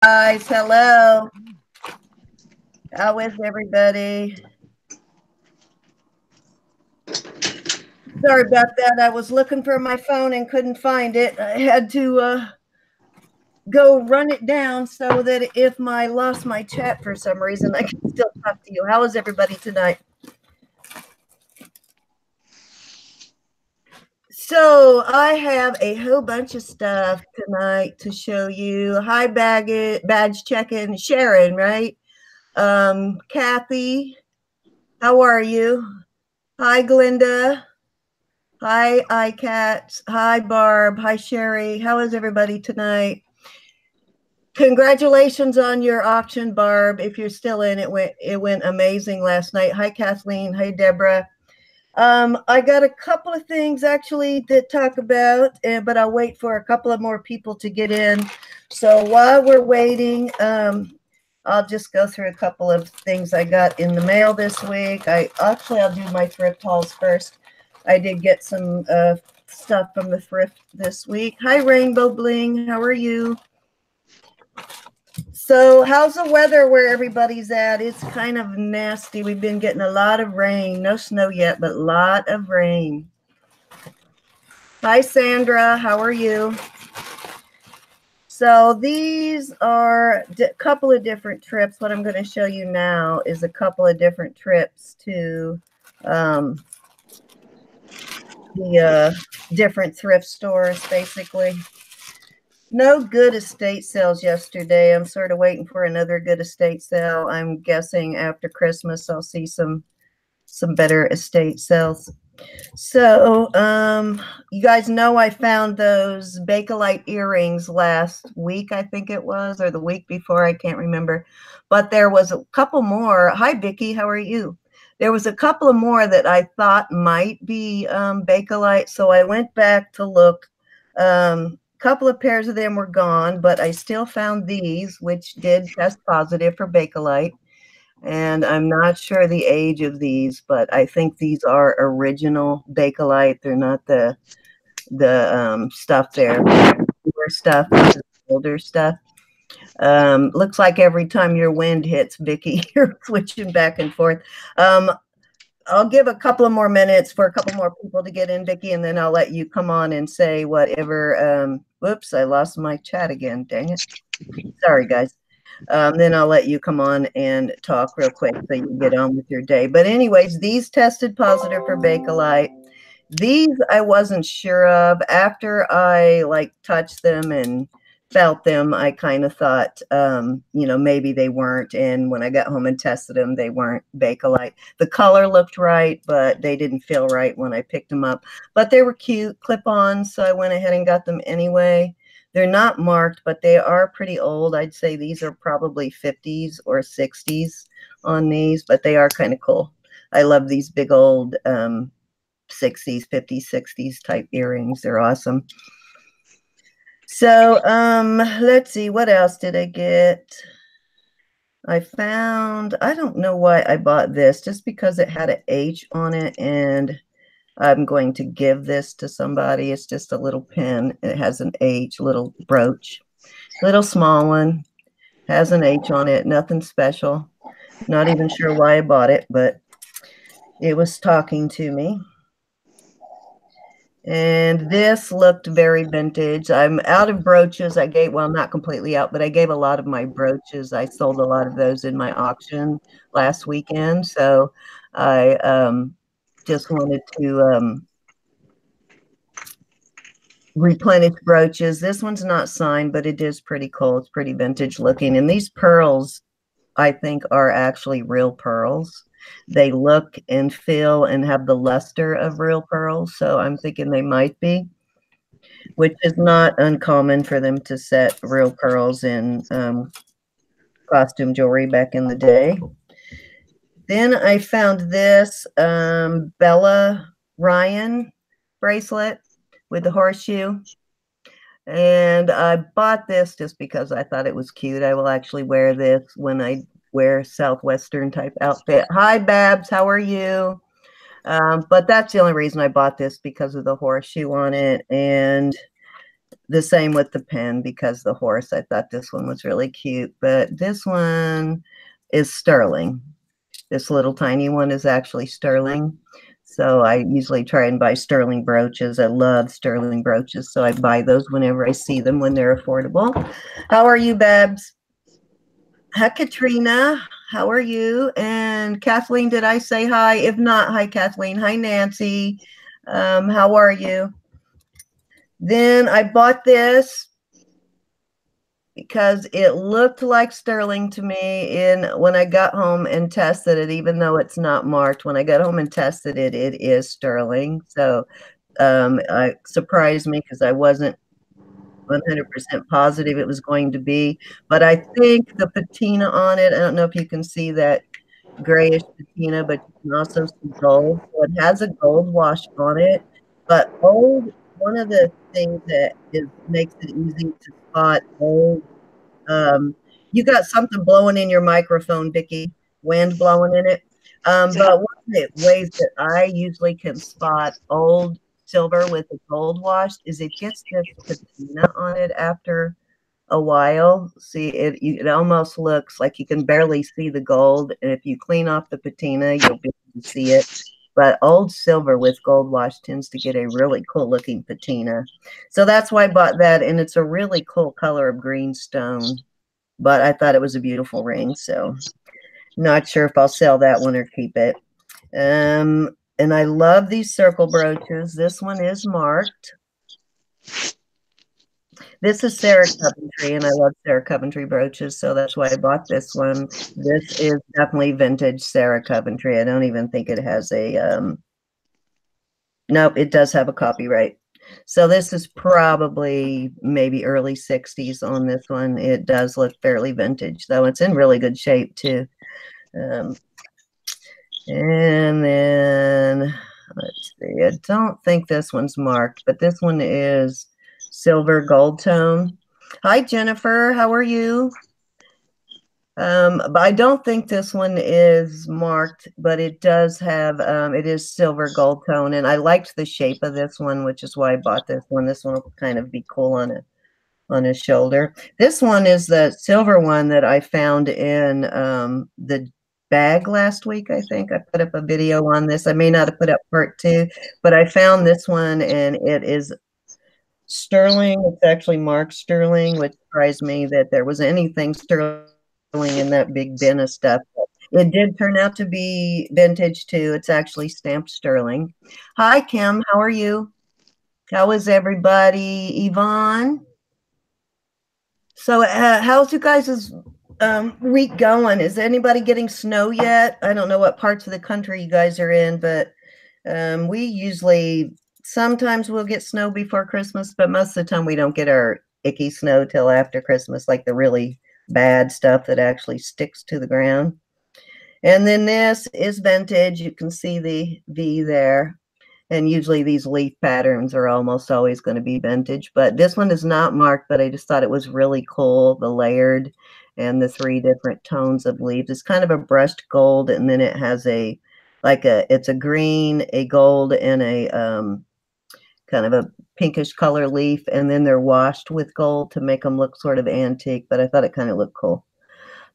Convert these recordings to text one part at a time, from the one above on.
guys. Hello. How is everybody? Sorry about that. I was looking for my phone and couldn't find it. I had to go run it down so that if I lost my chat for some reason, I can still talk to you. How is everybody tonight? So I have a whole bunch of stuff tonight to show you. Hi, badge check-in, Sharon, right? Kathy, how are you? Hi, Glinda. Hi, iCats. Hi, Barb. Hi, Sherry. How is everybody tonight? Congratulations on your auction, Barb. If you're still in, it went amazing last night. Hi, Kathleen. Hi, Deborah. I got a couple of things actually to talk about, but I'll wait for a couple of more people to get in. So while we're waiting, I'll just go through a couple of things I got in the mail this week. I'll do my thrift hauls first. I did get some stuff from the thrift this week. Hi, Rainbow Bling. How are you? So how's the weather where everybody's at? It's kind of nasty. We've been getting a lot of rain. No snow yet, but a lot of rain. Hi, Sandra. How are you? So these are a couple of different trips. What I'm going to show you now is a couple of different trips to the different thrift stores, basically. No good estate sales yesterday. I'm sort of waiting for another good estate sale. I'm guessing after Christmas I'll see some better estate sales. So you guys know I found those Bakelite earrings last week, I think it was, or the week before, I can't remember. But there was a couple more. Hi, Vicki, how are you? There was a couple of more that I thought might be Bakelite, so I went back to look. Couple of pairs of them were gone, but I still found these, which did test positive for Bakelite. And I'm not sure the age of these, but I think these are original Bakelite. They're not the stuff there, newer stuff, older stuff. Looks like every time your wind hits, Vicky, you're switching back and forth. I'll give a couple of more minutes for a couple more people to get in, Vicki, and then I'll let you come on and say whatever. Whoops, I lost my chat again. Dang it. Sorry, guys. Then I'll let you come on and talk real quick so you can get on with your day. But anyways, these tested positive for Bakelite. These I wasn't sure of. After I touched them and felt them, I kind of thought, maybe they weren't. And when I got home and tested them, they weren't Bakelite. The color looked right, but they didn't feel right when I picked them up. But they were cute clip-ons, so I went ahead and got them anyway. They're not marked, but they are pretty old. I'd say these are probably 50s or 60s on these, but they are kind of cool. I love these big old 60s, 50s, 60s type earrings. They're awesome. So let's see, what else did I get? I don't know why I bought this, just because it had an H on it, and I'm going to give this to somebody. It's just a little pin. It has an H, little brooch, little small one, has an H on it, nothing special. Not even sure why I bought it, but it was talking to me. And this looked very vintage. I'm out of brooches. Well, not completely out, but I gave a lot of my brooches. I sold a lot of those in my auction last weekend. So I just wanted to replenish brooches. This one's not signed, but it is pretty cool. It's pretty vintage looking. And these pearls, I think, are actually real pearls. They look and feel and have the luster of real pearls. So I'm thinking they might be, which is not uncommon for them to set real pearls in costume jewelry back in the day. Then I found this Bella Ryan bracelet with the horseshoe. And I bought this just because I thought it was cute. I will actually wear this when I wear Southwestern type outfit. Hi, Babs. How are you? But that's the only reason I bought this, because of the horseshoe on it. And the same with the pen because the horse, I thought this one was really cute, but this one is sterling. This little tiny one is actually sterling. So I usually try and buy sterling brooches. I love sterling brooches, so I buy those whenever I see them when they're affordable. How are you, Babs? Hi, Katrina. How are you? And Kathleen, did I say hi? If not, hi, Kathleen. Hi, Nancy. How are you? Then I bought this because it looked like sterling to me when I got home and tested it, even though it's not marked. When I got home and tested it, it is sterling. So it surprised me because I wasn't 100% positive it was going to be. But I think the patina on it, I don't know if you can see that grayish patina, but you can also see gold. So it has a gold wash on it. But old, one of the things that makes it easy to spot old, you got something blowing in your microphone, Vicky, wind blowing in it. But one of the ways that I usually can spot old silver with a gold wash is it gets this patina on it after a while. See, it almost looks like you can barely see the gold, and if you clean off the patina, you'll be able to see it. But old silver with gold wash tends to get a really cool looking patina. So that's why I bought that, and it's a really cool color of green stone. But I thought it was a beautiful ring, so not sure if I'll sell that one or keep it. And I love these circle brooches. This one is marked. This is Sarah Coventry, and I love Sarah Coventry brooches, so that's why I bought this one. This is definitely vintage Sarah Coventry. I don't even think it has a, nope, it does have a copyright. So this is probably maybe early 60s on this one. It does look fairly vintage, though. It's in really good shape, too. And then, let's see. I don't think this one's marked, but this one is silver gold tone. Hi, Jennifer. How are you? But I don't think this one is marked, but it does have, it is silver gold tone. And I liked the shape of this one, which is why I bought this one. This one will kind of be cool on his shoulder. This one is the silver one that I found in the bag last week, I think. I put up a video on this. I may not have put up part 2, but I found this one, and it is sterling. It's actually marked sterling, which surprised me that there was anything sterling in that big bin of stuff. It did turn out to be vintage too. It's actually stamped sterling. Hi, Kim. How are you? How is everybody? Yvonne? So how's you guys' week going? Is anybody getting snow yet? I don't know what parts of the country you guys are in, but we usually sometimes we'll get snow before Christmas, but most of the time we don't get our icky snow till after Christmas, like the really bad stuff that actually sticks to the ground. And then this is vintage. You can see the V there. And usually these leaf patterns are almost always going to be vintage, but this one is not marked, but I just thought it was really cool, the layered and the 3 different tones of leaves. It's kind of a brushed gold, and then it has it's a green, a gold, and a kind of a pinkish color leaf, and then they're washed with gold to make them look sort of antique, but I thought it kind of looked cool.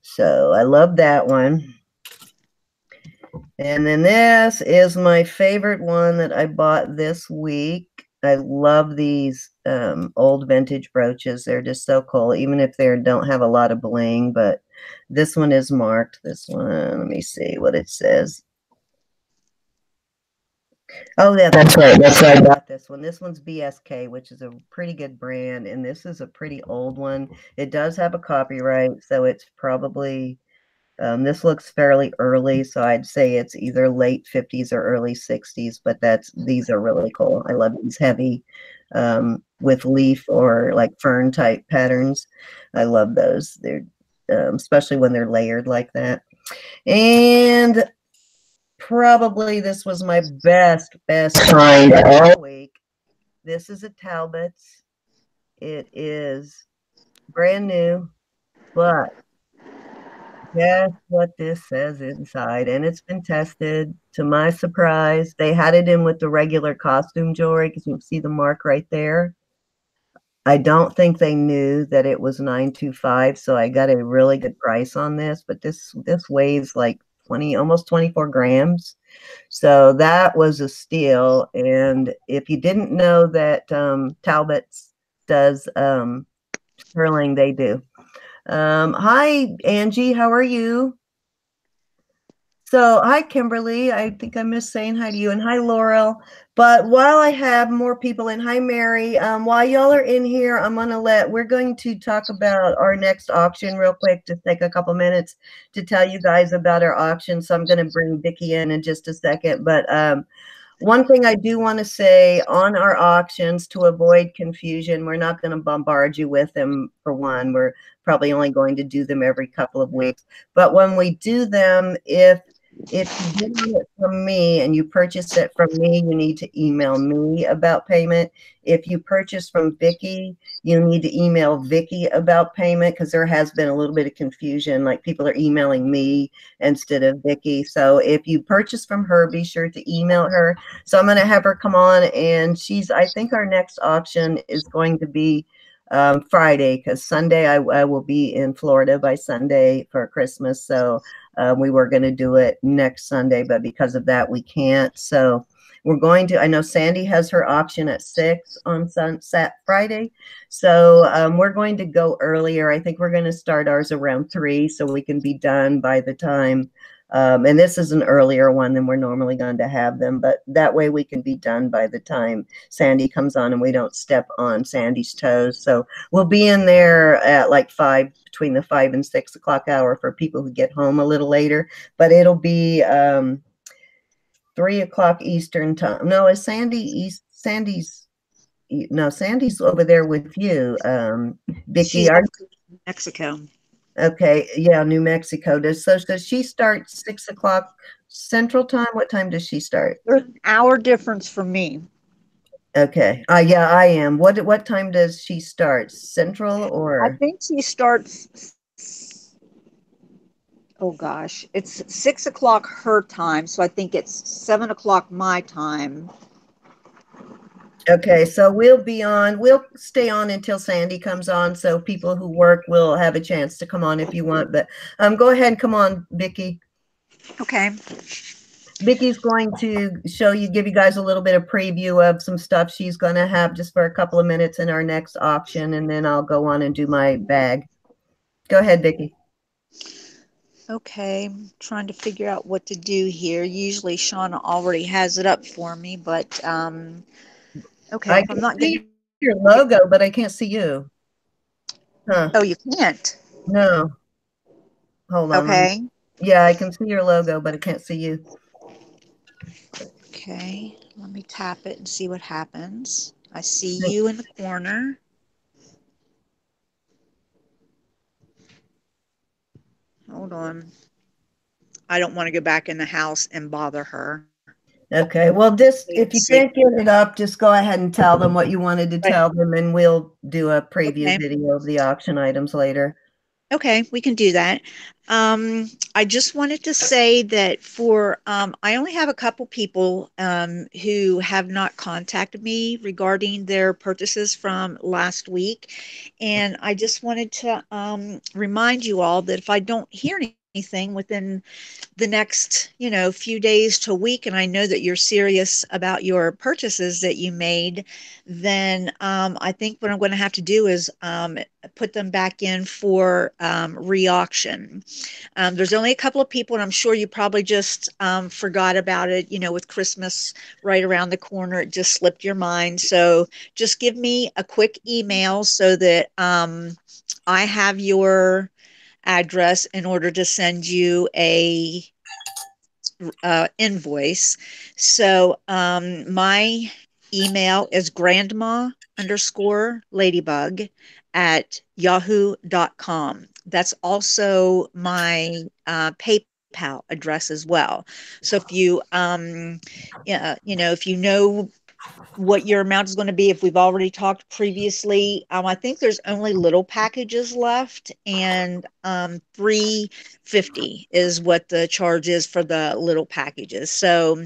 So I love that one. And then this is my favorite one that I bought this week. I love these old vintage brooches. They're just so cool, even if they don't have a lot of bling, but this one is marked. This one, let me see what it says. Oh, yeah, that's right. That's why I bought this one. This one's BSK, which is a pretty good brand, and this is a pretty old one. It does have a copyright, so it's probably, this looks fairly early, so I'd say it's either late 50s or early 60s, but these are really cool. I love these heavy with leaf or like fern type patterns. I love those. They're especially when they're layered like that. And probably this was my best find all week. This is a Talbot's. It is brand new, but guess what this says inside, and it's been tested. To my surprise, they had it in with the regular costume jewelry because you can see the mark right there. I don't think they knew that it was 925, so I got a really good price on this, but this weighs like 20, almost 24 grams. So that was a steal. And if you didn't know that Talbot's does curling, they do. Hi, Angie, how are you? So, hi, Kimberly. I think I missed saying hi to you, and hi, Laurel. But while I have more people in, hi, Mary. While y'all are in here, we're going to talk about our next auction real quick. Just take a couple minutes to tell you guys about our auction. So I'm going to bring Vicki in just a second. But one thing I do want to say on our auctions to avoid confusion, we're not going to bombard you with them for one. We're probably only going to do them every couple of weeks. But when we do them, if you get it from me and you purchase it from me, you need to email me about payment. If you purchase from Vicki, you need to email Vicki about payment because there has been a little bit of confusion. Like people are emailing me instead of Vicki. So if you purchase from her, be sure to email her. So I'm going to have her come on, and I think our next auction is going to be Friday, because Sunday I will be in Florida by Sunday for Christmas. So we were going to do it next Sunday, but because of that, we can't. So I know Sandy has her auction at 6 on Friday. So we're going to go earlier. I think we're going to start ours around 3 so we can be done by the time. And this is an earlier one than we're normally going to have them, but that way we can be done by the time Sandy comes on and we don't step on Sandy's toes. So we'll be in there at like 5, between the 5 and 6 o'clock hour for people who get home a little later, but it'll be 3 o'clock Eastern time. No, is Sandy's over there with you. Vicki, She's are in Mexico. okay, yeah, New Mexico. Does she start 6 o'clock Central Time? What time does she start? There's an hour difference from me. Okay. Yeah, I am. What time does she start? Central I or think she starts, oh gosh, it's 6 o'clock her time. So I think it's 7 o'clock my time. okay, so we'll stay on until Sandy comes on, so people who work will have a chance to come on if you want. But go ahead and come on, Vicki. Okay. Vicky's going to give you guys a little bit of preview of some stuff she's going to have just for a couple of minutes in our next auction, and then I'll go on and do my bag. Go ahead, Vicki. Okay. I'm trying to figure out what to do here. Usually Shauna already has it up for me, but okay, I if I'm can not see getting your it, logo, but I can't see you. Huh. oh, you can't. No. Hold on. Okay. Yeah, I can see your logo, but I can't see you. Okay. Let me tap it and see what happens. I see you in the corner. Hold on. I don't want to go back in the house and bother her. Okay. Well, just Wait if and you see. can't get it up, just go ahead and tell them what you wanted to Right. tell them, and we'll do a preview Okay. video of the auction items later. Okay, we can do that. I just wanted to say that I only have a couple people who have not contacted me regarding their purchases from last week. And I just wanted to remind you all that if I don't hear anything within the next, few days to a week, and I know that you're serious about your purchases that you made, then I think what I'm going to have to do is put them back in for re-auction. There's only a couple of people, and I'm sure you probably just forgot about it. With Christmas right around the corner, it just slipped your mind. So just give me a quick email so that I have your address in order to send you a invoice. So my email is grandma underscore ladybug at yahoo.com. That's also my PayPal address as well. So if you, yeah, if you know what your amount is going to be. If we've already talked previously, I think there's only little packages left, and 350 is what the charge is for the little packages. So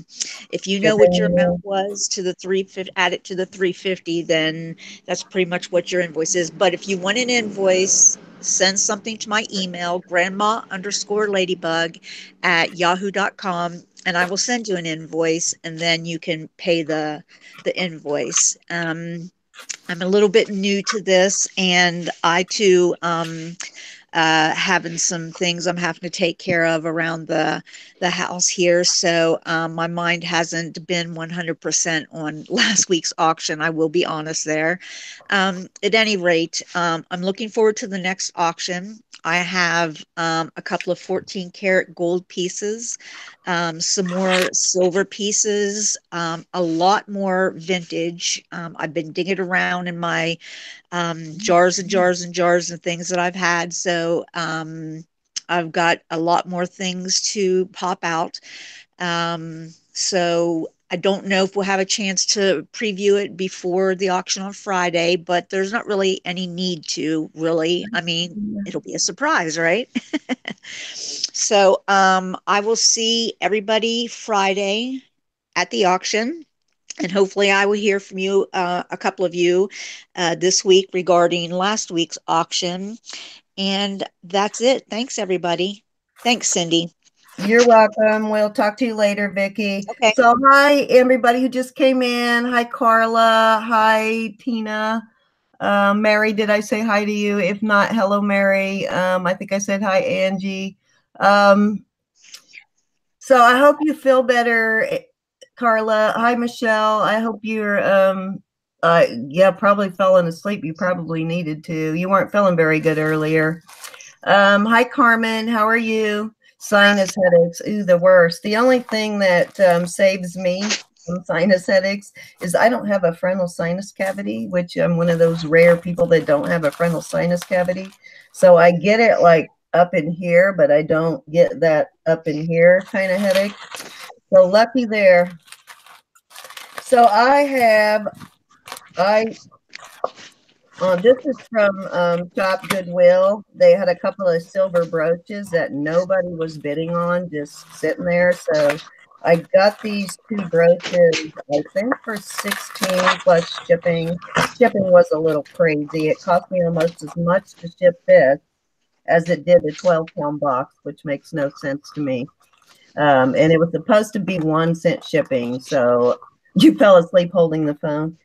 if you know what your amount was to the 350, add it to the 350, then that's pretty much what your invoice is. But if you want an invoice, send something to my email, grandma_ladybug@yahoo.com, and I will send you an invoice, and then you can pay the invoice. I'm a little bit new to this, and I too having some things I'm having to take care of around the house here. So my mind hasn't been 100% on last week's auction. I will be honest there. At any rate, I'm looking forward to the next auction. I have a couple of 14 karat gold pieces, some more silver pieces, a lot more vintage. I've been digging around in my jars and jars and jars and things that I've had. So I've got a lot more things to pop out. So I don't know if we'll have a chance to preview it before the auction on Friday, but there's not really any need to, really. I mean, it'll be a surprise, right? So I will see everybody Friday at the auction. And hopefully I will hear from you, a couple of you, this week regarding last week's auction. And that's it. Thanks, everybody. Thanks, Cindy. You're welcome. We'll talk to you later, Vicki. Okay. So hi, everybody who just came in. Hi, Carla. Hi, Tina. Mary, did I say hi to you? If not, hello, Mary. I think I said hi, Angie. So I hope you feel better, Carla. Hi, Michelle. I hope you're, yeah, probably falling asleep. You probably needed to. You weren't feeling very good earlier. Hi, Carmen. How are you? Sinus headaches. Ooh, the worst. The only thing that saves me from sinus headaches is I don't have a frontal sinus cavity, which I'm one of those rare people that don't have a frontal sinus cavity. So I get it like up in here, but I don't get that up in here kind of headache. So lucky there. So this is from Shop Goodwill. They had a couple of silver brooches that nobody was bidding on, just sitting there. So I got these two brooches, I think for 16 plus shipping. Shipping was a little crazy. It cost me almost as much to ship this as it did a 12-pound box, which makes no sense to me. And it was supposed to be 1 cent shipping. So you fell asleep holding the phone.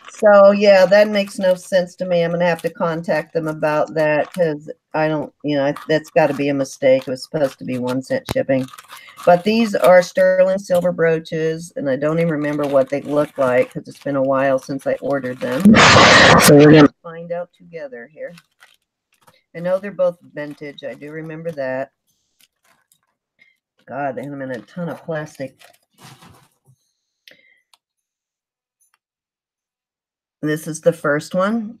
So yeah, that makes no sense to me. I'm going to have to contact them about that because I don't, that's got to be a mistake. It was supposed to be 1 cent shipping. But these are sterling silver brooches, and I don't even remember what they look like because it's been a while since I ordered them. So we're going to find out together here. I know they're both vintage. I do remember that. God, they had them in a ton of plastic. This is the first one.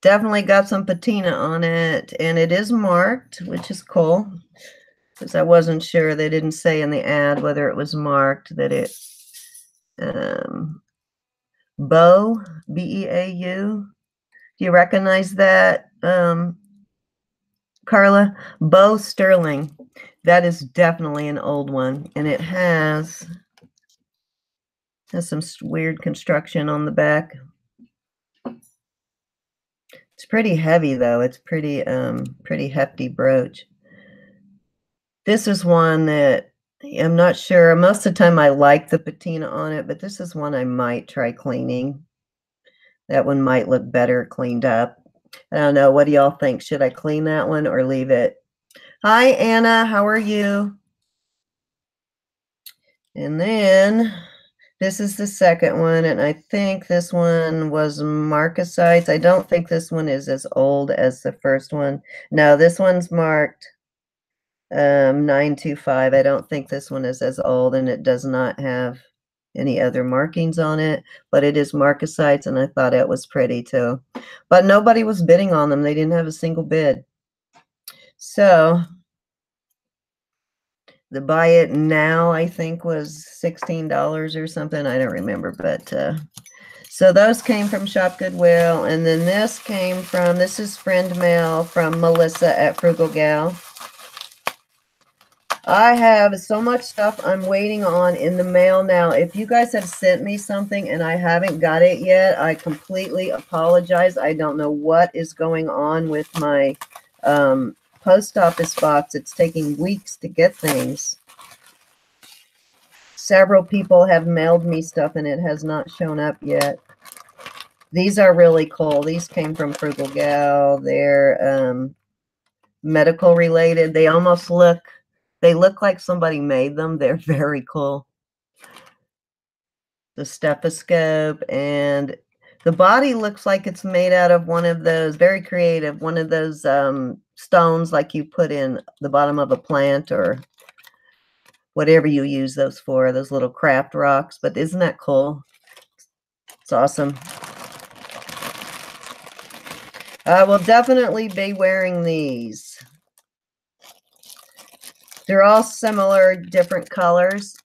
Definitely got some patina on it, and it is marked, which is cool, because I wasn't sure. They didn't say in the ad whether it was marked, that it, Beau, B-E-A-U. Do you recognize that, Carla? Beau Sterling. That is definitely an old one, and it has some weird construction on the back. It's pretty heavy though. It's pretty hefty brooch. This is one that I'm not sure. Most of the time I like the patina on it, but this is one I might try cleaning. That one might look better cleaned up. I don't know. What do y'all think? Should I clean that one or leave it? Hi, Anna. How are you? And then this is the second one, and I think this one was marcasites. I don't think this one is as old as the first one. No, this one's marked 925. I don't think this one is as old, and it does not have any other markings on it, but it is marcasites, and I thought it was pretty too. But nobody was bidding on them. They didn't have a single bid. So The buy it now, I think, was $16 or something. I don't remember, but so those came from Shop Goodwill. And then this came from, this is friend mail from Melissa at Frugal Gal. I have so much stuff I'm waiting on in the mail now. If you guys have sent me something and I haven't got it yet, I completely apologize. I don't know what is going on with my post office box. It's taking weeks to get things. Several people have mailed me stuff and it has not shown up yet. These are really cool. These came from Frugal Gal. They're medical related. They almost look, they look like somebody made them. They're very cool. The stethoscope, and the body looks like it's made out of one of those, very creative, one of those stones like you put in the bottom of a plant or whatever you use those for, those little craft rocks. But isn't that cool? It's awesome. I will definitely be wearing these. They're all similar, different colors.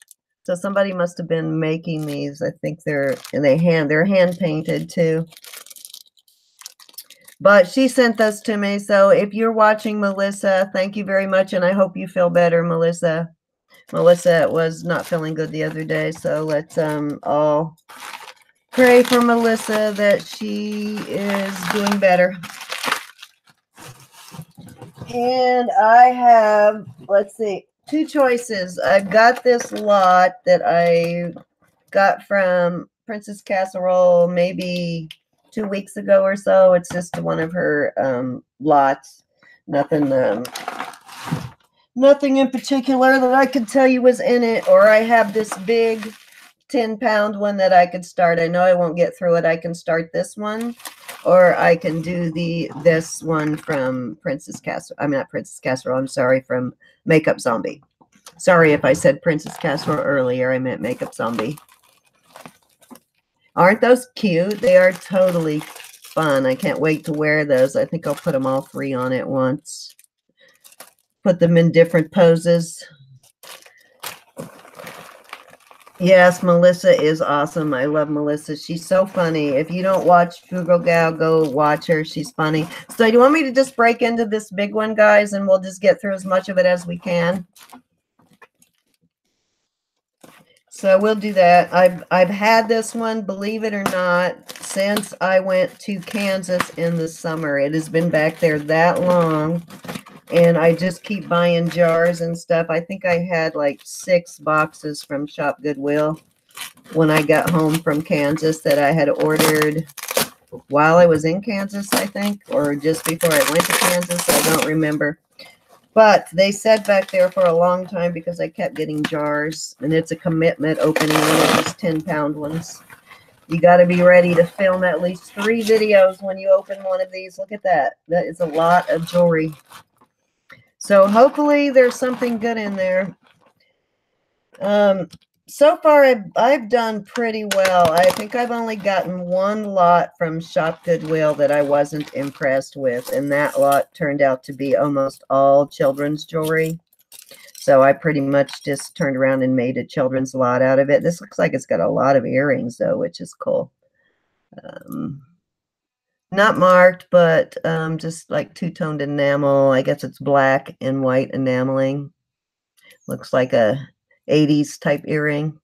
So somebody must have been making these. I think they're hand painted too. But she sent those to me. So if you're watching, Melissa, thank you very much. And I hope you feel better, Melissa. Melissa was not feeling good the other day. So let's all pray for Melissa that she is doing better. And I have, let's see, two choices. I've got this lot that I got from Princess Casserole maybe 2 weeks ago or so. It's just one of her lots. Nothing in particular that I could tell you was in it. Or I have this big 10-pound one that I could start. I know I won't get through it. I can start this one. Or I can do this one from Princess Casserole. I'm not Princess Casserole. I'm sorry, from Makeup Zombie. Sorry if I said Princess Casserole earlier. I meant Makeup Zombie. Aren't those cute? They are totally fun. I can't wait to wear those. I think I'll put them all three on at once. Put them in different poses. Yes, Melissa is awesome. I love Melissa. She's so funny. If you don't watch Frugal Gal, go watch her. She's funny. So do you want me to just break into this big one, guys, and we'll just get through as much of it as we can? So we'll do that. I've had this one, believe it or not, since I went to Kansas in the summer. It has been back there that long. And I just keep buying jars and stuff. I think I had like 6 boxes from Shop Goodwill when I got home from Kansas that I had ordered while I was in Kansas, I think, or just before I went to Kansas. I don't remember. But they sat back there for a long time because I kept getting jars. And it's a commitment opening one of these 10-pound ones. You got to be ready to film at least 3 videos when you open one of these. Look at that. That is a lot of jewelry. So hopefully there's something good in there. So far I've done pretty well. I think I've only gotten one lot from Shop Goodwill that I wasn't impressed with, and that lot turned out to be almost all children's jewelry. So I pretty much just turned around and made a children's lot out of it. This looks like it's got a lot of earrings though, which is cool. Not marked, but just like two-toned enamel. I guess it's black and white enameling. Looks like a 80s type earring.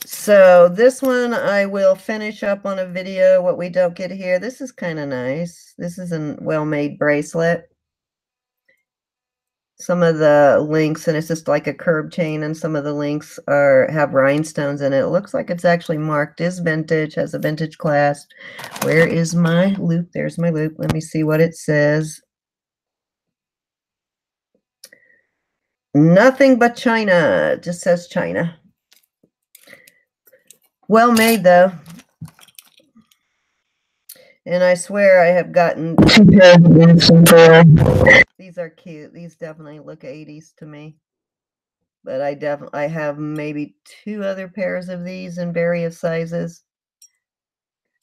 So this one I will finish up on a video. What we don't get here. This is kind of nice. This is a well-made bracelet. Some of the links, and it's just like a curb chain, and some of the links have rhinestones in it. It looks like it's actually marked as vintage, has a vintage clasp. Where is my loop? There's my loop. Let me see what it says. Nothing but China. It just says China. Well made though. And I swear I have gotten 2 pairs of these before. These are cute. These definitely look 80s to me. But I have maybe 2 other pairs of these in various sizes.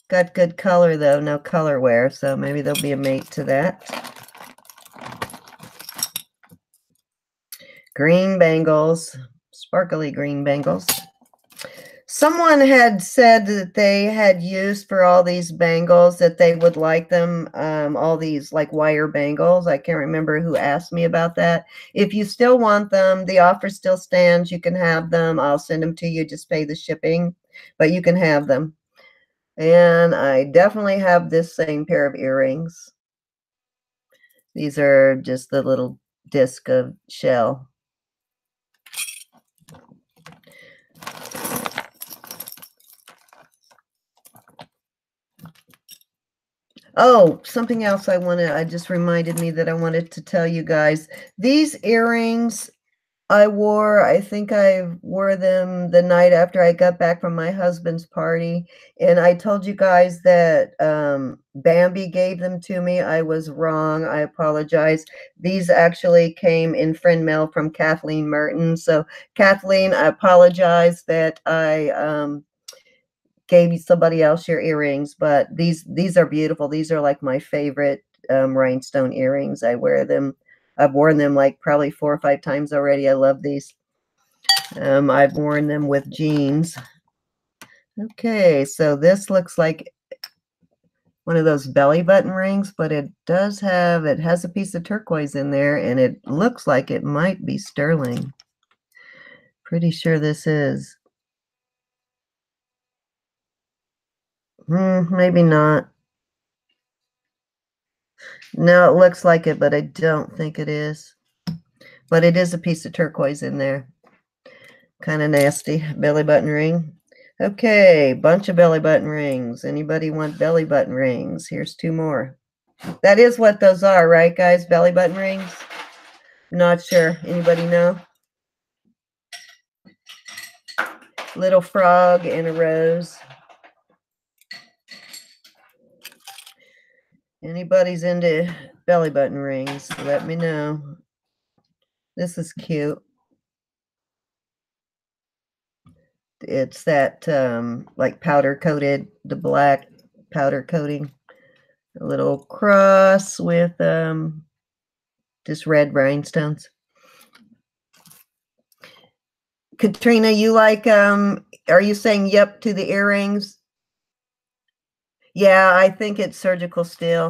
Got good color though, no color wear, so maybe there'll be a mate to that. Green bangles, sparkly green bangles. Someone had said that they had used for all these bangles that they would like them, all these like wire bangles. I can't remember who asked me about that. If you still want them, the offer still stands. You can have them. I'll send them to you. Just pay the shipping, but you can have them. And I definitely have this same pair of earrings. These are just the little disc of shell. Oh, something else I just reminded me that I wanted to tell you guys. These earrings I think I wore them the night after I got back from my husband's party. And I told you guys that Bambi gave them to me. I was wrong. I apologize. These actually came in friend mail from Kathleen Merton. So Kathleen, I apologize that I gave somebody else your earrings, but these are beautiful. These are like my favorite rhinestone earrings. I wear them. I've worn them like probably 4 or 5 times already. I love these. I've worn them with jeans. Okay, so this looks like one of those belly button rings, but it has a piece of turquoise in there, and it looks like it might be sterling. Pretty sure this is. Maybe not. No, it looks like it, but I don't think it is. But it is a piece of turquoise in there. Kind of nasty belly button ring. Okay, bunch of belly button rings. Anybody want belly button rings? Here's 2 more. That is what those are, right, guys? Belly button rings? Not sure. Anybody know? Little frog and a rose. Anybody's into belly button rings, let me know. This is cute. It's that like powder coated, the black powder coating. A little cross with just red rhinestones. Katrina, you like are you saying yep to the earrings? Yeah, I think it's surgical steel.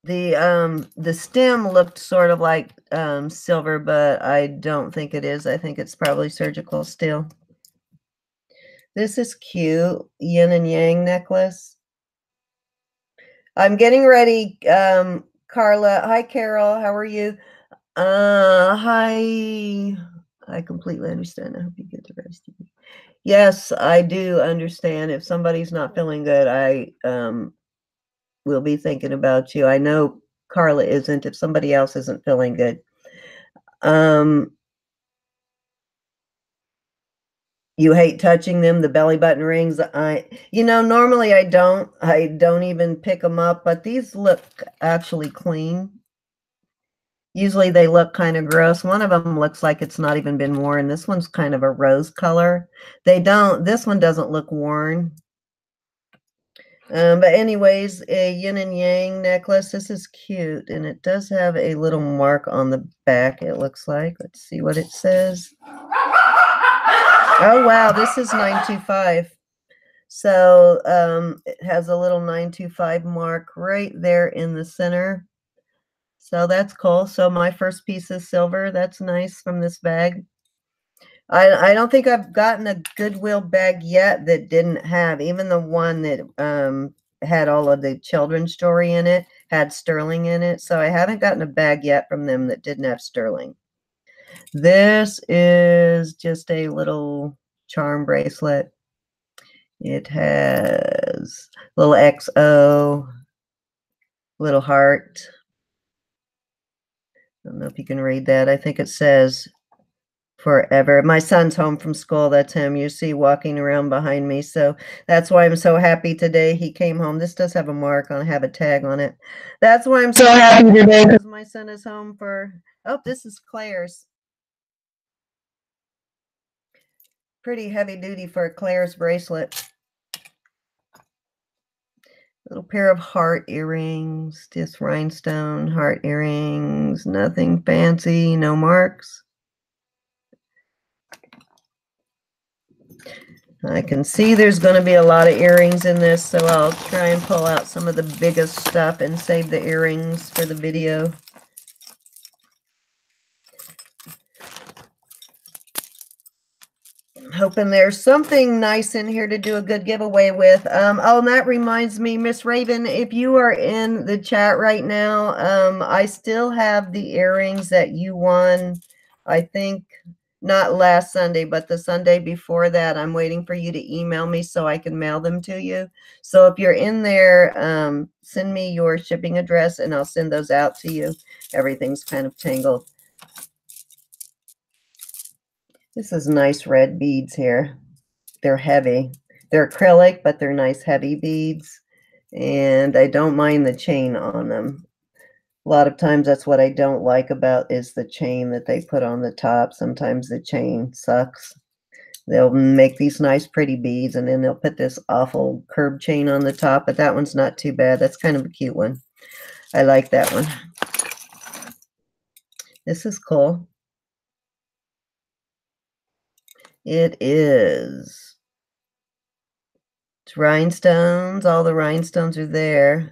The stem looked sort of like silver, but I don't think it is. I think it's probably surgical steel. This is cute. Yin and yang necklace. I'm getting ready. Carla. Hi, Carol. How are you? Hi. I completely understand. I hope you get the rest of it. Yes, I do understand. If somebody's not feeling good, I will be thinking about you. I know Carla isn't if somebody else isn't feeling good. You hate touching them, the belly button rings. Normally I don't even pick them up, but these look actually clean. Usually they look kind of gross. One of them looks like it's not even been worn. This one's kind of a rose color. This one doesn't look worn. But anyways, a yin and yang necklace. This is cute, and it does have a little mark on the back, it looks like. Let's see what it says. Oh, wow, this is 925. So it has a little 925 mark right there in the center. So that's cool. So my first piece is silver. That's nice from this bag. I don't think I've gotten a Goodwill bag yet that didn't have, even the one that had all of the children's story in it, had sterling in it. So I haven't gotten a bag yet from them that didn't have sterling. This is just a little charm bracelet. It has little XO, little heart. I don't know if you can read that. I think it says forever. My son's home from school. That's him. You see walking around behind me. So that's why I'm so happy today. He came home. This does have a mark on, have a tag on it. That's why I'm so happy today, because my son is home for, oh, this is Claire's. Pretty heavy duty for a Claire's bracelet. Little pair of heart earrings, just rhinestone heart earrings, nothing fancy, no marks. I can see there's going to be a lot of earrings in this, so I'll try and pull out some of the biggest stuff and save the earrings for the video. Hoping there's something nice in here to do a good giveaway with. Oh, and that reminds me, Miss Raven, if you are in the chat right now, I still have the earrings that you won, I think, not last Sunday, but the Sunday before that. I'm waiting for you to email me so I can mail them to you. So if you're in there, send me your shipping address and I'll send those out to you. Everything's kind of tangled. This is nice red beads here. They're heavy. They're acrylic, but they're nice heavy beads. And I don't mind the chain on them. A lot of times that's what I don't like about is the chain that they put on the top. Sometimes the chain sucks. They'll make these nice pretty beads and then they'll put this awful curb chain on the top, but that one's not too bad. That's kind of a cute one. I like that one. This is cool. It is. It's rhinestones. All the rhinestones are there.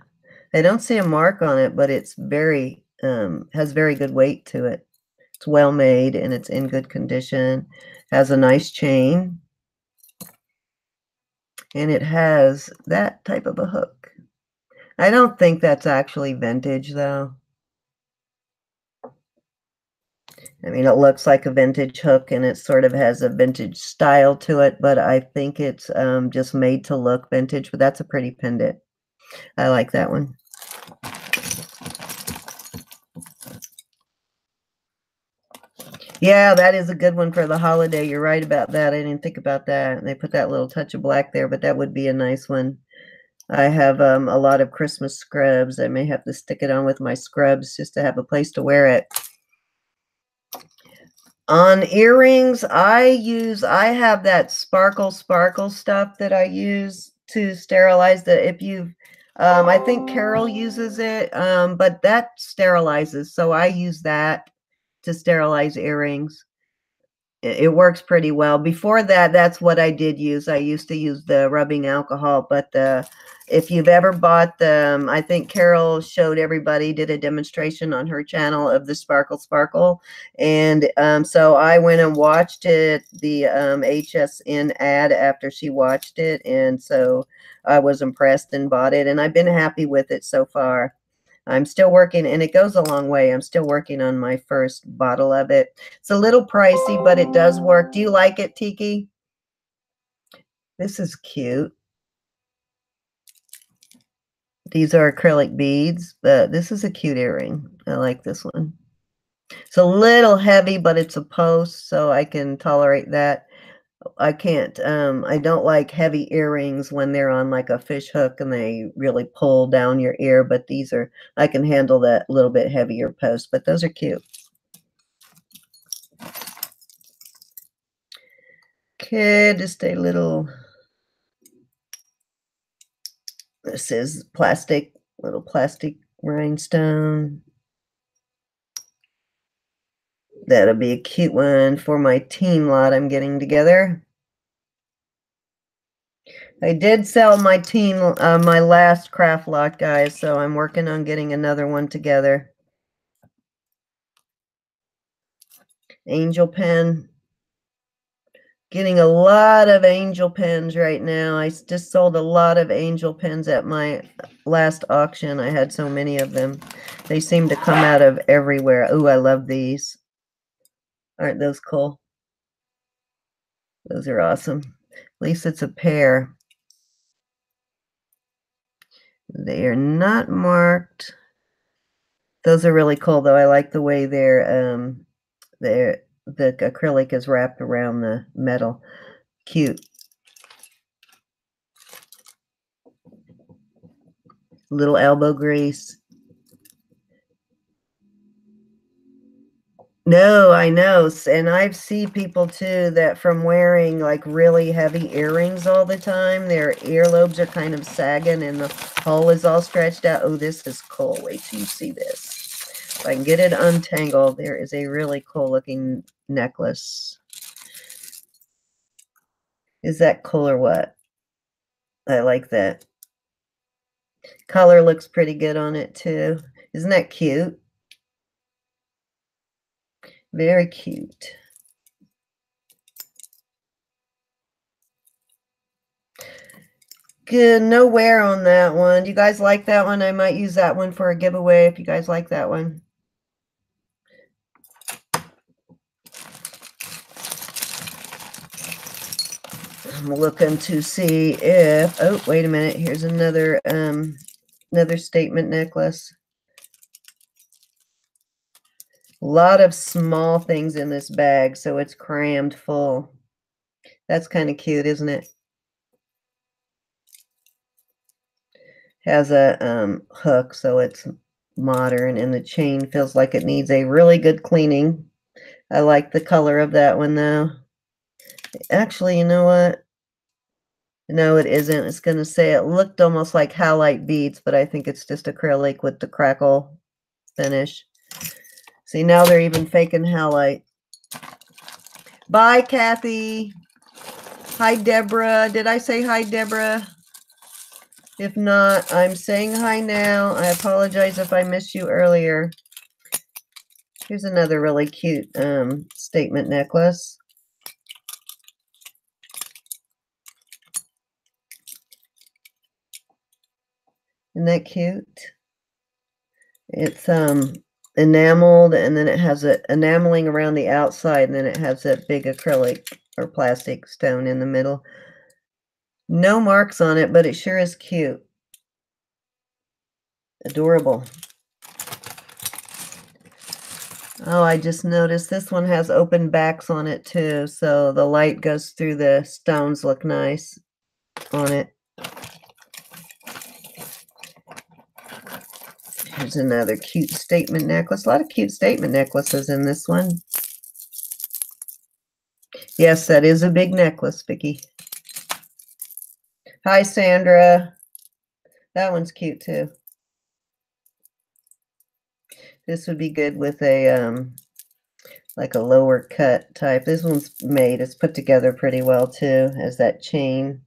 I don't see a mark on it, but it's very, has very good weight to it. It's well made and it's in good condition. Has a nice chain. And it has that type of a hook. I don't think that's actually vintage though. I mean, it looks like a vintage hook and it sort of has a vintage style to it, but I think it's just made to look vintage, but that's a pretty pendant. I like that one. Yeah, that is a good one for the holiday. You're right about that. I didn't think about that. They put that little touch of black there, but that would be a nice one. I have a lot of Christmas scrubs. I may have to stick it on with my scrubs just to have a place to wear it. On earrings, I have that sparkle stuff that I use to sterilize the, if you've, I think Carol uses it, but that sterilizes. So I use that to sterilize earrings. It works pretty well. Before that, that's what I did use. I used to use the rubbing alcohol, but if you've ever bought the, I think Carol showed everybody, did a demonstration on her channel of the Sparkle. And so I went and watched it, the HSN ad after she watched it. And so I was impressed and bought it. And I've been happy with it so far. I'm still working, and it goes a long way. I'm still working on my first bottle of it. It's a little pricey, but it does work. Do you like it, Tiki? This is cute. These are acrylic beads, but this is a cute earring. I like this one. It's a little heavy, but it's a post, so I can tolerate that. I can't, I don't like heavy earrings when they're on like a fish hook and they really pull down your ear, but these are, I can handle that little bit heavier post, but those are cute. Okay, just a little, this is plastic, little plastic rhinestone. That'll be a cute one for my team lot I'm getting together. I did sell my team, my last craft lot, guys, so I'm working on getting another one together. Angel pen. Getting a lot of angel pens right now. I just sold a lot of angel pens at my last auction. I had so many of them. They seem to come out of everywhere. Ooh, I love these. Aren't those cool? Those are awesome. At least it's a pair. They are not marked. Those are really cool, though. I like the way the acrylic is wrapped around the metal. Cute. Little elbow grease. I know. And I've seen people too that from wearing like really heavy earrings all the time, their earlobes are kind of sagging and the hole is all stretched out. Oh, this is cool. Wait till you see this. If I can get it untangled, there is a really cool looking necklace. Is that cool or what? I like that. Color looks pretty good on it too. Isn't that cute? Very cute. Good. No wear on that one. Do you guys like that one? I might use that one for a giveaway if you guys like that one. I'm looking to see if, oh, wait a minute. Here's another statement necklace. A lot of small things in this bag, so it's crammed full. That's kind of cute, isn't it? Has a hook, so it's modern, and the chain feels like it needs a really good cleaning. I like the color of that one, though. Actually, you know what? No, it isn't. It's going to say it looked almost like halite beads, but I think it's just acrylic with the crackle finish. See, now they're even faking halite. Bye, Kathy. Hi, Deborah. Did I say hi, Deborah? If not, I'm saying hi now. I apologize if I missed you earlier. Here's another really cute statement necklace. Isn't that cute? It's enameled, and then it has a enameling around the outside, and then it has that big acrylic or plastic stone in the middle. No marks on it, but it sure is cute. Adorable. Oh, I just noticed this one has open backs on it too, so the light goes through the stones. Look nice on it. Here's another cute statement necklace. A lot of cute statement necklaces in this one. Yes, that is a big necklace, Vicki. Hi, Sandra. That one's cute too. This would be good with a like a lower cut type. This one's made. It's put together pretty well too. Has that chain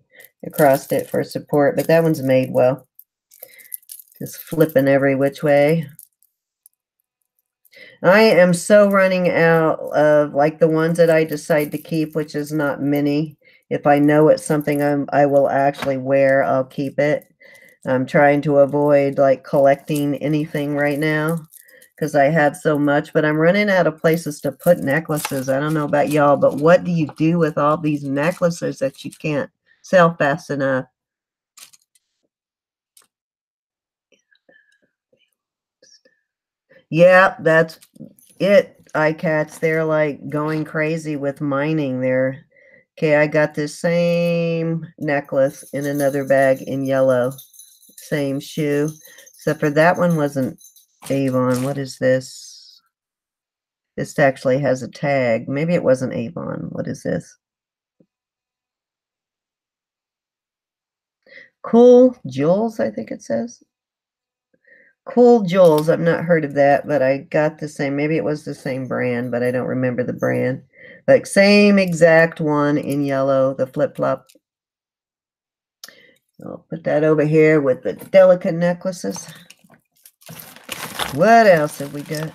across it for support, but that one's made well. Just flipping every which way. I am so running out of like the ones that I decide to keep, which is not many. If I know it's something I will actually wear, I'll keep it. I'm trying to avoid like collecting anything right now because I have so much, but I'm running out of places to put necklaces. I don't know about y'all, but what do you do with all these necklaces that you can't sell fast enough? Yeah, that's it. iCats, they're like going crazy with mining there. Okay, I got this same necklace in another bag in yellow. Same shoe, except for that one wasn't Avon. What is this? This actually has a tag. Maybe it wasn't Avon. What is this? Cool Jewels, I think it says. Cool Jewels. I've not heard of that, but I got the same. Maybe it was the same brand, but I don't remember the brand. Like same exact one in yellow, the flip-flop. I'll put that over here with the delicate necklaces. What else have we got?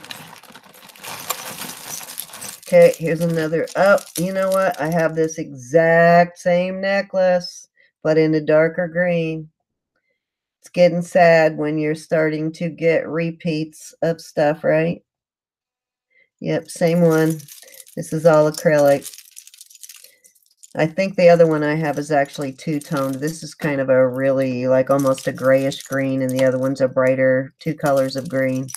Okay, here's another. Oh, you know what? I have this exact same necklace, but in a darker green. It's getting sad when you're starting to get repeats of stuff, right? Yep, same one. This is all acrylic. I think the other one I have is actually two-toned. This is kind of a really, like almost a grayish green, and the other one's a brighter, two colors of green.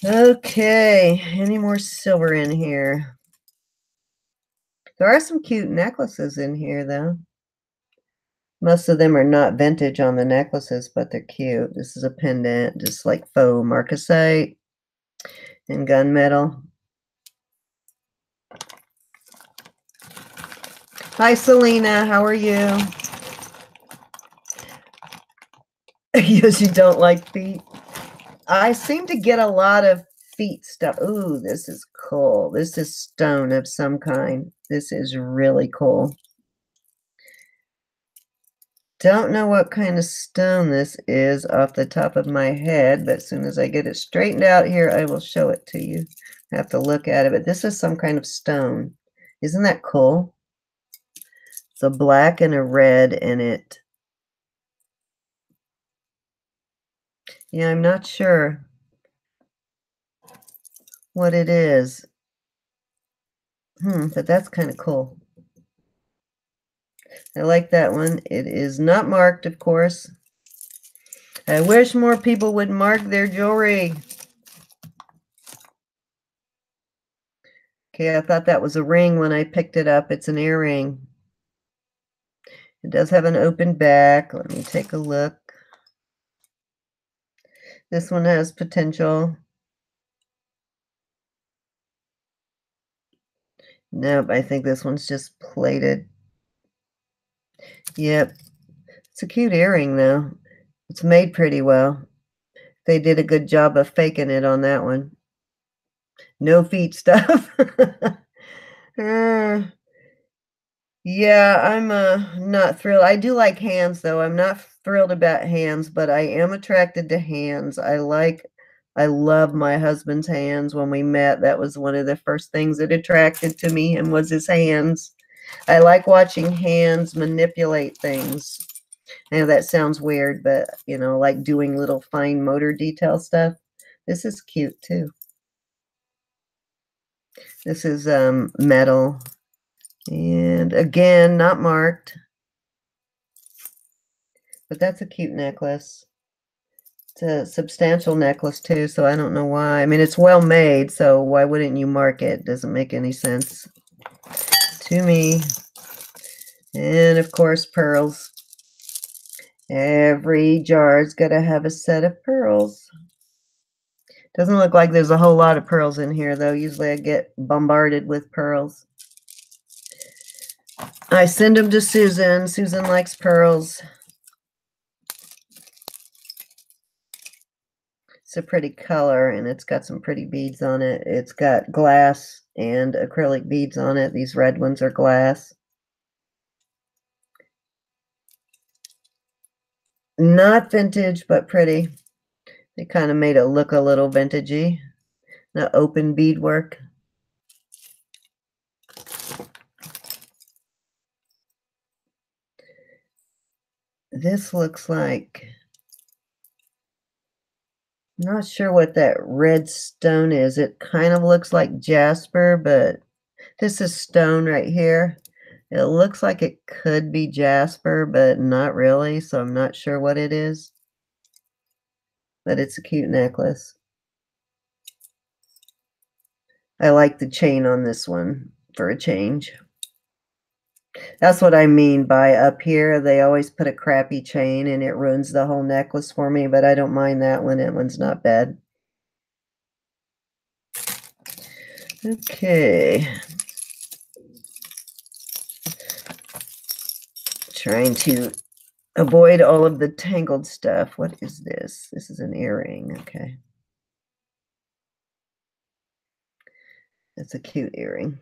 Okay, any more silver in here? There are some cute necklaces in here, though. Most of them are not vintage on the necklaces, but they're cute. This is a pendant, just like faux marcasite. in gunmetal. Hi, Selena. How are you? Yes, you don't like feet. I seem to get a lot of feet stuff. Ooh, this is cool. This is stone of some kind. This is really cool. Don't know what kind of stone this is off the top of my head, but as soon as I get it straightened out here, I will show it to you. I have to look at it, but this is some kind of stone. Isn't that cool? It's a black and a red in it. Yeah, I'm not sure what it is. But that's kind of cool. I like that one. It is not marked, of course. I wish more people would mark their jewelry. Okay, I thought that was a ring when I picked it up. It's an earring. It does have an open back. Let me take a look. This one has potential. Nope, I think this one's just plated. Yep. It's a cute earring, though. It's made pretty well. They did a good job of faking it on that one. No feet stuff. uh, yeah, I'm not thrilled. I do like hands, though. I'm not thrilled about hands, but I am attracted to hands. I love my husband's hands. When we met, that was one of the first things that attracted to me and was his hands. I like watching hands manipulate things. I know that sounds weird, but like doing little fine motor detail stuff. This is cute too. This is metal. And again, not marked. But that's a cute necklace. It's a substantial necklace too, so I don't know why. I mean, it's well made, so why wouldn't you mark it? Doesn't make any sense to me. And of course, pearls. Every jar's got to have a set of pearls. Doesn't look like there's a whole lot of pearls in here, though. Usually I get bombarded with pearls. I send them to Susan. Susan likes pearls. It's a pretty color, and it's got some pretty beads on it. It's got glass and acrylic beads on it. These red ones are glass. Not vintage, but pretty. They kind of made it look a little vintagey. The open beadwork. This looks like, not sure what that red stone is. It kind of looks like jasper, but this is stone right here. It looks like it could be jasper, but not really, so I'm not sure what it is. But it's a cute necklace. I like the chain on this one for a change. That's what I mean by up here. They always put a crappy chain and it ruins the whole necklace for me, but I don't mind that one. That one's not bad. Okay. Trying to avoid all of the tangled stuff. What is this? This is an earring. Okay. That's a cute earring.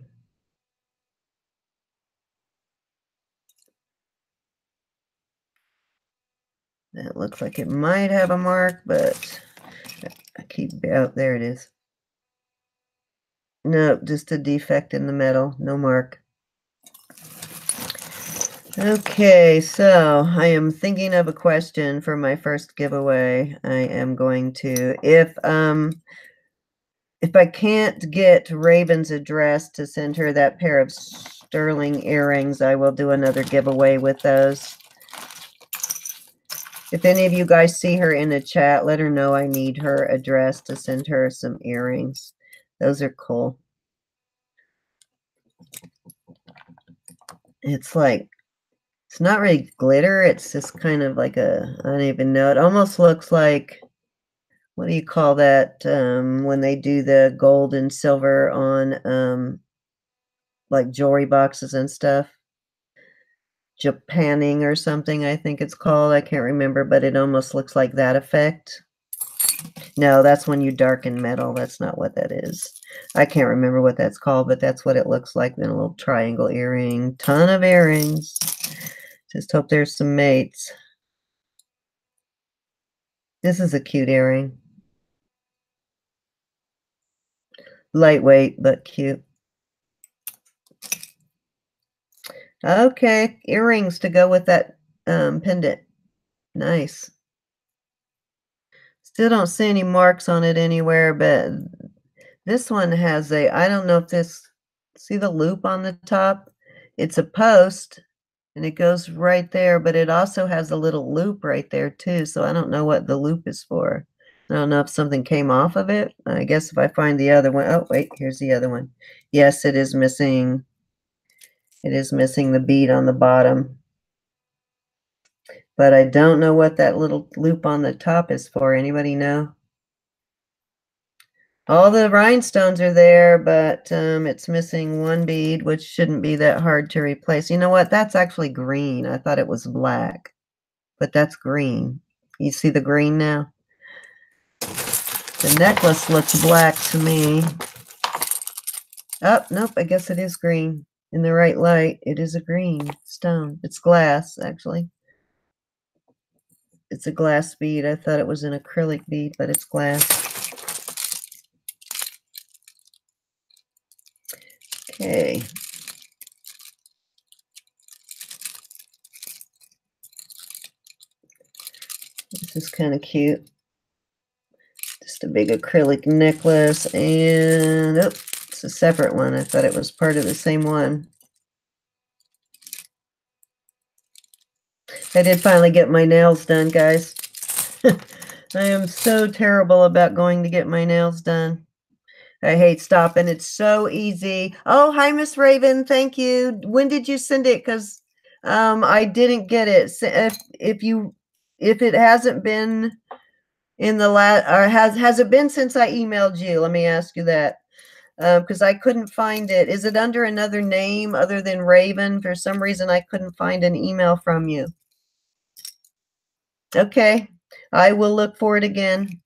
That looks like it might have a mark, but I keep out. There it is. No, just a defect in the metal. No mark. Okay, so I am thinking of a question for my first giveaway. I am going to, if I can't get Raven's address to send her that pair of sterling earrings, I will do another giveaway with those. If any of you guys see her in the chat, let her know I need her address to send her some earrings. Those are cool. It's like, it's not really glitter. It's just kind of like a, I don't even know. It almost looks like what do you call that, when they do the gold and silver on, like jewelry boxes and stuff? Japanning or something, I think it's called. I can't remember, but it almost looks like that effect. No, that's when you darken metal. That's not what that is. I can't remember what that's called, but that's what it looks like. Then a little triangle earring. Ton of earrings. Just hope there's some mates. This is a cute earring. Lightweight, but cute. Okay, earrings to go with that pendant. Nice. Still don't see any marks on it anywhere, but this one has a, I don't know if this, see the loop on the top? It's a post, and it goes right there, but it also has a little loop right there too, so I don't know what the loop is for. I don't know if something came off of it. I guess if I find the other one, oh wait, here's the other one. Yes, it is missing the bead on the bottom. But I don't know what that little loop on the top is for. Anybody know? All the rhinestones are there, but it's missing one bead, which shouldn't be that hard to replace. You know what? That's actually green. I thought it was black, but that's green. You see the green now? The necklace looks black to me. Oh, nope, I guess it is green. In the right light, it is a green stone. It's glass, actually. It's a glass bead. I thought it was an acrylic bead, but it's glass. Okay. This is kind of cute. Just a big acrylic necklace, and oh, it's a separate one. I thought it was part of the same one. I did finally get my nails done, guys. I am so terrible about going to get my nails done. I hate stopping. It's so easy. Oh, hi, Miss Raven. Thank you. When did you send it? Because I didn't get it. If it hasn't been in the last, or has it been since I emailed you? Let me ask you that. Because I couldn't find it. Is it under another name other than Raven? For some reason, I couldn't find an email from you. Okay, I will look for it again.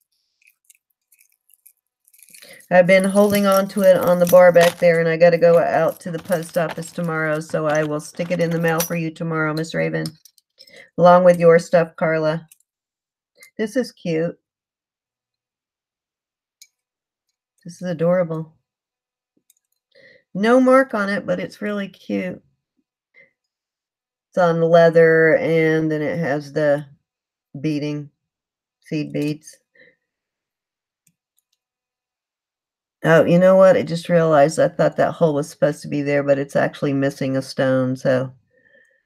I've been holding on to it on the bar back there, and I got to go out to the post office tomorrow, so I will stick it in the mail for you tomorrow, Miss Raven, along with your stuff, Carla. This is cute. This is adorable. No mark on it, but it's really cute. It's on the leather, and then it has the beading, seed beads. Oh, you know what? I just realized I thought that hole was supposed to be there, but it's actually missing a stone, so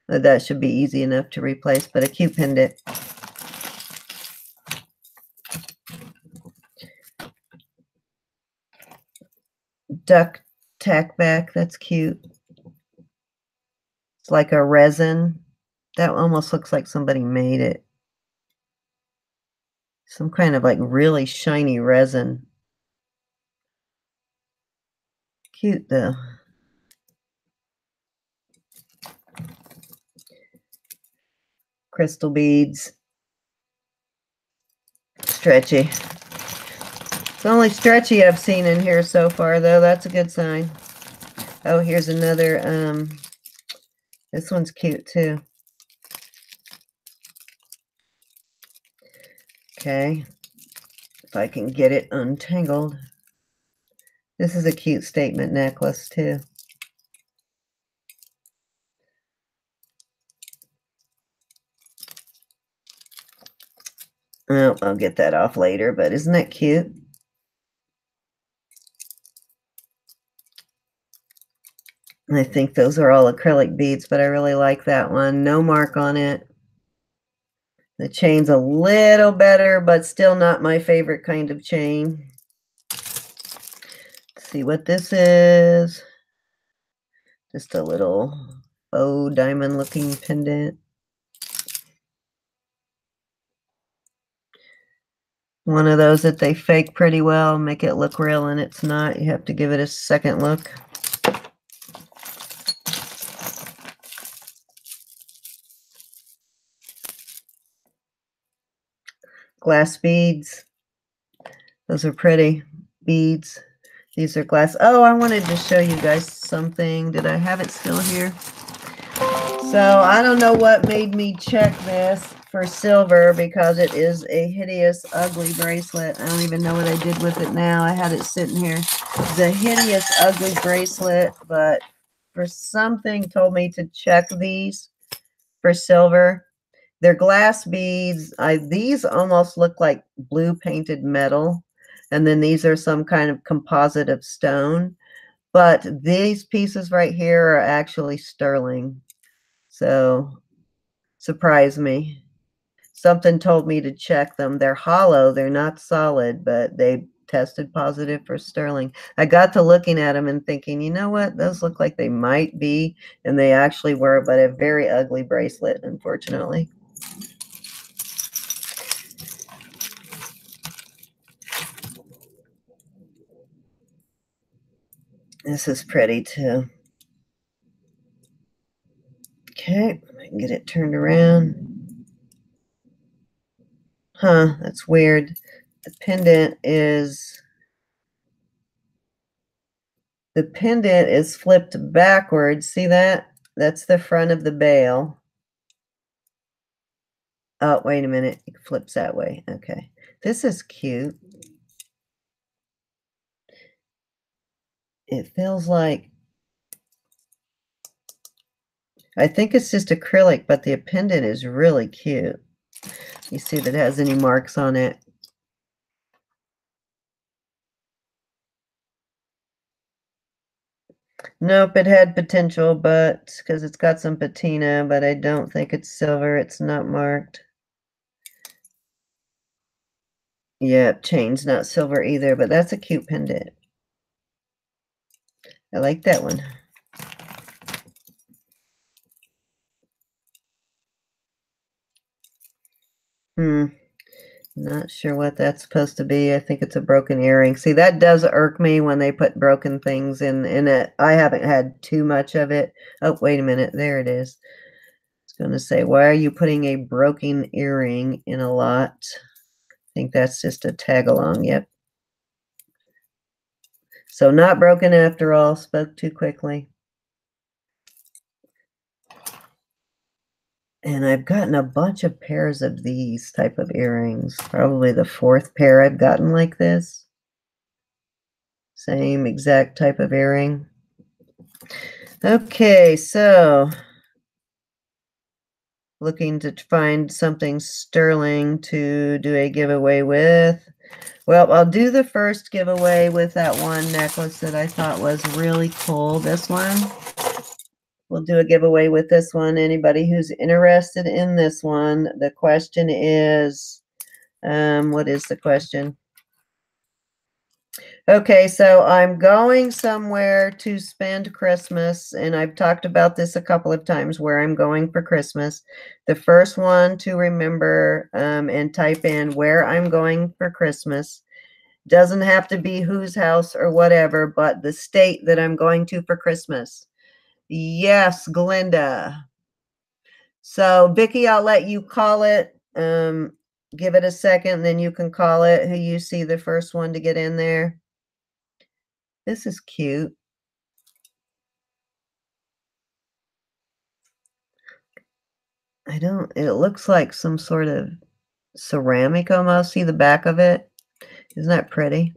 that should be easy enough to replace, but a cute pendant. Duck tack back, that's cute. It's like a resin. That almost looks like somebody made it. Some kind of like really shiny resin. Cute though. Crystal beads. Stretchy. It's the only stretchy I've seen in here so far, though. That's a good sign. Oh, here's another. This one's cute too. Okay. If I can get it untangled. This is a cute statement necklace too. Oh, I'll get that off later, but isn't that cute? I think those are all acrylic beads, but I really like that one. No mark on it. The chain's a little better, but still not my favorite kind of chain. Let's see what this is. Just a little faux diamond looking pendant. One of those that they fake pretty well, make it look real, and it's not. You have to give it a second look. Glass beads. Those are pretty beads. These are glass. Oh, I wanted to show you guys something. Did I have it still here? So I don't know what made me check this for silver, because it is a hideous, ugly bracelet. I don't even know what I did with it now. I had it sitting here. It's a hideous, ugly bracelet, but for something told me to check these for silver. They're glass beads. These almost look like blue painted metal. And then these are some kind of composite of stone. But these pieces right here are actually sterling. So, surprised me. Something told me to check them. They're hollow. They're not solid, but they tested positive for sterling. I got to looking at them and thinking, you know what? Those look like they might be. And they actually were, but a very ugly bracelet, unfortunately. This is pretty too. Okay, I can get it turned around. Huh, that's weird. The pendant is flipped backwards. See that? That's the front of the bail. Oh, wait a minute. It flips that way. Okay. This is cute. It feels like, I think it's just acrylic, but the pendant is really cute. You see if it has any marks on it. Nope, it had potential, but because it's got some patina, but I don't think it's silver. It's not marked. Yeah, chain's not silver either, but that's a cute pendant. I like that one. Not sure what that's supposed to be. I think it's a broken earring. See, that does irk me when they put broken things in it. I haven't had too much of it. Oh, wait a minute. There it is. It's going to say, why are you putting a broken earring in a lot? I think that's just a tag along. Yep. So not broken after all. Spoke too quickly. And I've gotten a bunch of pairs of these type of earrings. Probably the fourth pair I've gotten like this. Same exact type of earring. Okay, so looking to find something sterling to do a giveaway with. Well, I'll do the first giveaway with that one necklace that I thought was really cool. This one. We'll do a giveaway with this one. Anybody who's interested in this one, the question is, what is the question? Okay, so I'm going somewhere to spend Christmas, and I've talked about this a couple of times where I'm going for Christmas. The first one to remember and type in where I'm going for Christmas. Doesn't have to be whose house or whatever, but the state that I'm going to for Christmas. Yes, Glinda. So, Vicki, I'll let you call it. Give it a second, then you can call it who you see the first one to get in there. This is cute. It looks like some sort of ceramic almost. See the back of it? Isn't that pretty?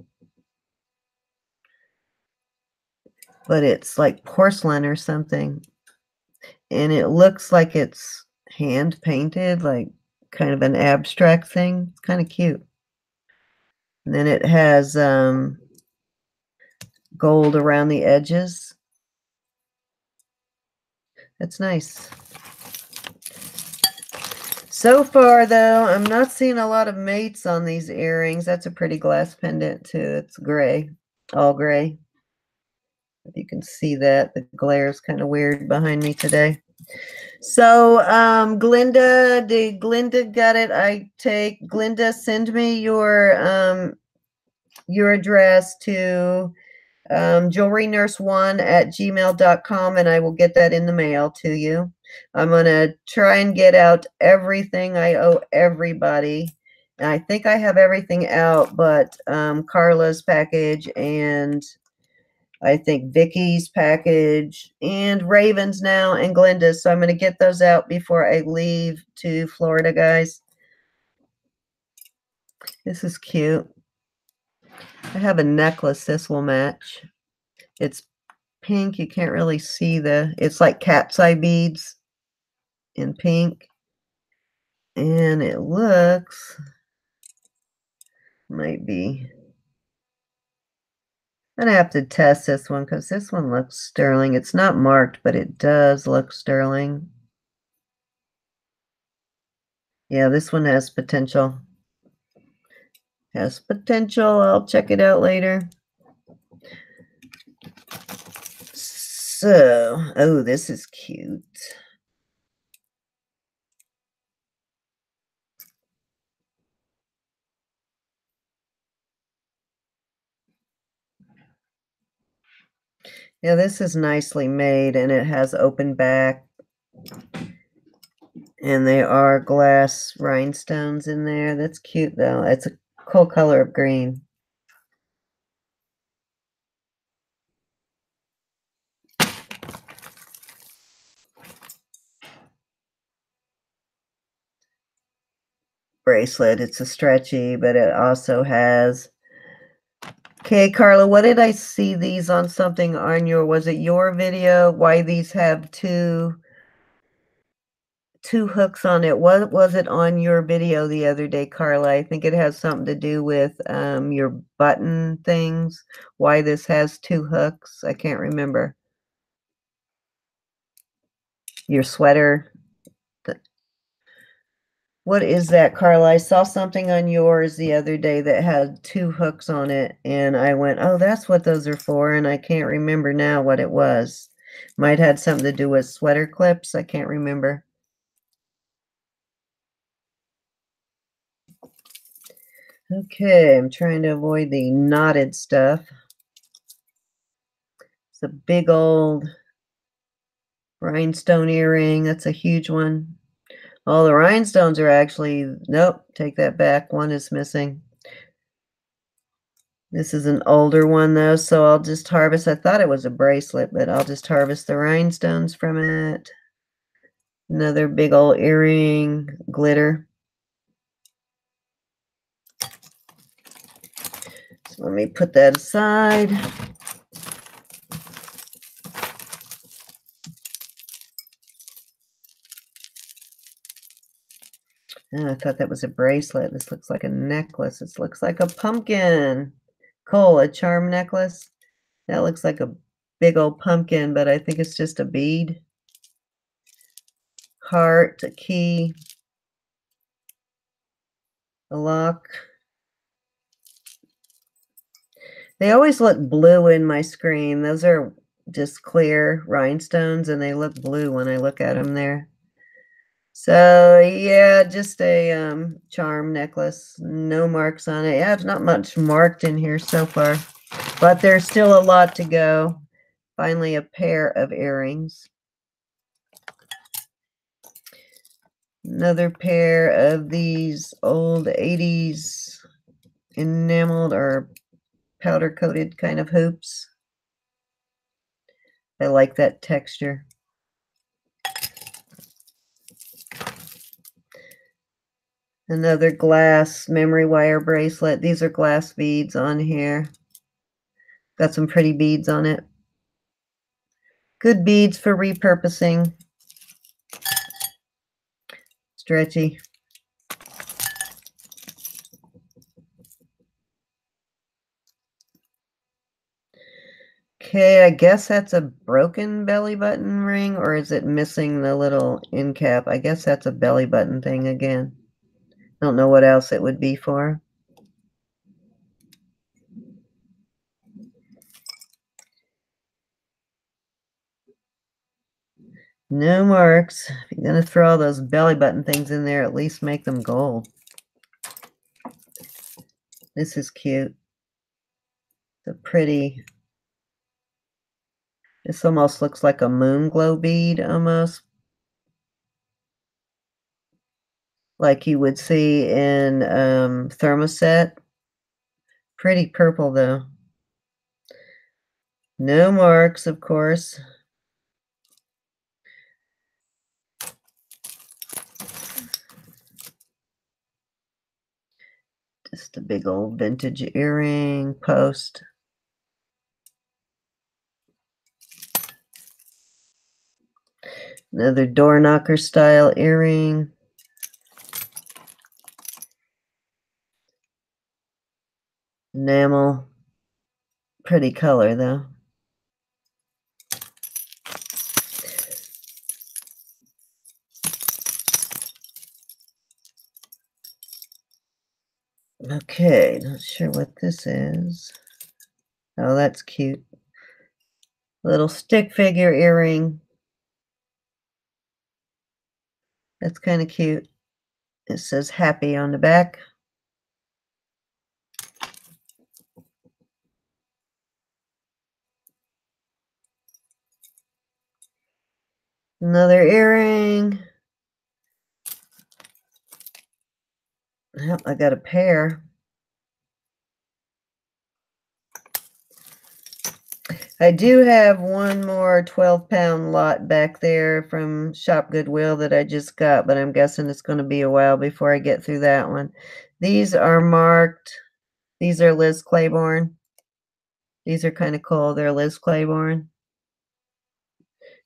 But it's like porcelain or something. And it looks like it's hand painted, like kind of an abstract thing. It's kind of cute. And then it has gold around the edges. That's nice. So far, though, I'm not seeing a lot of mates on these earrings. That's a pretty glass pendant, too. It's gray, all gray. If you can see that, the glare is kind of weird behind me today. So, Glinda, did Glinda got it? Glinda, send me your address to jewelrynurse1@gmail.com, and I will get that in the mail to you. I'm going to try and get out everything I owe everybody. And I think I have everything out but Carla's package, and I think Vicky's package, and Raven's now, and Glinda's. So I'm going to get those out before I leave to Florida, guys. This is cute. I have a necklace. This will match. It's pink. You can't really see it's like cat's eye beads in pink. And it might be. I'm going to have to test this one because this one looks sterling. It's not marked, but it does look sterling. Yeah, this one has potential. I'll check it out later. So, oh, this is cute. Yeah, this is nicely made, and it has open back. And they are glass rhinestones in there. That's cute, though. It's a cool color of green. Bracelet. It's a stretchy, but it also has... Okay, Carla, what did I see these on something on was it your video? Why these have two hooks on it. What was it on your video the other day, Carla? I think it has something to do with your button things. Why this has two hooks? I can't remember. Your sweater. What is that, Carla? I saw something on yours the other day that had two hooks on it, and I went, oh, that's what those are for, and I can't remember now what it was. Might have something to do with sweater clips. I can't remember. Okay, I'm trying to avoid the knotted stuff. It's a big old rhinestone earring. That's a huge one. All the rhinestones are actually, nope, take that back. One is missing. This is an older one, though, so I'll just harvest. I thought it was a bracelet, but I'll just harvest the rhinestones from it. Another big old earring, glitter. So let me put that aside. Oh, I thought that was a bracelet. This looks like a necklace. This looks like a pumpkin. Cole, a charm necklace. That looks like a big old pumpkin, but I think it's just a bead. Heart, a key, a lock. They always look blue in my screen. Those are just clear rhinestones, and they look blue when I look at them there. So, yeah, just a charm necklace. No marks on it. Yeah, it's not much marked in here so far, but there's still a lot to go. Finally, a pair of earrings. Another pair of these old 80s enameled or powder coated kind of hoops. I like that texture. Another glass memory wire bracelet. These are glass beads on here. Got some pretty beads on it. Good beads for repurposing. Stretchy. Okay, I guess that's a broken belly button ring, or is it missing the little end cap? I guess that's a belly button thing again. I don't know what else it would be for. No marks. If you're going to throw all those belly button things in there, at least make them gold. This is cute. It's a pretty, this almost looks like a moon glow bead almost. Like you would see in thermoset. Pretty purple though. No marks, of course. Just a big old vintage earring post. Another door knocker style earring. Enamel. Pretty color though. Okay, not sure what this is. Oh, that's cute. Little stick figure earring. That's kind of cute. It says happy on the back. Another earring. Yep, I got a pair. I do have one more 12-pound lot back there from Shop Goodwill that I just got, but I'm guessing it's going to be a while before I get through that one. These are marked. These are Liz Claiborne. These are kind of cool. They're Liz Claiborne.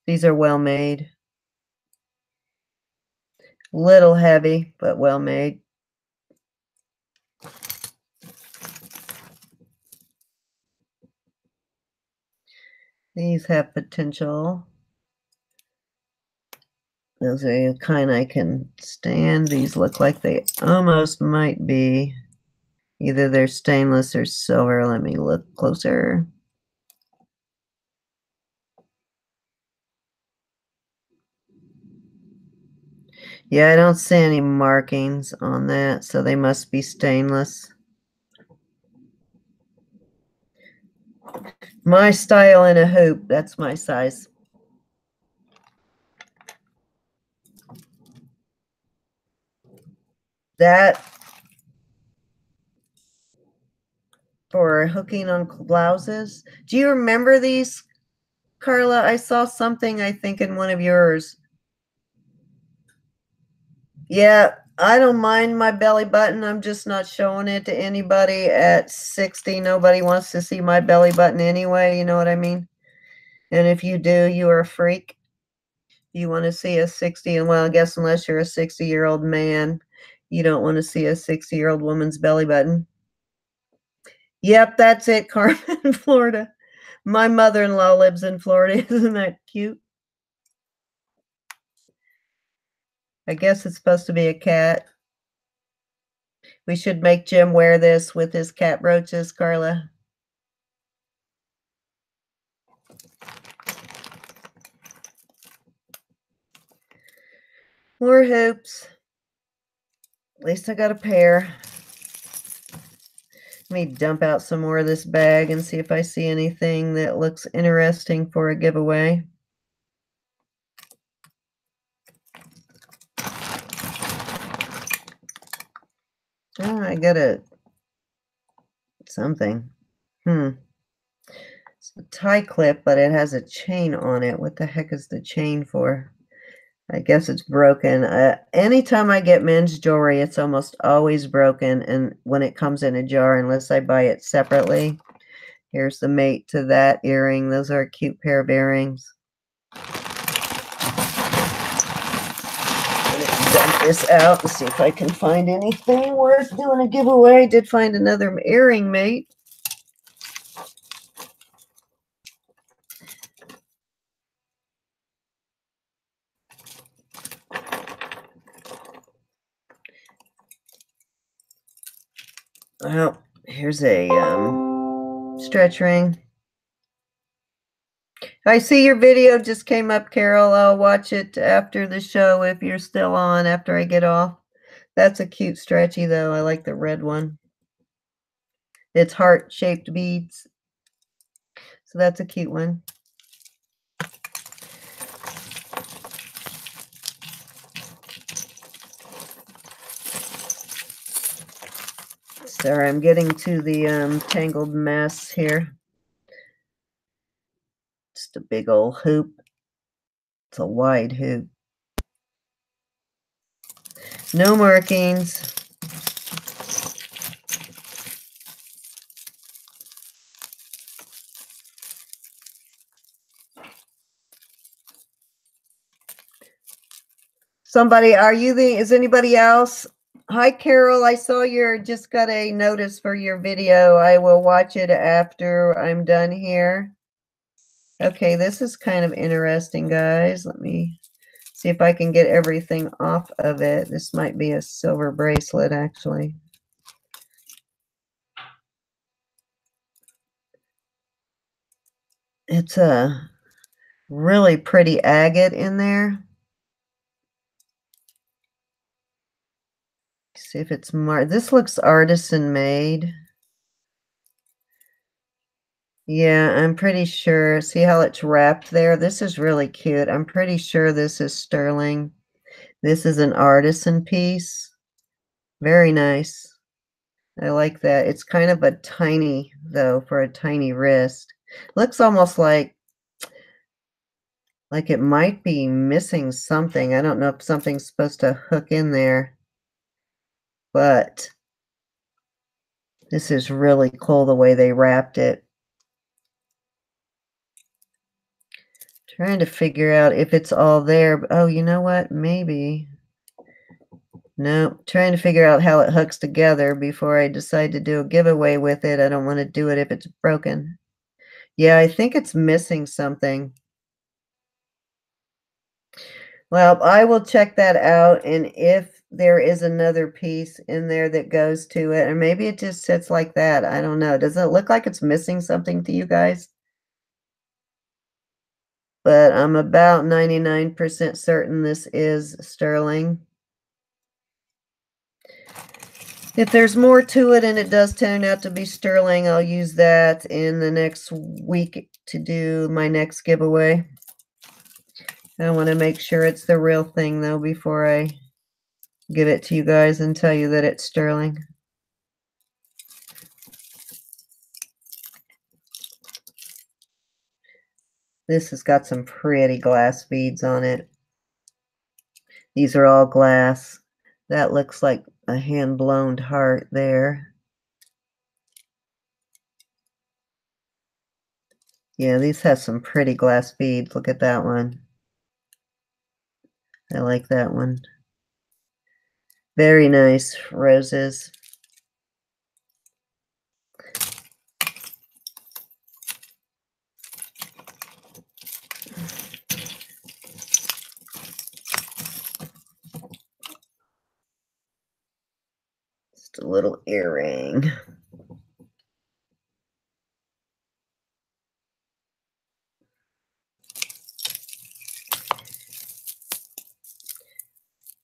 These are well made. Little heavy, but well made. These have potential. Those are the kind I can stand. These look like they almost might be. Either they're stainless or silver. Let me look closer. Yeah, I don't see any markings on that, so they must be stainless. My style in a hoop, that's my size. That for hooking on blouses. Do you remember these, Carla? I saw something, I think, in one of yours. Yeah, I don't mind my belly button. I'm just not showing it to anybody at 60. Nobody wants to see my belly button anyway. You know what I mean? And if you do, you are a freak. You want to see a 60, and well, I guess unless you're a 60-year-old man, you don't want to see a 60-year-old woman's belly button. Yep, that's it, Carmen, Florida. My mother-in-law lives in Florida. Isn't that cute? I guess it's supposed to be a cat. We should make Jim wear this with his cat brooches, Carla. More hoops. At least I got a pair. Let me dump out some more of this bag and see if I see anything that looks interesting for a giveaway. Oh, I got something. It's a tie clip, but it has a chain on it. What the heck is the chain for? I guess it's broken. Anytime I get men's jewelry, it's almost always broken. And when it comes in a jar, unless I buy it separately. Here's the mate to that earring. Those are a cute pair of earrings. I'm gonna dump this out and see if I can find anything worth doing a giveaway. I did find another earring mate. Well, here's a stretch ring. I see your video just came up, Carol. I'll watch it after the show if you're still on after I get off. That's a cute stretchy, though. I like the red one. It's heart-shaped beads. So that's a cute one. Sorry, I'm getting to the tangled mess here. Just a big old hoop. It's a wide hoop. No markings. Somebody, is anybody else? Hi, Carol. I saw just got a notice for your video. I will watch it after I'm done here. Okay, this is kind of interesting, guys. Let me see if I can get everything off of it. This might be a silver bracelet, actually. It's a really pretty agate in there. See if it's marked. This looks artisan made. Yeah, I'm pretty sure. See how it's wrapped there? This is really cute. I'm pretty sure this is sterling. This is an artisan piece. Very nice. I like that. It's kind of a tiny, though, for a tiny wrist. Looks almost like it might be missing something. I don't know if something's supposed to hook in there. But this is really cool the way they wrapped it. Trying to figure out if it's all there. Oh, you know what? Maybe. No, trying to figure out how it hooks together before I decide to do a giveaway with it. I don't want to do it if it's broken. Yeah, I think it's missing something. Well, I will check that out, and if there is another piece in there that goes to it, or maybe it just sits like that. I don't know. Does it look like it's missing something to you guys? But I'm about 99% certain this is sterling. If there's more to it and it does turn out to be sterling, I'll use that in the next week to do my next giveaway. I want to make sure it's the real thing, though, before I give it to you guys and tell you that it's sterling. This has got some pretty glass beads on it. These are all glass. That looks like a hand-blown heart there. Yeah, these have some pretty glass beads. Look at that one. I like that one. Very nice roses. Just a little earring.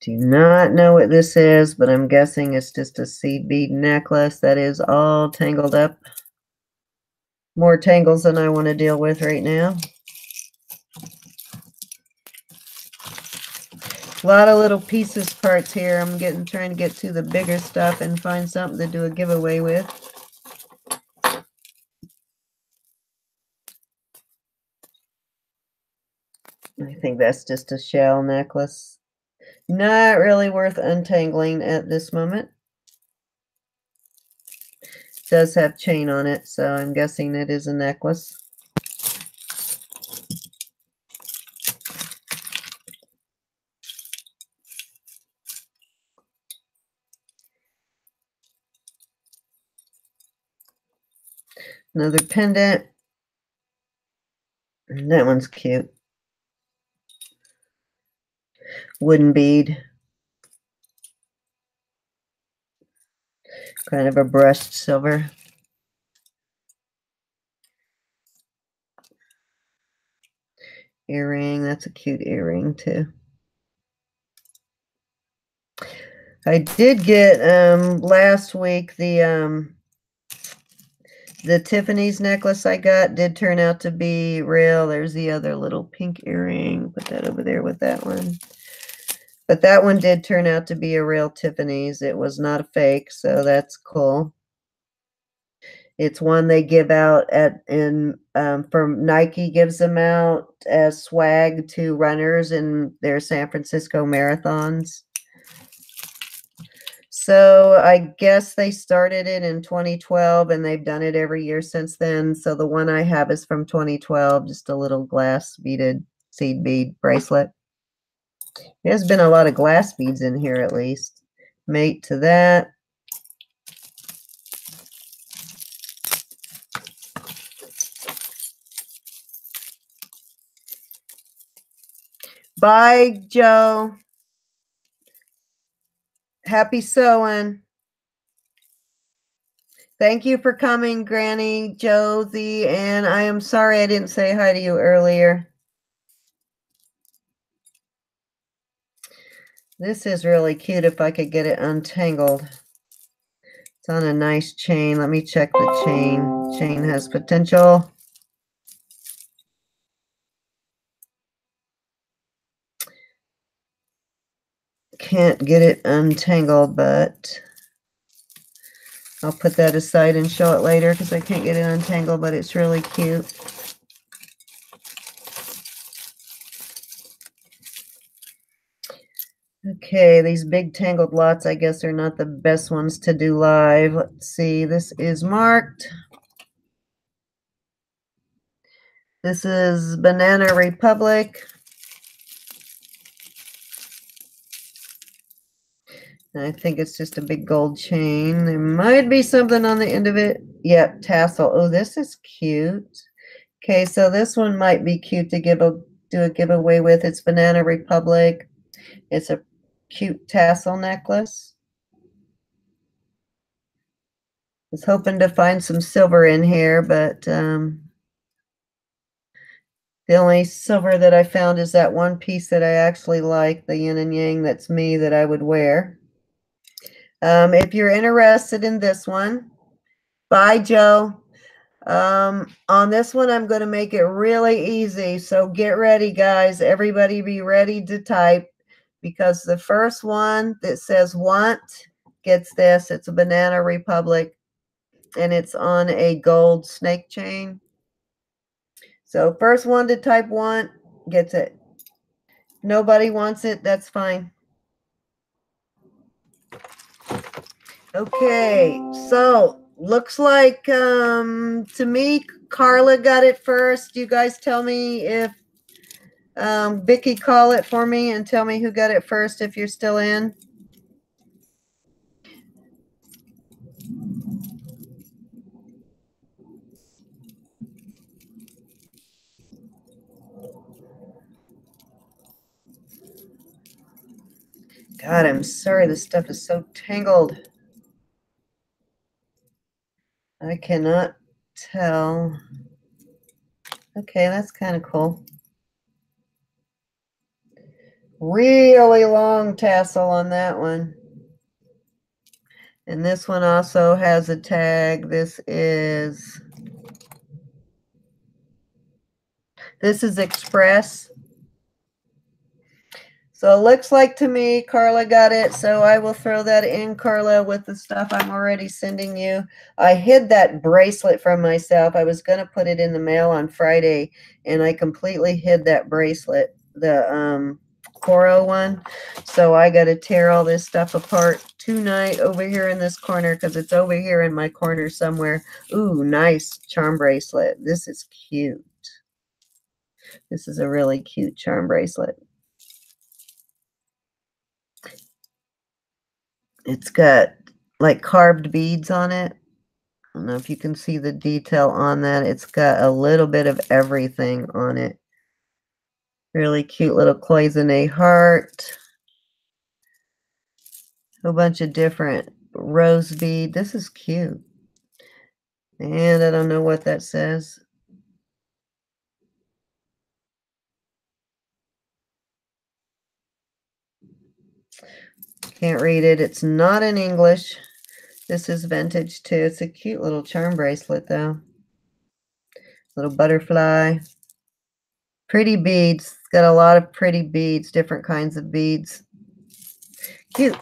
Do not know what this is, but I'm guessing it's just a seed bead necklace that is all tangled up. More tangles than I want to deal with right now. A lot of little pieces, parts here. I'm trying to get to the bigger stuff and find something to do a giveaway with. I think that's just a shell necklace. Not really worth untangling at this moment. It does have chain on it, so I'm guessing it is a necklace. Another pendant. That one's cute. Wooden bead. Kind of a brushed silver. earring. That's a cute earring too. I did get last week the Tiffany's necklace I got did turn out to be real. There's the other little pink earring. Put that over there with that one. But that one did turn out to be a real Tiffany's. It was not a fake, so that's cool. It's one they give out from Nike gives them out as swag to runners in their San Francisco marathons. So I guess they started it in 2012 and they've done it every year since then. So the one I have is from 2012, just a little glass beaded seed bead bracelet. There's been a lot of glass beads in here at least. Mate to that. Bye, Joe. Happy sewing. Thank you for coming, Granny Josie, and I am sorry I didn't say hi to you earlier. This is really cute if I could get it untangled. It's on a nice chain. Let me check the chain. Chain has potential. Can't get it untangled, but I'll put that aside and show it later because I can't get it untangled, but it's really cute. Okay, these big tangled lots, I guess, are not the best ones to do live. Let's see, this is marked. This is Banana Republic. I think it's just a big gold chain. There might be something on the end of it. Yep, tassel. Oh, this is cute. Okay, so this one might be cute to do a giveaway with. It's Banana Republic. It's a cute tassel necklace. Was hoping to find some silver in here, but the only silver that I found is that one piece that I actually like, the yin and yang, that's me, that I would wear. If you're interested in this one, bye, Joe. On this one, I'm going to make it really easy. So get ready, guys. Everybody be ready to type, because the first one that says want gets this. It's a Banana Republic, and it's on a gold snake chain. So first one to type want gets it. Nobody wants it, that's fine. Okay, so looks like to me Carla got it first. You guys tell me if Vicky, call it for me and tell me who got it first if you're still in. God, I'm sorry, this stuff is so tangled. I cannot tell. Okay, that's kind of cool. Really long tassel on that one. And this one also has a tag. This is Express. So it looks like to me Carla got it, so I will throw that in, Carla, with the stuff I'm already sending you. I hid that bracelet from myself. I was going to put it in the mail on Friday, and I completely hid that bracelet, the Coro one. So I got to tear all this stuff apart tonight over here in this corner, because it's over here in my corner somewhere. Ooh, nice charm bracelet. This is cute. This is a really cute charm bracelet. It's got like carved beads on it. I don't know if you can see the detail on that. It's got a little bit of everything on it. Really cute little cloisonne heart. A bunch of different rose bead. This is cute. And I don't know what that says. Can't read it. It's not in English. This is vintage too. It's a cute little charm bracelet though. Little butterfly. Pretty beads. It's got a lot of pretty beads, different kinds of beads. Cute.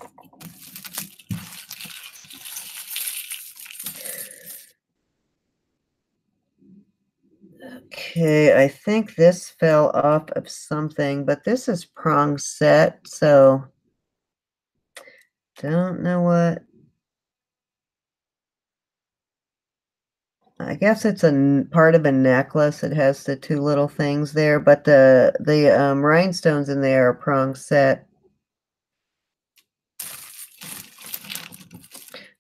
Okay, I think this fell off of something, but this is prong set, so don't know what. I guess it's a part of a necklace. It has the two little things there, but the rhinestones in there are prong set.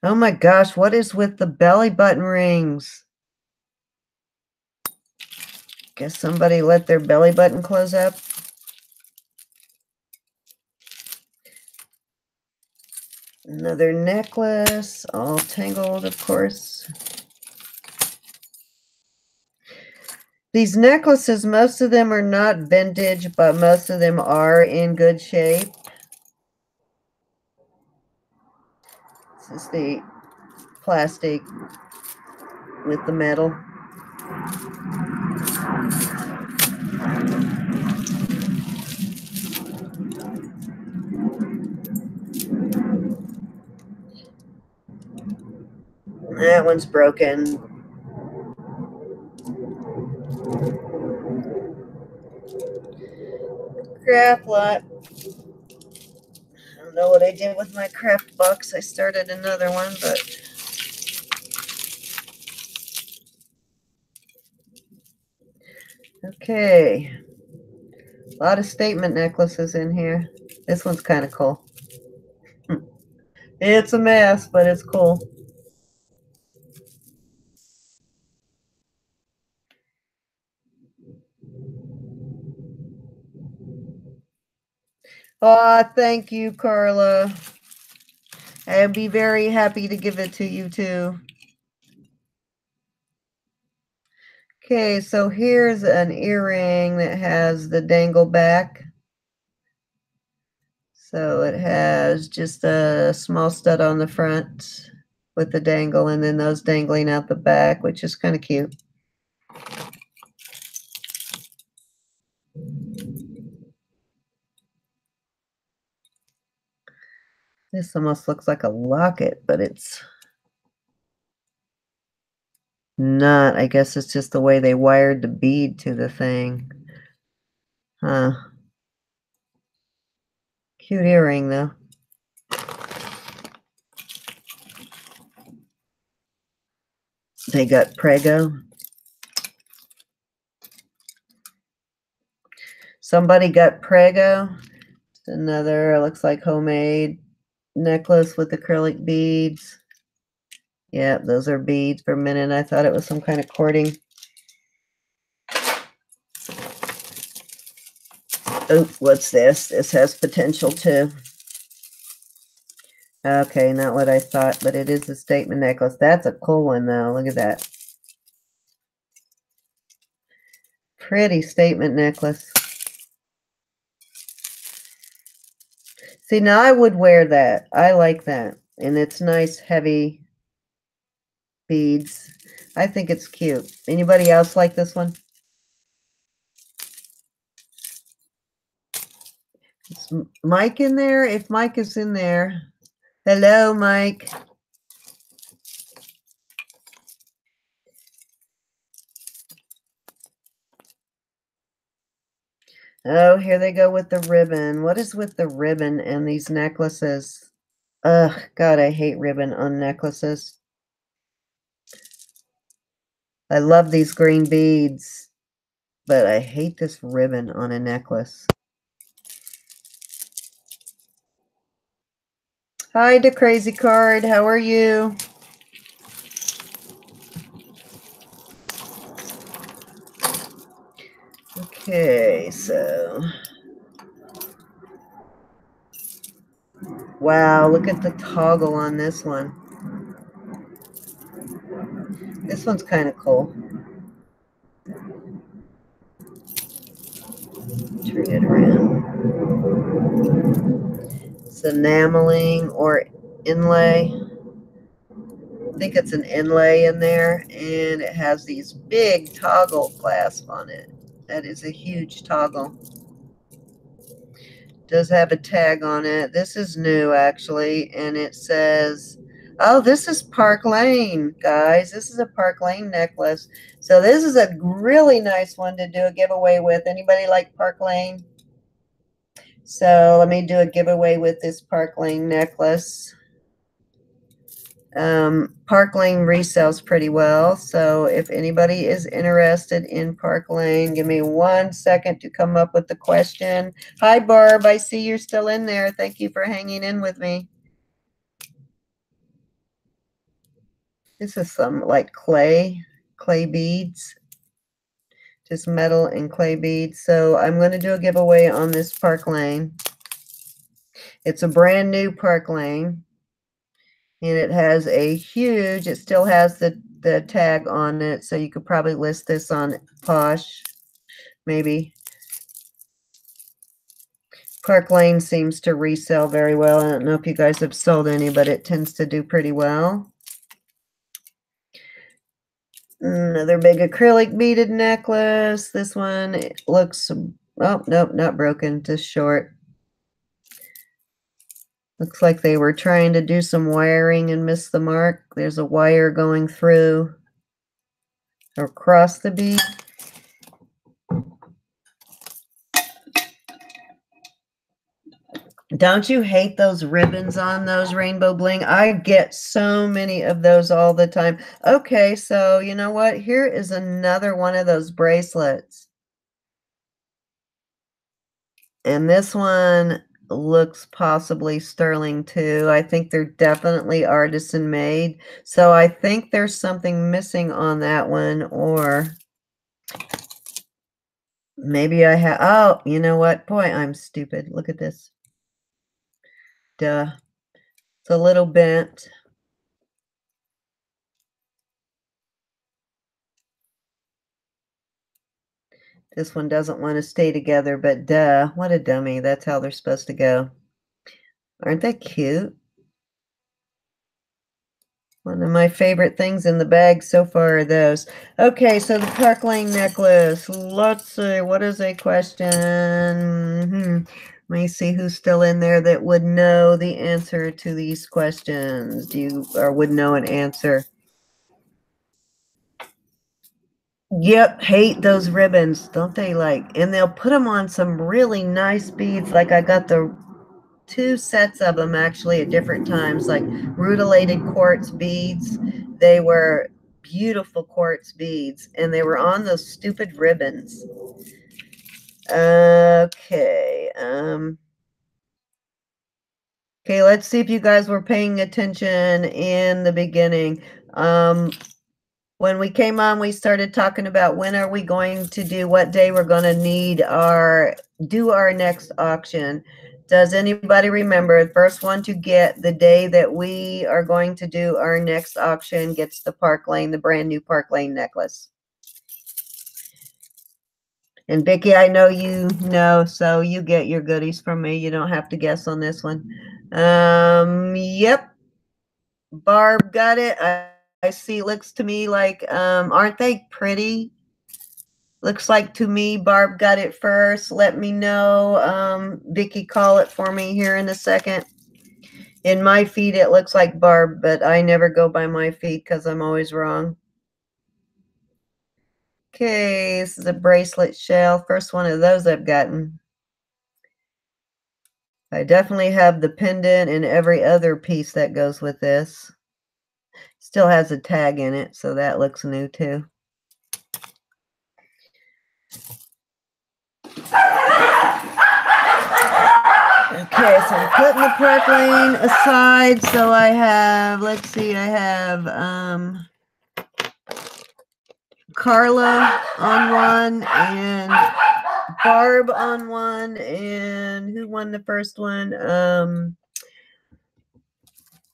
Oh my gosh, what is with the belly button rings? Guess somebody let their belly button close up. Another necklace, all tangled, of course. These necklaces, most of them are not vintage, but most of them are in good shape. This is the plastic with the metal. That one's broken. Craft lot. I don't know what I did with my craft box. I started another one, but okay. A lot of statement necklaces in here. This one's kind of cool. It's a mess, but it's cool. Oh, thank you, Carla. I'd be very happy to give it to you too. Okay, so here's an earring that has the dangle back. So it has just a small stud on the front with the dangle, and then those dangling out the back, which is kind of cute. This almost looks like a locket, but it's not. I guess it's just the way they wired the bead to the thing. Huh. Cute earring, though. They got Prego. Somebody got Prego. It's another, looks like homemade necklace with acrylic beads. Yeah, those are beads. For a minute, I thought it was some kind of cording. Oh, what's this? This has potential too. Okay, not what I thought, but it is a statement necklace. That's a cool one, though. Look at that. Pretty statement necklace. See, now I would wear that. I like that. And it's nice, heavy beads. I think it's cute. Anybody else like this one? Is Mike in there? If Mike is in there. Hello, Mike. Oh, here they go with the ribbon. What is with the ribbon and these necklaces? Ugh, God, I hate ribbon on necklaces. I love these green beads, but I hate this ribbon on a necklace. Hi, to Crazy Card. How are you? Okay, so wow, look at the toggle on this one. This one's kind of cool. Turn it around. It's enameling or inlay. I think it's an inlay in there, and it has these big toggle clasp on it. That is a huge toggle. Does have a tag on it. This is new actually, and it says, oh, this is Park Lane, guys. This is a Park Lane necklace. So this is a really nice one to do a giveaway with. Anybody like Park Lane? So let me do a giveaway with this Park Lane necklace. Park Lane resells pretty well, so if anybody is interested in Park Lane, give me 1 second to come up with the question. Hi, Barb. I see you're still in there. Thank you for hanging in with me. This is some like clay beads, just metal and clay beads. So I'm going to do a giveaway on this Park Lane. It's a brand new Park Lane. And it has a huge, it still has the tag on it, so you could probably list this on Posh, maybe. Park Lane seems to resell very well. I don't know if you guys have sold any, but it tends to do pretty well. Another big acrylic beaded necklace. This one, it looks, oh, nope, not broken, just short. Looks like they were trying to do some wiring and missed the mark. There's a wire going through across the bead. Don't you hate those ribbons on those rainbow bling? I get so many of those all the time. Okay, so you know what? Here is another one of those bracelets. And this one looks possibly sterling too. I think they're definitely artisan made. So I think there's something missing on that one, or maybe I have, oh, you know what? Boy, I'm stupid. Look at this. Duh. It's a little bent. This one doesn't want to stay together, but duh, what a dummy. That's how they're supposed to go. Aren't they cute? One of my favorite things in the bag so far are those. Okay, so the Park Lane necklace. Let's see, what is a question? Let me see who's still in there that would know the answer to these questions. Do you, or would know an answer? Yep, hate those ribbons, don't they? Like, and they'll put them on some really nice beads. Like I got the 2 sets of them actually at different times, like rutilated quartz beads. They were beautiful quartz beads, and they were on those stupid ribbons. Okay. Okay, let's see if you guys were paying attention in the beginning. When we came on, we started talking about when are we going to do, what day we're going to need do our next auction. Does anybody remember? The first one to get the day that we are going to do our next auction gets the Park Lane, the brand new Park Lane necklace. And Vicki, I know you know, so you get your goodies from me. You don't have to guess on this one. Yep. Barb got it. I see, looks to me like, aren't they pretty? Looks like to me, Barb got it first. Let me know. Vicki, call it for me here in a second. In my feed, it looks like Barb, but I never go by my feed because I'm always wrong. Okay, this is a bracelet shell. First one of those I've gotten. I definitely have the pendant and every other piece that goes with this. Still has a tag in it, so that looks new too. Okay, so I'm putting the Park Lane aside. So I have, let's see, I have Carla on one and Barb on one, and who won the first one?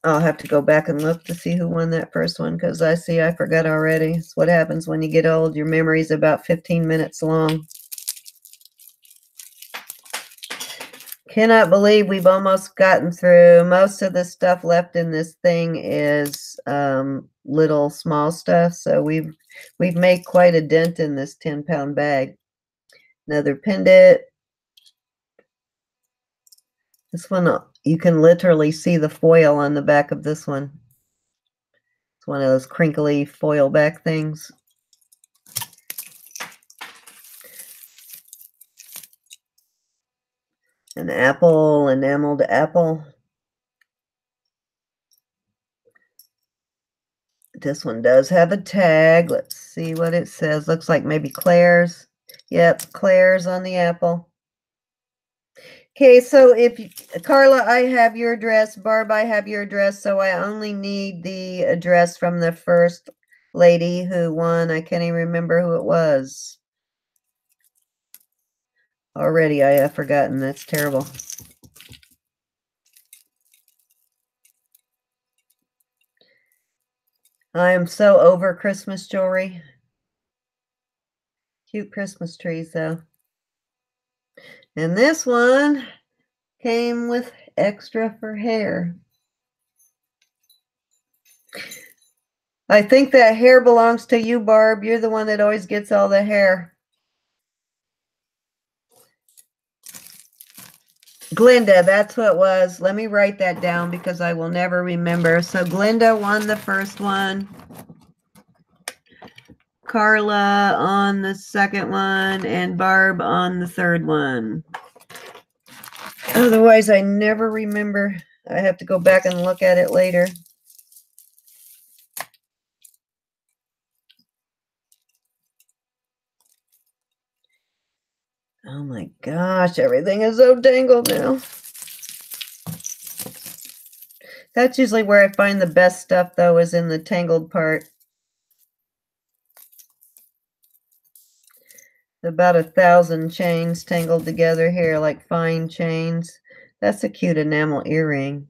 I'll have to go back and look to see who won that first one, because I forgot already. It's what happens when you get old. Your memory's about 15 minutes long. Cannot believe we've almost gotten through. Most of the stuff left in this thing is little small stuff. So we've made quite a dent in this 10-pound bag. Another pendant. This one, you can literally see the foil on the back of this one. It's one of those crinkly foil back things. An apple, enameled apple. This one does have a tag. Let's see what it says. Looks like maybe Claire's. Yep, Claire's on the apple. Okay, so if Carla, I have your address. Barb, I have your address. So I only need the address from the first lady who won. I can't even remember who it was. Already, I have forgotten. That's terrible. I am so over Christmas jewelry. Cute Christmas trees, though. And this one came with extra for hair. I think that hair belongs to you, Barb. You're the one that always gets all the hair. Glinda, that's what it was. Let me write that down because I will never remember. So Glinda won the first one. Carla on the second one, and Barb on the third one. Otherwise, I never remember. I have to go back and look at it later. Oh my gosh, everything is so tangled now. That's usually where I find the best stuff, though, is in the tangled part. About 1,000 chains tangled together here, like fine chains. That's a cute enamel earring.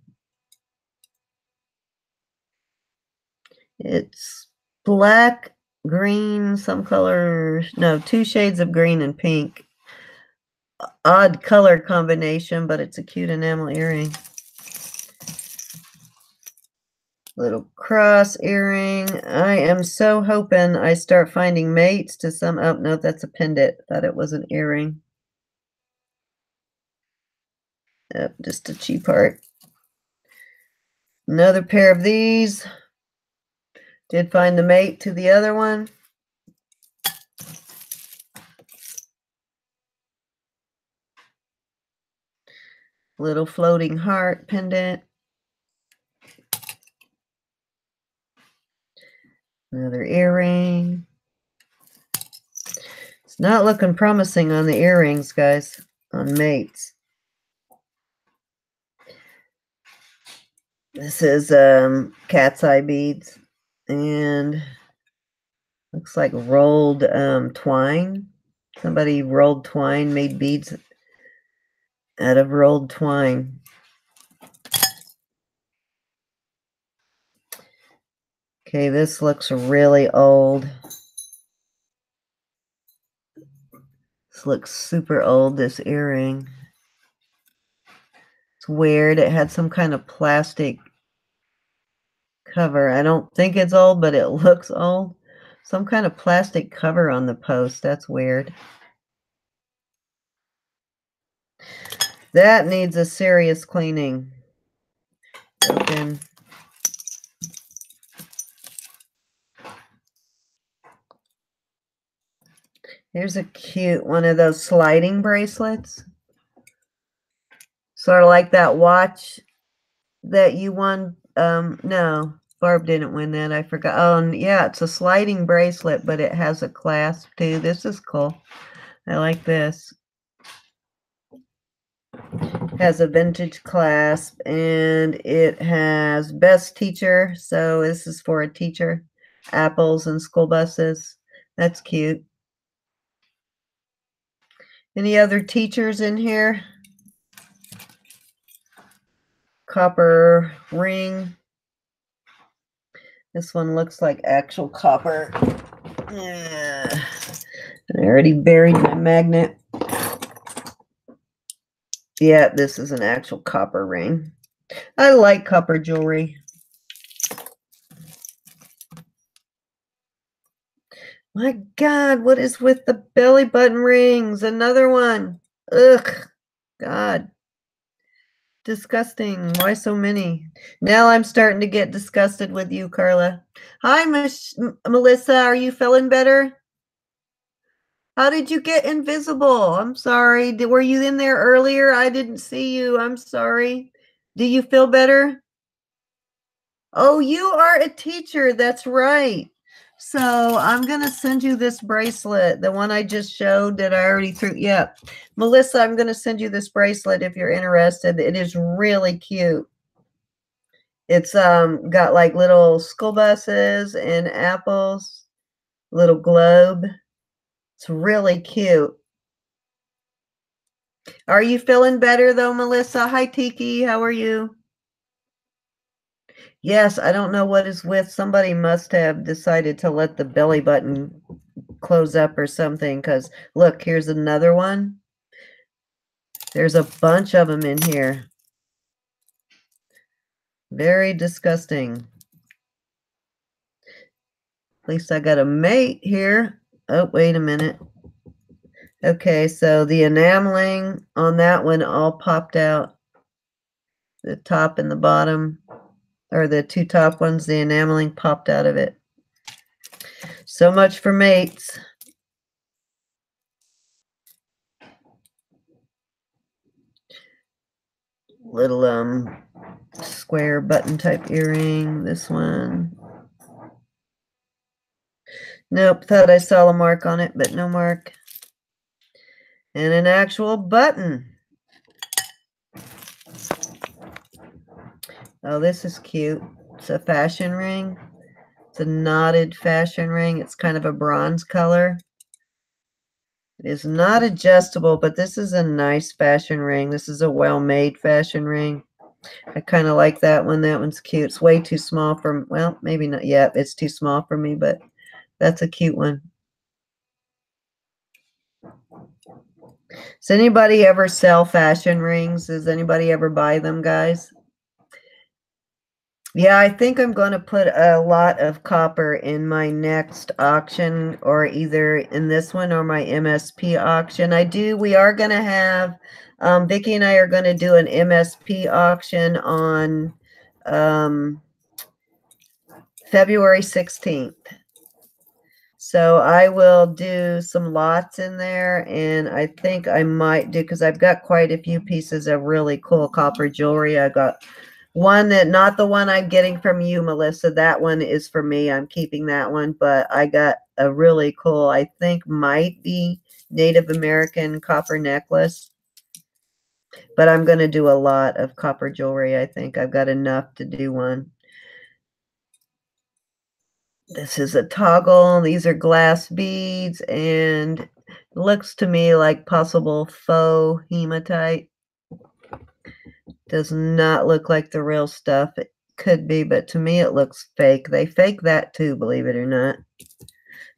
It's black, green, some color, no, 2 shades of green and pink. Odd color combination, but it's a cute enamel earring. Little cross earring. I am so hoping I start finding mates to some. Oh, no, that's a pendant. Thought it was an earring. Just a cheap heart. Another pair of these. Did find the mate to the other one. Little floating heart pendant. Another earring. It's not looking promising on the earrings, guys, on mates. This is cat's eye beads, and looks like rolled twine. Somebody rolled twine, made beads out of rolled twine. Okay, this looks really old. This looks super old, this earring. It's weird. It had some kind of plastic cover. I don't think it's old, but it looks old. Some kind of plastic cover on the post. That's weird. That needs a serious cleaning. Open. Here's a cute one of those sliding bracelets. Sort of like that watch that you won. No, Barb didn't win that. I forgot. Oh, yeah, it's a sliding bracelet, but it has a clasp too. This is cool. I like this. Has a vintage clasp, and it has best teacher. So this is for a teacher. Apples and school buses. That's cute. Any other teachers in here? Copper ring. This one looks like actual copper. Yeah. I already buried my magnet. Yeah, this is an actual copper ring. I like copper jewelry. My God, what is with the belly button rings? Another one. Ugh, God. Disgusting. Why so many? Now I'm starting to get disgusted with you, Carla. Hi, Melissa. Are you feeling better? How did you get invisible? I'm sorry. Were you in there earlier? I didn't see you. I'm sorry. Do you feel better? Oh, you are a teacher. That's right. So I'm going to send you this bracelet, the one I just showed that I already threw. Yeah. Melissa, I'm going to send you this bracelet if you're interested. It is really cute. It's got like little school buses and apples, little globe. It's really cute. Are you feeling better though, Melissa? Hi, Tiki. How are you? Yes, I don't know what is with. Somebody must have decided to let the belly button close up or something, because look, here's another one. There's a bunch of them in here. Very disgusting. At least I got a mate here. Oh, wait a minute. Okay, so the enameling on that one all popped out. The top and the bottom, or the two top ones, the enameling popped out of it. So much for mates. Little square button type earring, this one. Nope, thought I saw a mark on it, but no mark. And an actual button. Oh, this is cute. It's a fashion ring. It's a knotted fashion ring. It's kind of a bronze color. It is not adjustable, but this is a nice fashion ring. This is a well-made fashion ring. I kind of like that one. That one's cute. It's way too small for, well, maybe not yet. It's too small for me, but that's a cute one. Does anybody ever sell fashion rings? Does anybody ever buy them, guys? Yeah, I think I'm going to put a lot of copper in my next auction, or either in this one or my MSP auction. We are going to have, Vicki and I are going to do an MSP auction on February 16th. So I will do some lots in there, and I think I might do, because I've got quite a few pieces of really cool copper jewelry. I got one that, not the one I'm getting from you, Melissa. That one is for me. I'm keeping that one, but I got a really cool, I think might be Native American copper necklace. But I'm going to do a lot of copper jewelry. I think I've got enough to do one. This is a toggle. These are glass beads, and it looks to me like possible faux hematite. Does not look like the real stuff. It could be, but to me it looks fake. They fake that too, believe it or not.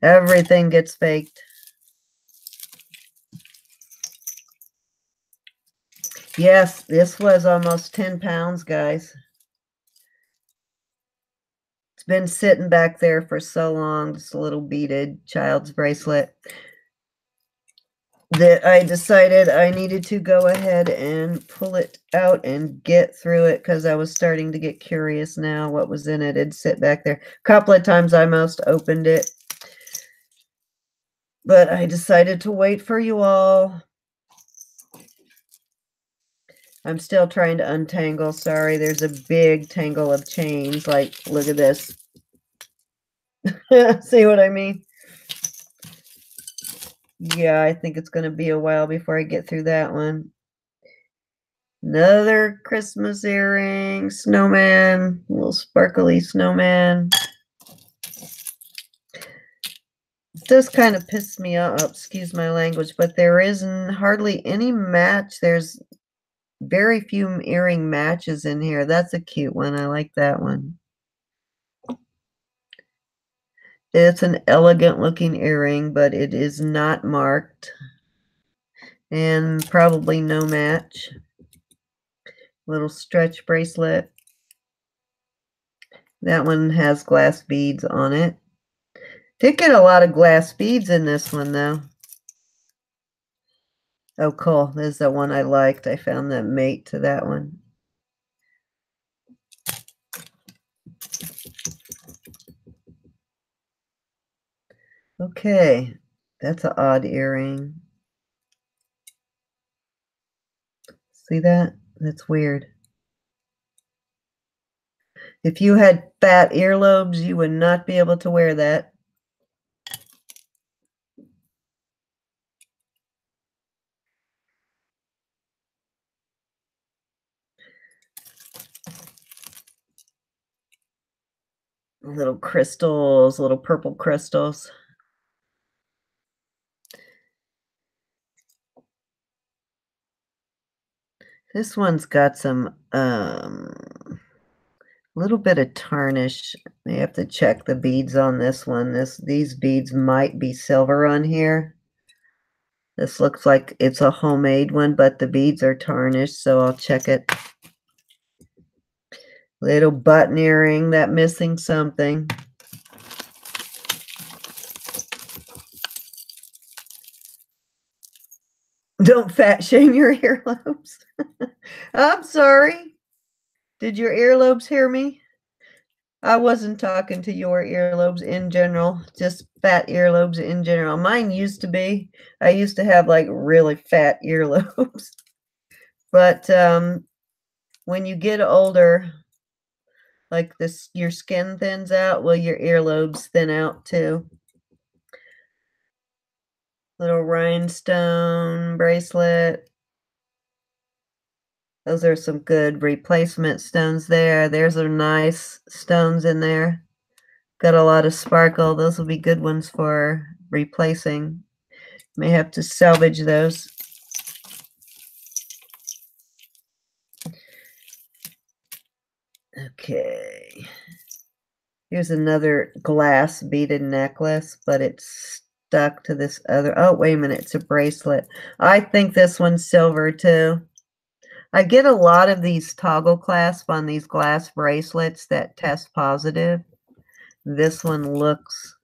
Everything gets faked. Yes, this was almost 10 pounds, guys. It's been sitting back there for so long. Just a little beaded child's bracelet that I decided I needed to go ahead and pull it out and get through it, because I was starting to get curious now what was in it. It'd sit back there. A couple of times I almost opened it, but I decided to wait for you all. I'm still trying to untangle. Sorry, there's a big tangle of chains. Like, look at this. See what I mean? Yeah, I think it's going to be a while before I get through that one. Another Christmas earring, snowman, little sparkly snowman. It does kind of piss me off, excuse my language, but there isn't hardly any match. There's very few earring matches in here. That's a cute one. I like that one. It's an elegant looking earring, but it is not marked. And probably no match. Little stretch bracelet. That one has glass beads on it. Did get a lot of glass beads in this one, though. Oh, cool. This is the one I liked. I found the mate to that one. Okay. That's an odd earring. See that? That's weird. If you had fat earlobes, you would not be able to wear that. Little crystals, little purple crystals. This one's got some little bit of tarnish. I have to check the beads on this one. These beads might be silver on here. This looks like it's a homemade one, but the beads are tarnished, so I'll check it. Little button earring, that missing something. Don't fat shame your earlobes. I'm sorry. Did your earlobes hear me? I wasn't talking to your earlobes in general, just fat earlobes in general. Mine used to be. I used to have like really fat earlobes. But when you get older, like this, your skin thins out, well, your earlobes thin out too. Little rhinestone bracelet. Those are some good replacement stones there. There's some nice stones in there. Got a lot of sparkle. Those will be good ones for replacing. May have to salvage those. Okay. Here's another glass beaded necklace, but it's stuck to this other. Oh, wait a minute. It's a bracelet. I think this one's silver too. I get a lot of these toggle clasp on these glass bracelets that test positive. This one looks,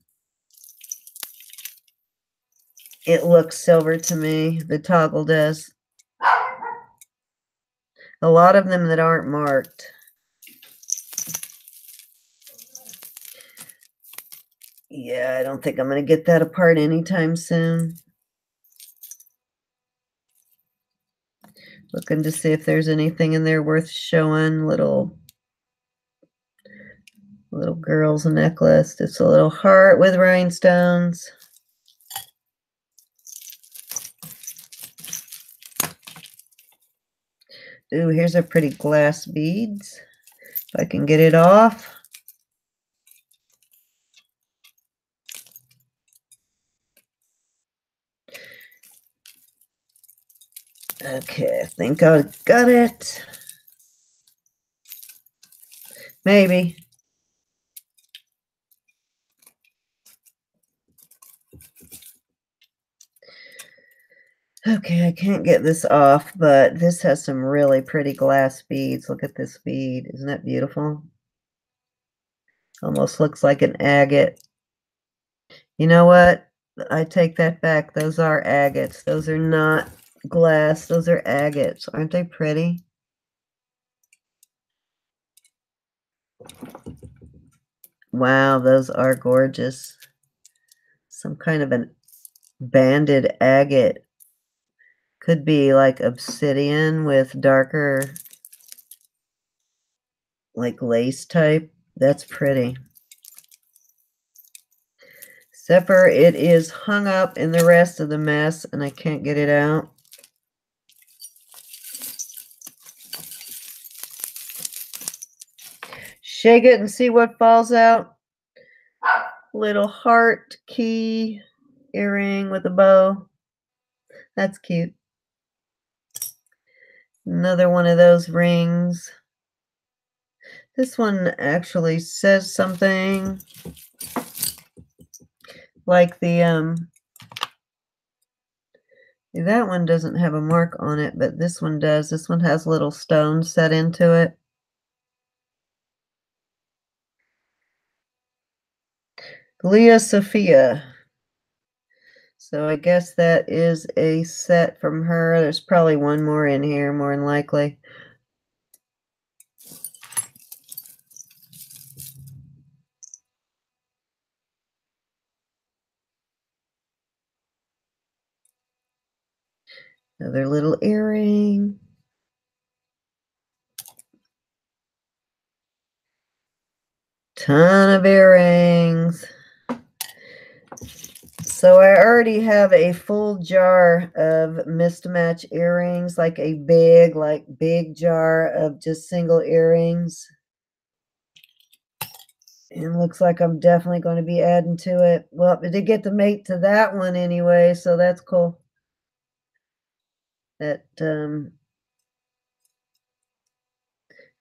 it looks silver to me. The toggle does. A lot of them that aren't marked. Yeah, I don't think I'm going to get that apart anytime soon. Looking to see if there's anything in there worth showing. Little girl's necklace. It's a little heart with rhinestones. Ooh, here's a pretty glass beads. If I can get it off. Okay, I think I got it. Maybe. Okay, I can't get this off, but this has some really pretty glass beads. Look at this bead. Isn't that beautiful? Almost looks like an agate. You know what? I take that back. Those are agates. Those are not glass. Those are agates. Aren't they pretty? Wow, those are gorgeous. Some kind of an banded agate. Could be like obsidian with darker, like lace type. That's pretty. Except for it is hung up in the rest of the mess and I can't get it out. Shake it and see what falls out. Little heart key earring with a bow. That's cute. Another one of those rings. This one actually says something like the That one doesn't have a mark on it, but this one does. This one has little stones set into it. Leah Sophia. So I guess that is a set from her. There's probably one more in here, more than likely. Another little earring. Ton of earrings. So I already have a full jar of mismatch earrings, like a big jar of just single earrings. And looks like I'm definitely going to be adding to it. Well, I did get the mate to that one anyway, so that's cool. That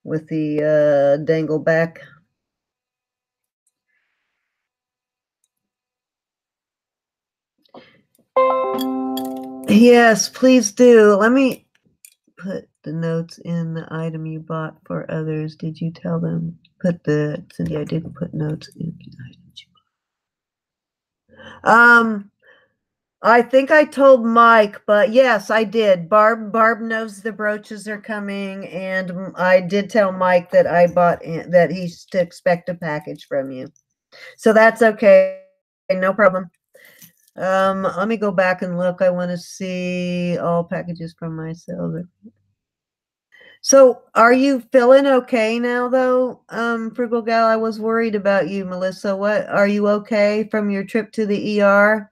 with the dangle back. Yes, please do. Let me put the notes in the item you bought for others. Did you tell them? Cindy, I didn't put notes in the items you bought. I think I told Mike, but yes, I did. Barb knows the brooches are coming, and I did tell Mike that I bought that he's to expect a package from you. So that's okay. No problem. Let me go back and look. I want to see all packages from myself. So are you feeling okay now though? Frugal Gal, I was worried about you, Melissa. What, are you okay from your trip to the ER?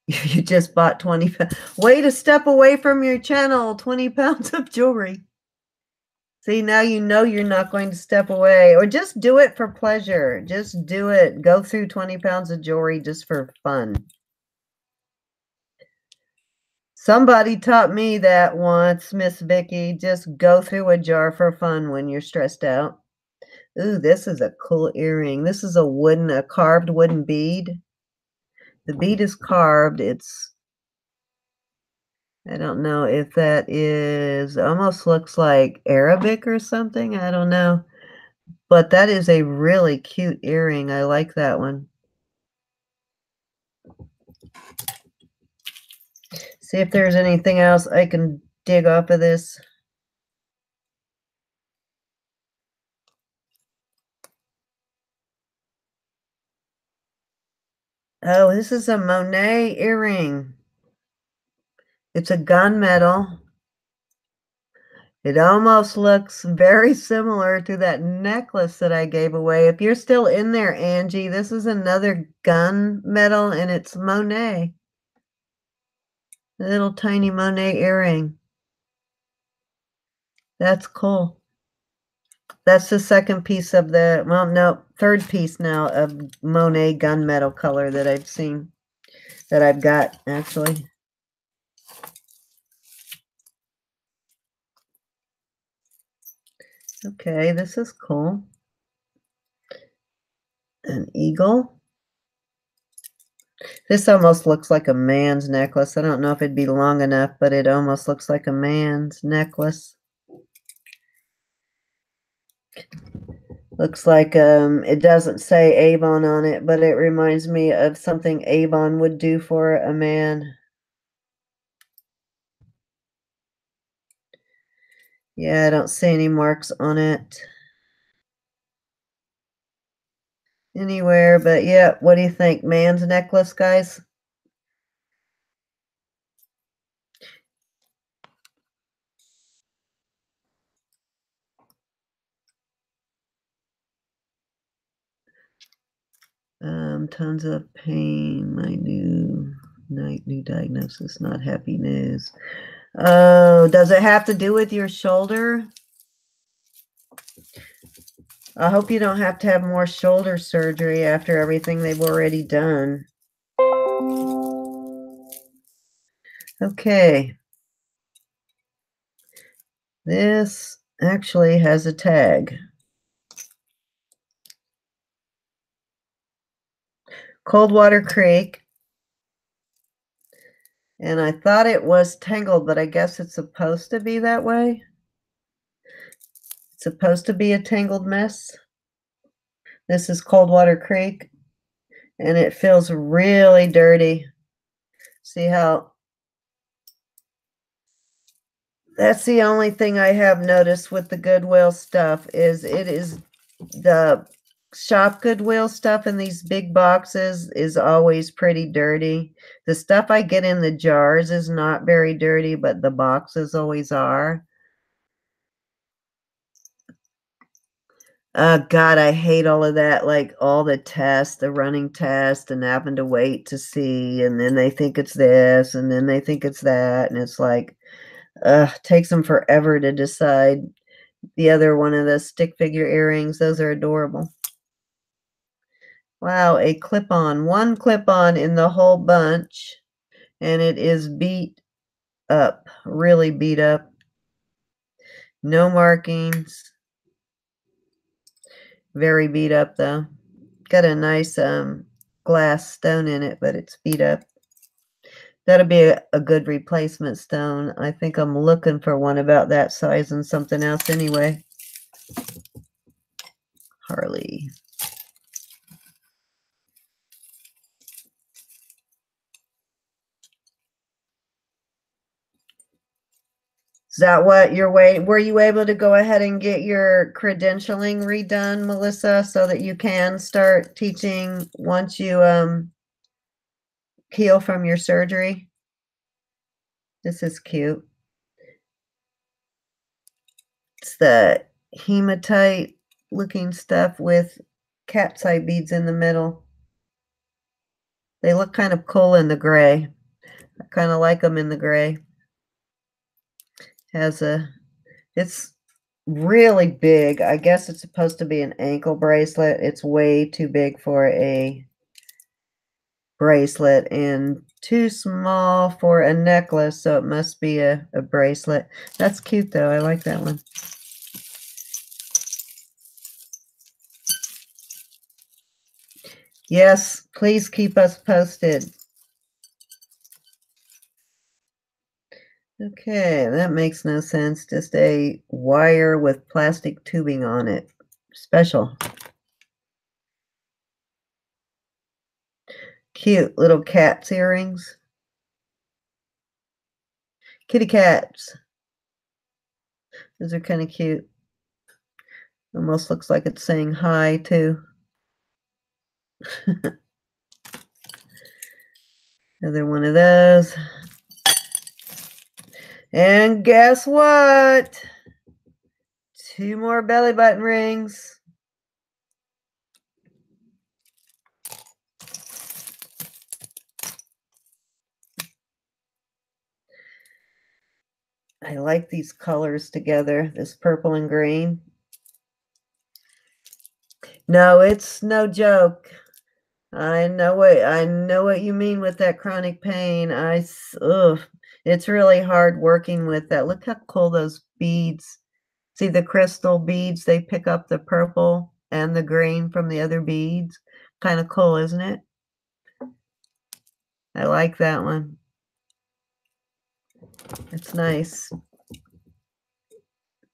You just bought 20 pounds. Way to step away from your channel, 20 pounds of jewelry. See, now you know you're not going to step away, or just do it for pleasure. Just do it. Go through 20 pounds of jewelry just for fun. Somebody taught me that once, Miss Vicky. Just go through a jar for fun when you're stressed out. Ooh, this is a cool earring. This is a carved wooden bead. The bead is carved. I don't know if that is, almost looks like Arabic or something. I don't know. But that is a really cute earring. I like that one. See if there's anything else I can dig off of this. Oh, this is a Monet earring. It's a gunmetal. It almost looks very similar to that necklace that I gave away. If you're still in there, Angie, this is another gunmetal, and it's Monet. A little tiny Monet earring. That's cool. That's the second piece of the, well, no, third piece now of Monet gunmetal color that I've seen, that I've got, actually. Okay, this is cool. An eagle. This almost looks like a man's necklace. I don't know if it'd be long enough, but it almost looks like a man's necklace. Looks like it doesn't say Avon on it, but it reminds me of something Avon would do for a man. Yeah, I don't see any marks on it anywhere, but yeah, what do you think? Man's necklace, guys? Tons of pain. My new diagnosis, not happy news. Oh, does it have to do with your shoulder? I hope you don't have to have more shoulder surgery after everything they've already done. Okay. This actually has a tag. Coldwater Creek. And I thought it was tangled, but I guess it's supposed to be that way. It's supposed to be a tangled mess. This is Coldwater Creek, and it feels really dirty. See how that's the only thing I have noticed with the Goodwill stuff is it is the shop Goodwill stuff in these big boxes is always pretty dirty. The stuff I get in the jars is not very dirty, but the boxes always are. God, I hate all of that. Like all the tests, the running test, and having to wait to see, and then they think it's this, and then they think it's that, and it's like, takes them forever to decide. The other one of the stick figure earrings, those are adorable. Wow, a clip-on, one clip-on in the whole bunch, and it is beat up, really beat up. No markings. Very beat up though. Got a nice glass stone in it, but it's beat up. That'll be a good replacement stone. I think I'm looking for one about that size and something else anyway. Harley. Is that what you're waiting? Were you able to go ahead and get your credentialing redone, Melissa, so that you can start teaching once you heal from your surgery? This is cute. It's the hematite looking stuff with cat's eye beads in the middle. They look kind of cool in the gray. I kind of like them in the gray. It's really big. I guess it's supposed to be an ankle bracelet. It's way too big for a bracelet and too small for a necklace, so it must be a bracelet. That's cute though. I like that one. Yes, please keep us posted. Okay, that makes no sense. Just a wire with plastic tubing on it. Special. Cute little cat's earrings. Kitty cats. Those are kind of cute. Almost looks like it's saying hi too. Another one of those. And guess what? 2 more belly button rings. I like these colors together, this purple and green. No, it's no joke. I know what you mean with that chronic pain. It's really hard working with that. Look how cool those beads. See the crystal beads, they pick up the purple and the green from the other beads. Kind of cool, isn't it? I like that one. It's nice.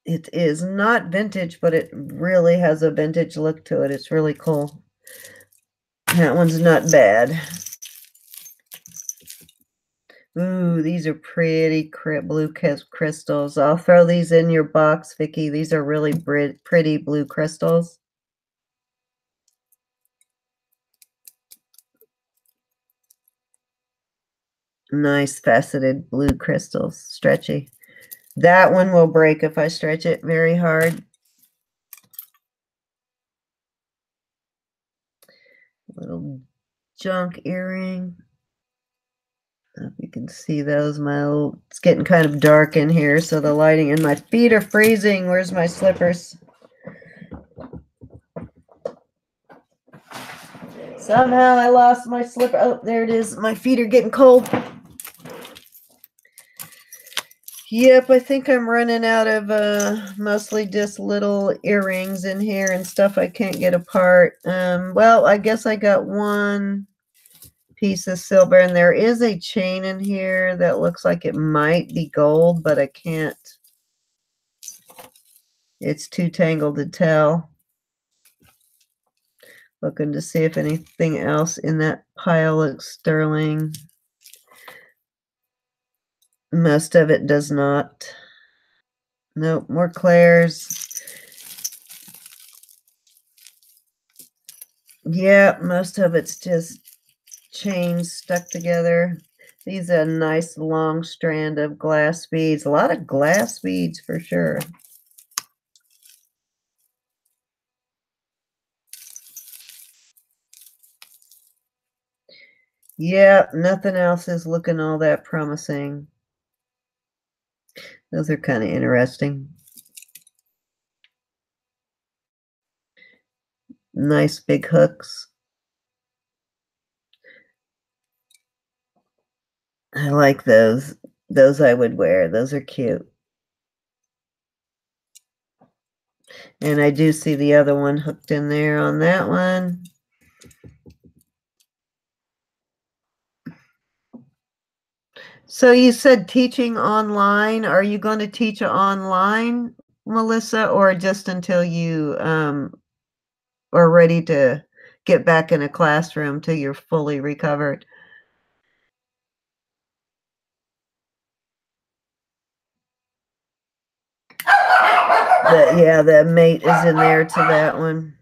It is not vintage, but it really has a vintage look to it. It's really cool. That one's not bad. Ooh, these are pretty blue crystals. I'll throw these in your box, Vicki. These are really pretty blue crystals. Nice faceted blue crystals, stretchy. That one will break if I stretch it very hard. Little junk earring. I don't know if you can see those. It's getting kind of dark in here, so the lighting, and my feet are freezing. Where's my slippers? Somehow I lost my slipper. Oh, there it is. My feet are getting cold. Yep, I think I'm running out of mostly just little earrings in here and stuff I can't get apart. Well, I guess I got one. piece of silver, and there is a chain in here that looks like it might be gold, but I can't. It's too tangled to tell. Looking to see if anything else in that pile looks sterling. Most of it does not. Nope, more clairs. Yeah, most of it's just chains stuck together. These are a nice long strand of glass beads. A lot of glass beads for sure. Yeah, nothing else is looking all that promising. Those are kind of interesting. Nice big hooks. I like those. Those I would wear. Those are cute. And I do see the other one hooked in there on that one. So you said teaching online. Are you going to teach online, Melissa, or just until you are ready to get back in a classroom till you're fully recovered? Yeah, the mate is in there to that one.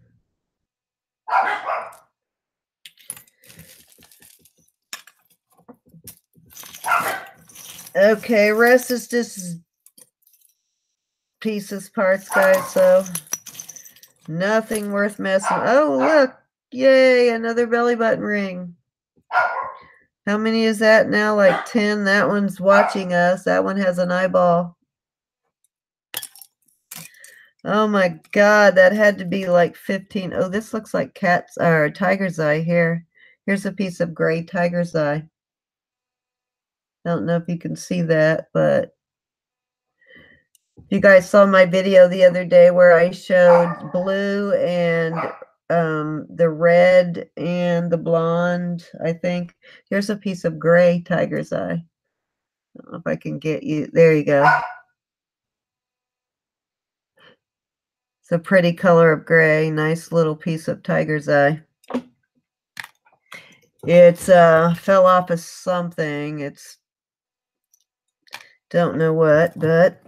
Okay, rest is just pieces, parts, guys, so nothing worth messing. Oh, look. Yay, another belly button ring. How many is that now? Like 10. That one's watching us. That one has an eyeball. Oh my God, that had to be like 15. Oh, this looks like cat's or tiger's eye here. Here's a piece of gray tiger's eye. I don't know if you can see that, but if you guys saw my video the other day where I showed blue and the red and the blonde, I think. Here's a piece of gray tiger's eye. I don't know if I can get you. There you go. It's a pretty color of gray. Nice little piece of tiger's eye. It's fell off of something. It's don't know what, but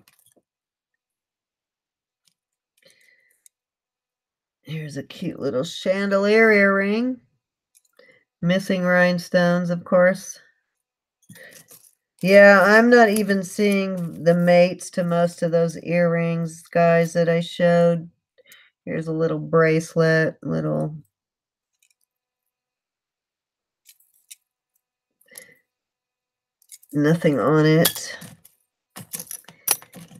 here's a cute little chandelier earring. Missing rhinestones, of course. Yeah, I'm not even seeing the mates to most of those earrings, guys, that I showed. Here's a little bracelet, little nothing on it.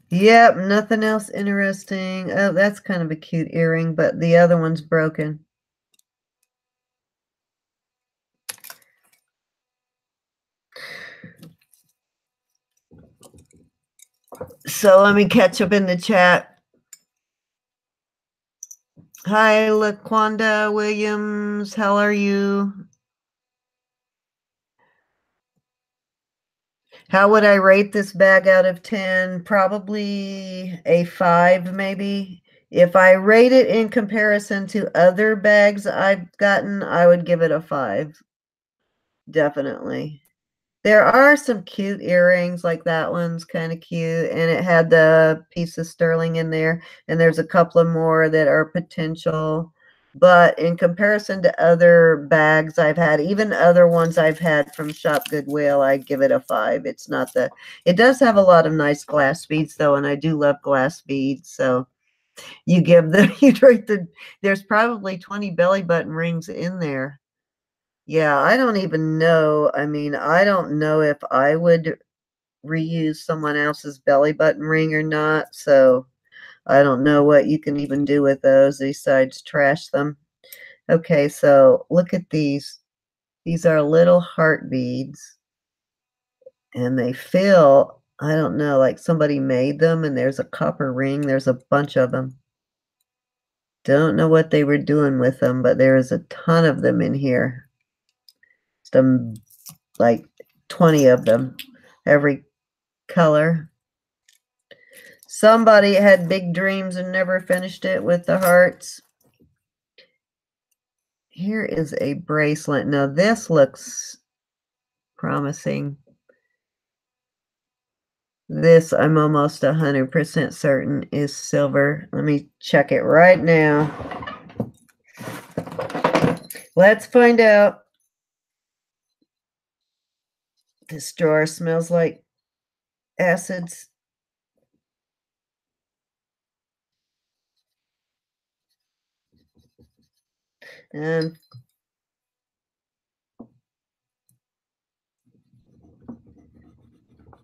Yep, nothing else interesting. Oh, that's kind of a cute earring, but the other one's broken. So let me catch up in the chat. Hi, LaQuanda Williams. How are you? How would I rate this bag out of 10? Probably a 5, maybe. If I rate it in comparison to other bags I've gotten, I would give it a 5. Definitely. There are some cute earrings, like that one's kind of cute, and it had the piece of sterling in there, and there's a couple of more that are potential. But in comparison to other bags I've had, even other ones I've had from Shop Goodwill, I'd give it a 5. It's not the, it does have a lot of nice glass beads though, and I do love glass beads. So you give the, you rate the, there's probably 20 belly button rings in there. Yeah, I don't even know. I mean, I don't know if I would reuse someone else's belly button ring or not. So I don't know what you can even do with those besides trash them. Okay, so look at these. These are little heart beads. And they feel, I don't know, like somebody made them and there's a copper ring. There's a bunch of them. Don't know what they were doing with them, but there is a ton of them in here. just like 20 of them, every color. Somebody had big dreams and never finished it with the hearts. Here is a bracelet. Now this looks promising. This, I'm almost 100% certain, is silver. Let me check it right now. Let's find out. This drawer smells like acids. And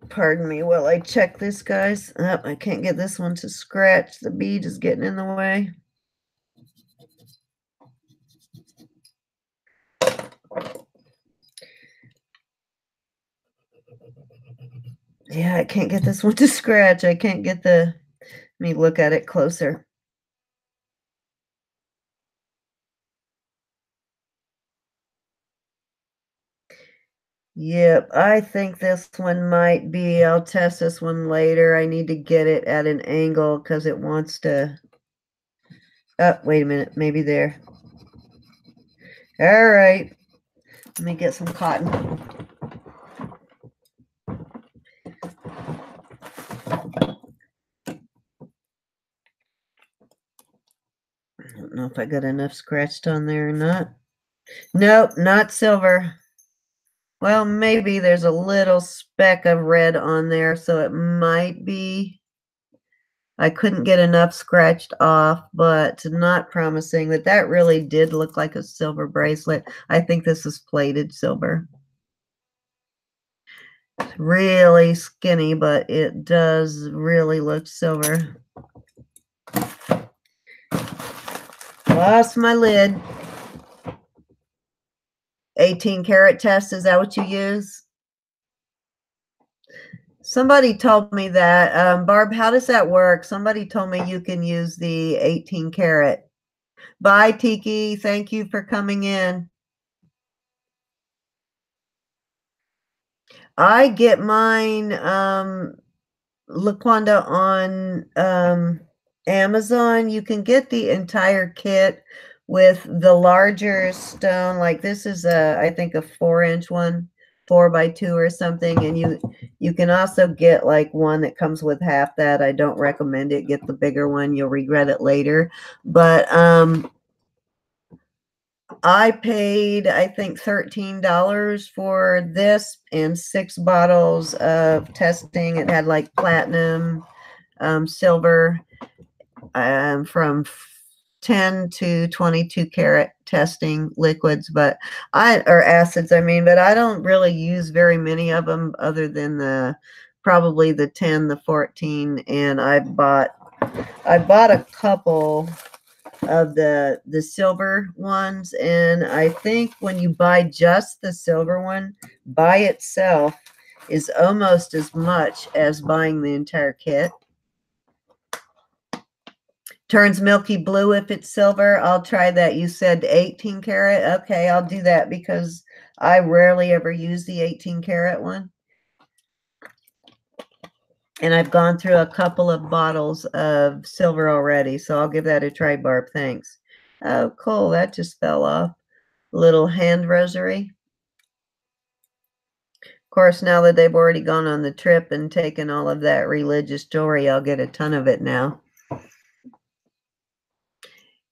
pardon me while I check this, guys. Oh, I can't get this one to scratch. The bead is getting in the way. Yeah, I can't get this one to scratch. I can't get the, let me look at it closer. Yep, I think this one might be, I'll test this one later. I need to get it at an angle because it wants to, oh, wait a minute, maybe there. All right, let me get some cotton. I don't know if I got enough scratched on there or not. Nope, not silver. Well, maybe there's a little speck of red on there, so it might be. I couldn't get enough scratched off, but not promising. But that really did look like a silver bracelet. I think this is plated silver. It's really skinny, but it does really look silver. Lost my lid. 18 karat test, is that what you use? Somebody told me that. Barb, how does that work? Somebody told me you can use the 18 karat. Bye, Tiki. Thank you for coming in. I get mine, LaQuanda, on Amazon. You can get the entire kit with the larger stone. Like this is I think a 4-inch one, 4x2 or something. And you can also get like one that comes with half that. I don't recommend it. Get the bigger one. You'll regret it later. But I paid, I think, $13 for this and 6 bottles of testing. It had like platinum, silver, from 10 to 22 karat testing liquids, but or acids, I mean, but I don't really use very many of them other than probably the 10, the 14, and I bought a couple of the silver ones, and I think when you buy just the silver one by itself is almost as much as buying the entire kit. Turns milky blue if it's silver. I'll try that. You said 18 karat. Okay, I'll do that because I rarely ever use the 18 karat one. And I've gone through a couple of bottles of silver already, so I'll give that a try, Barb. Thanks. Oh, cool. That just fell off. Little hand rosary. Of course, now that they've already gone on the trip and taken all of that religious jewelry, I'll get a ton of it now.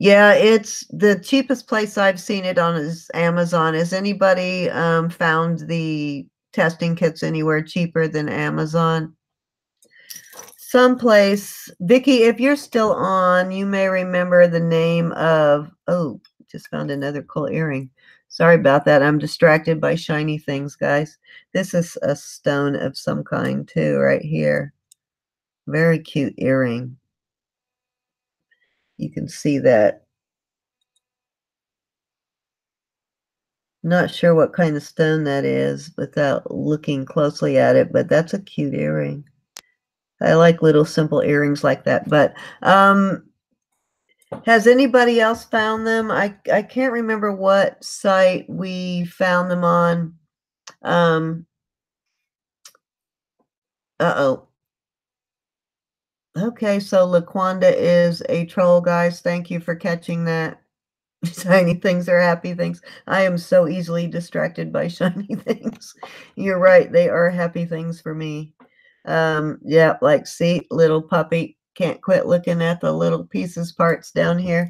Yeah, it's the cheapest place I've seen it on is Amazon. Has anybody found the testing kits anywhere cheaper than Amazon? Someplace, Vicky, if you're still on, you may remember the name of, oh, just found another cool earring. Sorry about that. I'm distracted by shiny things, guys. This is a stone of some kind too, right here. Very cute earring. You can see that. Not sure what kind of stone that is without looking closely at it, but that's a cute earring. I like little simple earrings like that. But Has anybody else found them? I can't remember what site we found them on. Uh-oh. Okay, so LaQuanda is a troll, guys. Thank you for catching that. Shiny things are happy things. I am so easily distracted by shiny things. You're right, they are happy things for me. Yeah, like see, little puppy can't quit looking at the little pieces parts down here.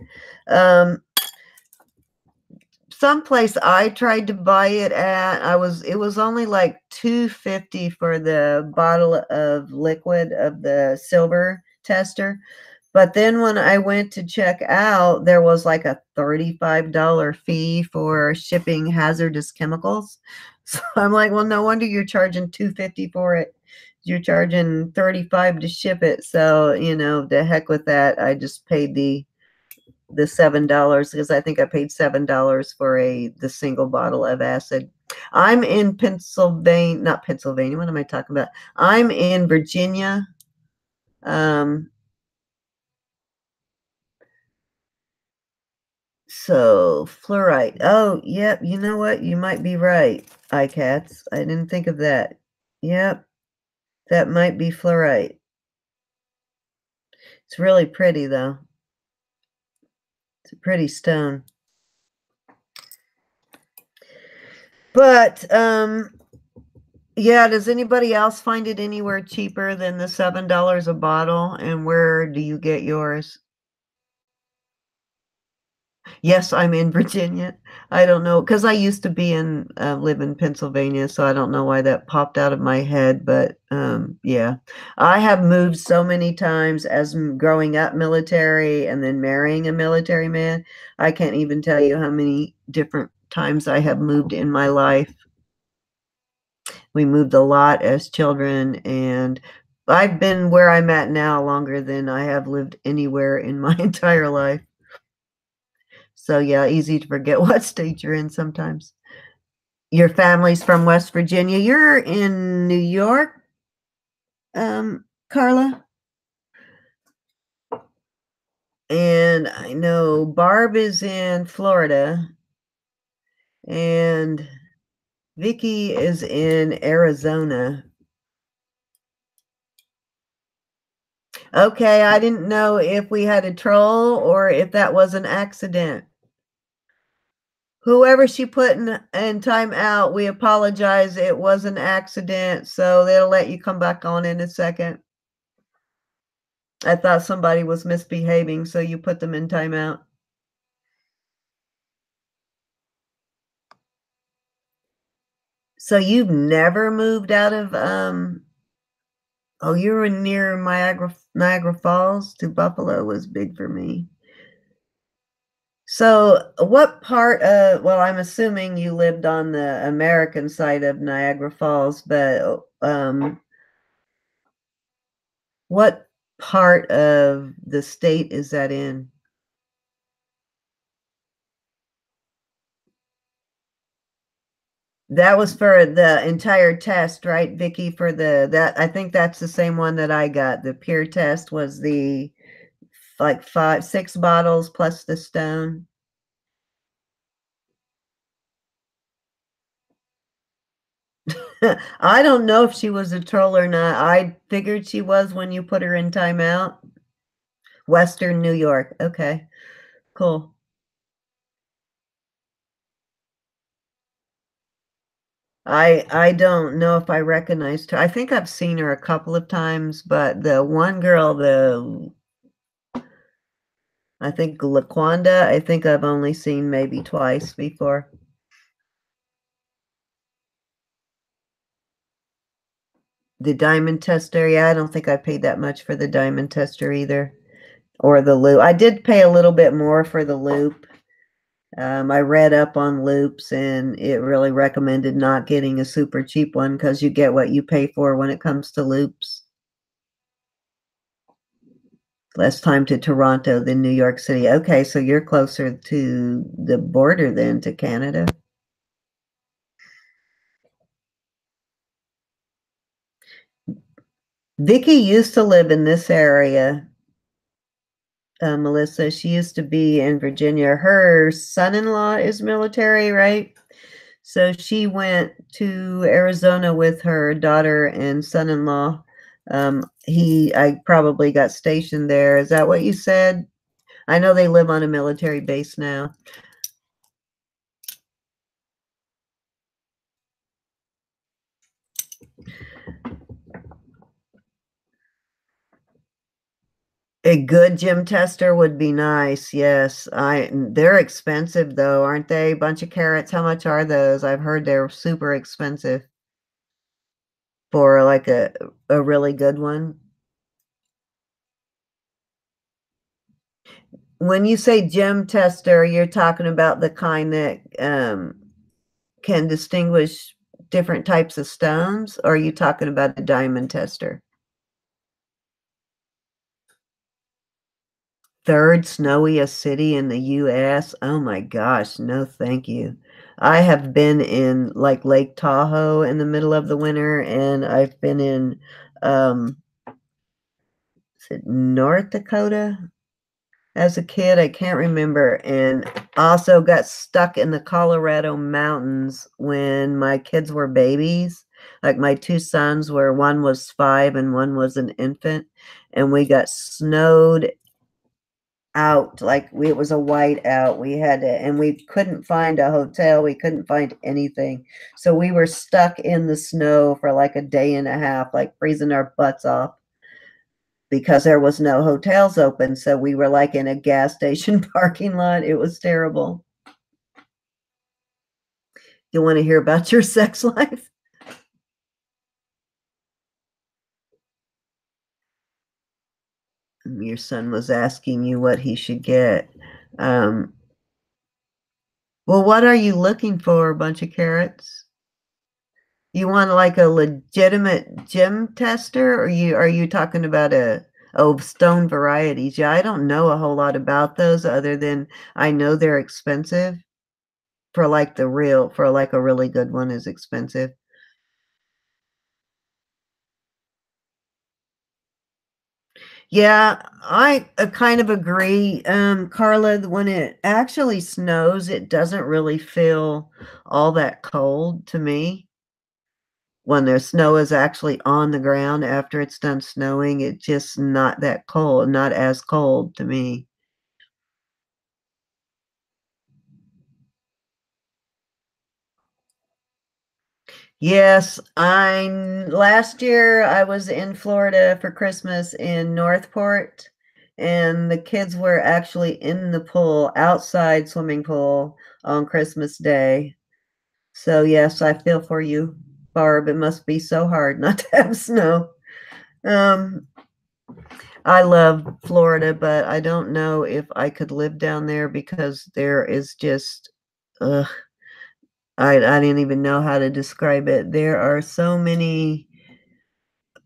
Someplace I tried to buy it at, it was only like $2.50 for the bottle of liquid of the silver tester. But then when I went to check out, there was like a $35 fee for shipping hazardous chemicals. So I'm like, well, no wonder you're charging $2.50 for it. You're charging $35 to ship it. So, you know, the heck with that. I just paid the $7 because I think I paid $7 for the single bottle of acid. I'm in Pennsylvania, not Pennsylvania. What am I talking about? I'm in Virginia. So fluorite. Oh, yep. You know what? You might be right, iCats. I didn't think of that. Yep, that might be fluorite. It's really pretty though. It's a pretty stone. But yeah, does anybody else find it anywhere cheaper than the $7 a bottle? And where do you get yours? Yes, I'm in Virginia. I don't know, because I used to live in Pennsylvania, so I don't know why that popped out of my head. But yeah, I have moved so many times as growing up military and then marrying a military man. I can't even tell you how many different times I have moved in my life. We moved a lot as children, and I've been where I'm at now longer than I have lived anywhere in my entire life. So yeah, easy to forget what state you're in sometimes. Your family's from West Virginia. You're in New York, Carla? And I know Barb is in Florida, and Vicky is in Arizona. Okay, I didn't know if we had a troll or if that was an accident. Whoever she put in time out, we apologize. It was an accident, so they'll let you come back on in a second. I thought somebody was misbehaving, so you put them in timeout. So you've never moved out of oh, you were near Niagara Falls to Buffalo was big for me. So what part of, well, I'm assuming you lived on the American side of Niagara Falls, but what part of the state is that in? That was for the entire test, right, Vicky? For that, I think that's the same one that I got. The peer test was the like 6 bottles plus the stone. I don't know if she was a troll or not. I figured she was when you put her in timeout. Western New York. Okay, cool. I don't know if I recognized her. I think I've seen her a couple of times, but the one girl, I think LaQuanda, I think I've only seen maybe twice before. The diamond tester, yeah, I don't think I paid that much for the diamond tester either. Or the loop. I did pay a little bit more for the loop. I read up on loops and it really recommended not getting a super cheap one because you get what you pay for when it comes to loops. Less time to Toronto than New York City. Okay, so you're closer to the border than to Canada. Vicky used to live in this area. Melissa. She used to be in Virginia. Her son-in-law is military, right? So she went to Arizona with her daughter and son-in-law. I probably got stationed there. Is that what you said? I know they live on a military base now. A good gym tester would be nice. Yes. They're expensive though, aren't they? Bunch of carrots. How much are those? I've heard they're super expensive for like a really good one. When you say gem tester, you're talking about the kind that can distinguish different types of stones, or are you talking about a diamond tester? Third snowiest city in the US. Oh my gosh, no thank you. I have been in like Lake Tahoe in the middle of the winter, and I've been in is it North Dakota? As a kid, I can't remember, and also got stuck in the Colorado mountains when my kids were babies. Like my two sons were, one was 5 and one was an infant, and we got snowed out. It was a white out. We had to, and we couldn't find a hotel. We couldn't find anything. So we were stuck in the snow for like a day and a half, like freezing our butts off because there was no hotels open. So we were like in a gas station parking lot. It was terrible. You want to hear about your sex life? Your son was asking you what he should get. Um, well, what are you looking for? A bunch of carrots? You want like a legitimate gem tester, or are you talking about stone varieties? Yeah, I don't know a whole lot about those other than I know they're expensive for like a really good one is expensive. Yeah, I kind of agree. Carla, when it actually snows, it doesn't really feel all that cold to me. When the snow is actually on the ground after it's done snowing, it's just not that cold, not as cold to me. Yes, I'm last year I was in Florida for Christmas in Northport, and the kids were actually in the pool, outside swimming pool on Christmas Day. So yes, I feel for you, Barb. It must be so hard not to have snow. Um, I love Florida, but I don't know if I could live down there because there is just, ugh, I didn't even know how to describe it. There are so many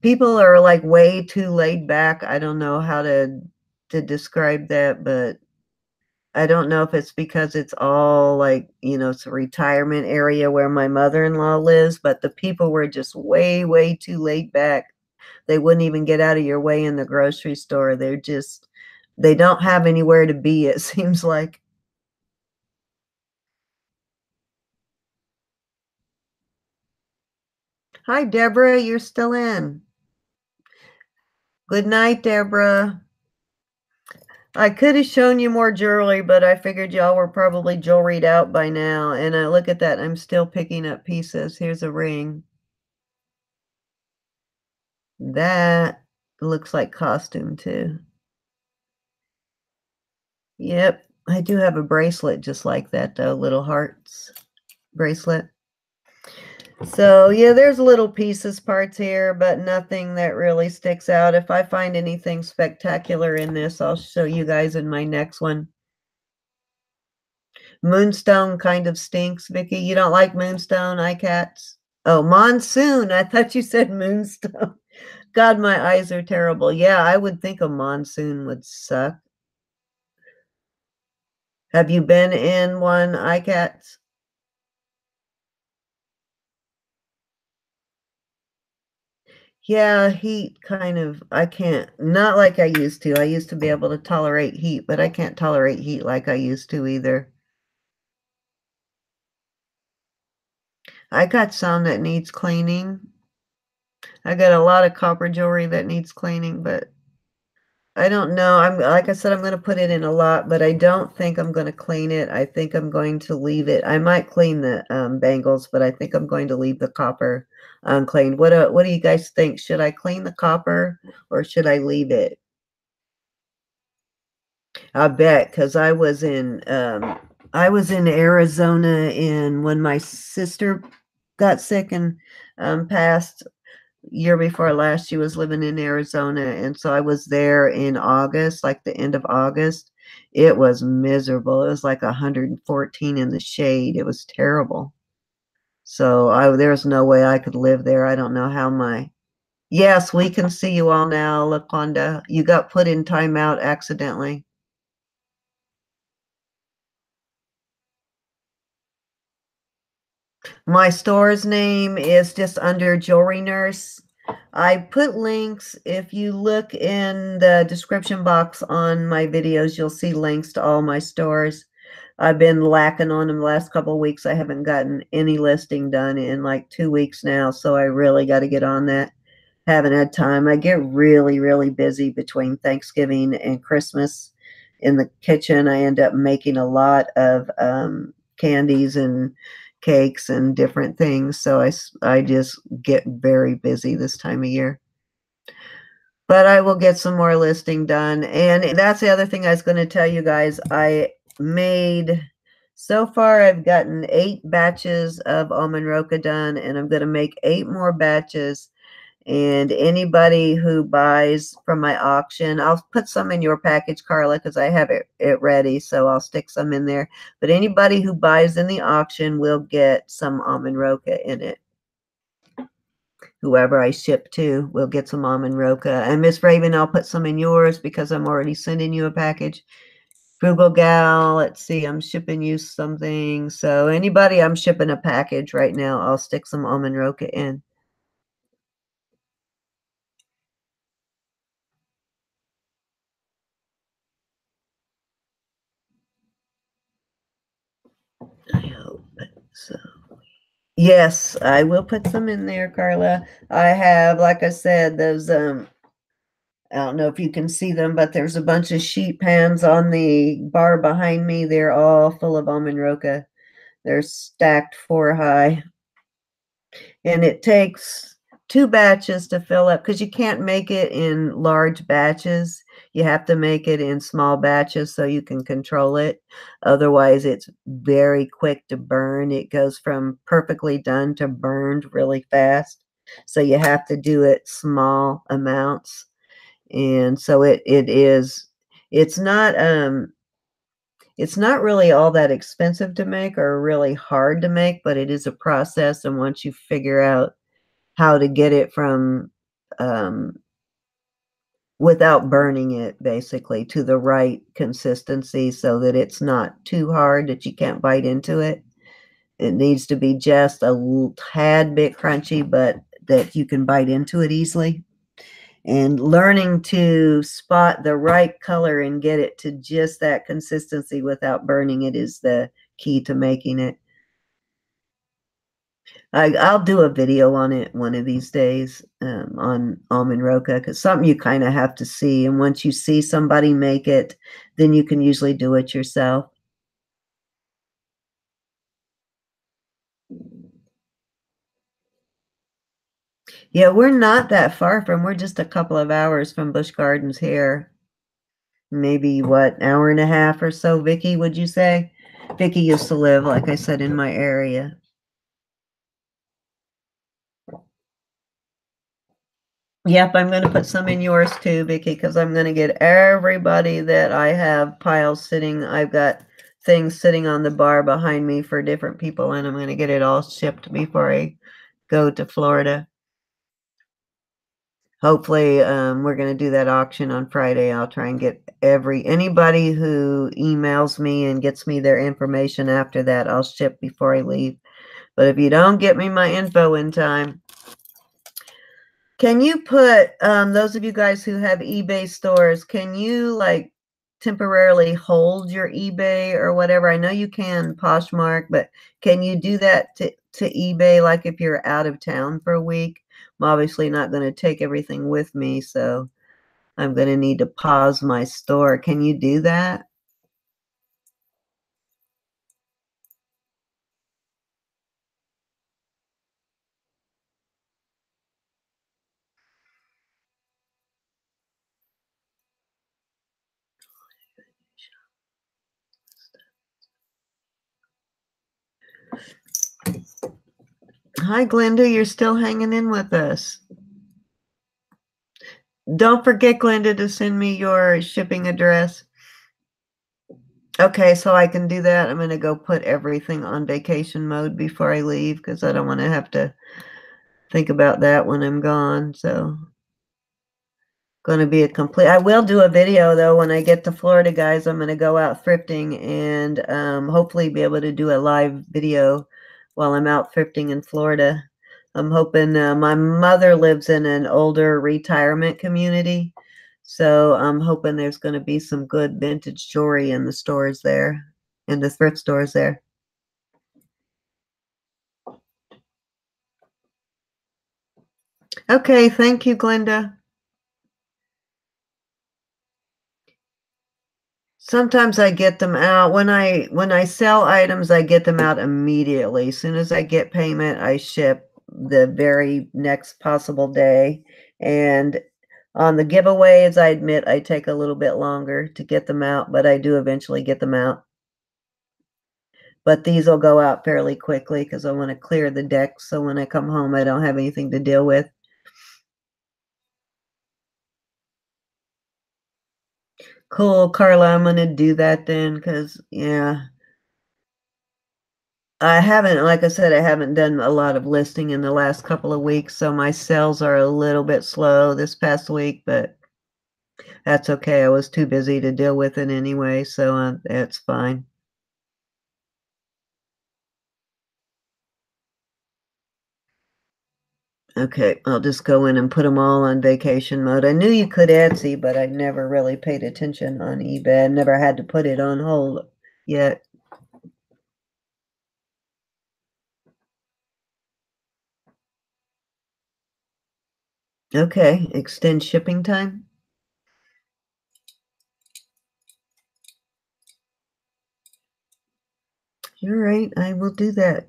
people are like way too laid back. I don't know how to describe that, but I don't know if it's because it's all like, it's a retirement area where my mother-in-law lives, but the people were just way, way too laid back. They wouldn't even get out of your way in the grocery store. They don't have anywhere to be, it seems like. Hi, Deborah, you're still in. Good night, Deborah. I could have shown you more jewelry, but I figured y'all were probably jewelried out by now. And I look at that, I'm still picking up pieces. Here's a ring. That looks like costume too. Yep, I do have a bracelet just like that though, little hearts bracelet. So yeah, there's little pieces, parts here, but nothing that really sticks out. If I find anything spectacular in this, I'll show you guys in my next one. Moonstone kind of stinks, Vicky. You don't like moonstone, eye cats? Oh, monsoon. I thought you said moonstone. God, my eyes are terrible. Yeah, I would think a monsoon would suck. Have you been in one, eye cats? Yeah, heat kind of, I can't, not like I used to. I used to be able to tolerate heat, but I can't tolerate heat like I used to either. I got some that needs cleaning. I got a lot of copper jewelry that needs cleaning, but I don't know. I'm like I said, I'm going to put it in a lot, but I don't think I'm going to clean it. I think I'm going to leave it. I might clean the bangles, but I think I'm going to leave the copper uncleaned. What do you guys think? Should I clean the copper or should I leave it? I bet, because I was in Arizona in when my sister got sick and passed year before last. She was living in Arizona, and so I was there in August, like the end of August. It was miserable. It was like 114 in the shade. It was terrible. So there's no way I could live there. I don't know how my Yes, we can see you all now, Laquanda. You got put in timeout accidentally. My store's name is just under Jewelry Nurse. I put links. If you look in the description box on my videos, you'll see links to all my stores. I've been lacking on them the last couple of weeks. I haven't gotten any listing done in like 2 weeks now, so I really got to get on that. Haven't had time. I get really, really busy between Thanksgiving and Christmas in the kitchen. I end up making a lot of candies and cakes and different things. So I just get very busy this time of year. But I will get some more listing done. And that's the other thing I was going to tell you guys. So far I've gotten 8 batches of almond roca done, and I'm going to make 8 more batches. And anybody who buys from my auction, I'll put some in your package, Carla, because I have it ready, so I'll stick some in there. But anybody who buys in the auction will get some almond roca in it. Whoever I ship to will get some almond roca. And Miss Raven, I'll put some in yours because I'm already sending you a package. Frugal Gal, let's see, I'm shipping you something. So anybody I'm shipping a package right now, I'll stick some almond roca in. I hope so. Yes, I will put some in there, Carla. I have, like I said, those I don't know if you can see them, but there's a bunch of sheet pans on the bar behind me. They're all full of almond roca. They're stacked 4 high. And it takes 2 batches to fill up because you can't make it in large batches. You have to make it in small batches so you can control it. Otherwise, it's very quick to burn. It goes from perfectly done to burned really fast. So you have to do it small amounts. And so it's not it's not really all that expensive to make or really hard to make, but it is a process. And once you figure out how to get it from um, without burning it basically to the right consistency so that it's not too hard that you can't bite into it. It needs to be just a tad bit crunchy, but that you can bite into it easily. And learning to spot the right color and get it to just that consistency without burning it is the key to making it. I'll do a video on it one of these days on almond roca because something you kind of have to see. And once you see somebody make it, then you can usually do it yourself. Yeah, we're not that far from, we're just a couple of hours from Busch Gardens here. Maybe what, hour and a half or so, Vicky, would you say? Vicky used to live, like I said, in my area. Yep, I'm going to put some in yours too, Vicky, because I'm going to get everybody that I have piles sitting. I've got things sitting on the bar behind me for different people, and I'm going to get it all shipped before I go to Florida. Hopefully, we're going to do that auction on Friday. I'll try and get anybody who emails me and gets me their information after that, I'll ship before I leave. But if you don't get me my info in time, Can you put, those of you guys who have eBay stores, can you like temporarily hold your eBay or whatever? I know you can Poshmark, but can you do that to eBay like if you're out of town for a week? I'm obviously not going to take everything with me, so I'm going to need to pause my store. Can you do that? Hi, Glenda, you're still hanging in with us. Don't forget, Glenda, to send me your shipping address. Okay, so I can do that. I'm going to go put everything on vacation mode before I leave because I don't want to have to think about that when I'm gone. So, going to be a complete. I will do a video though when I get to Florida, guys. I'm going to go out thrifting and hopefully be able to do a live video while I'm out thrifting in Florida. I'm hoping my mother lives in an older retirement community. So I'm hoping there's going to be some good vintage jewelry in the stores there, in the thrift stores there. Okay, thank you, Glenda. Sometimes I get them out when I sell items, I get them out immediately. As soon as I get payment, I ship the very next possible day. And on the giveaways, I admit I take a little bit longer to get them out, but I do eventually get them out. But these will go out fairly quickly because I want to clear the deck so when I come home, I don't have anything to deal with. Cool, Carla, I'm going to do that then because, yeah. I haven't, like I said, I haven't done a lot of listing in the last couple of weeks, so my sales are a little bit slow this past week, but that's okay. I was too busy to deal with it anyway, so it's fine. Okay, I'll just go in and put them all on vacation mode. I knew you could Etsy, but I never really paid attention on eBay. I never had to put it on hold yet. Okay, extend shipping time. You're right, I will do that.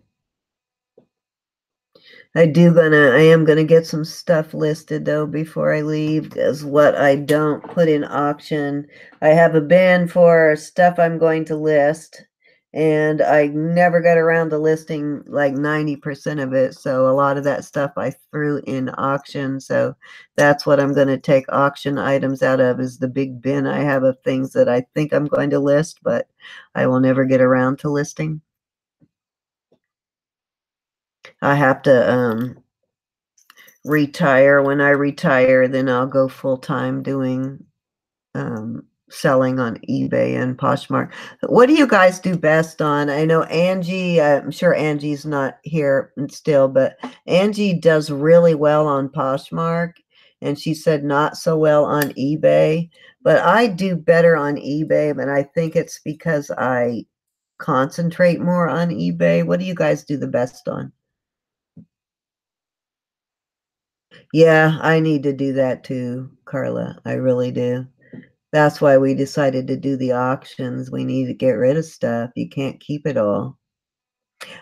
I am gonna get some stuff listed though before I leave, because what I don't put in auction, I have a bin for stuff I'm going to list, and I never got around to listing like 90% of it. So a lot of that stuff I threw in auction. So that's what I'm gonna take auction items out of, is the big bin I have of things that I think I'm going to list, but I will never get around to listing. I have to retire. When I retire, then I'll go full time doing selling on eBay and Poshmark. What do you guys do best on? I know Angie, I'm sure Angie's not here still, but Angie does really well on Poshmark, and she said not so well on eBay. But I do better on eBay, but I think it's because I concentrate more on eBay. What do you guys do the best on? Yeah, I need to do that too, Carla. I really do. That's why we decided to do the auctions. We need to get rid of stuff. You can't keep it all.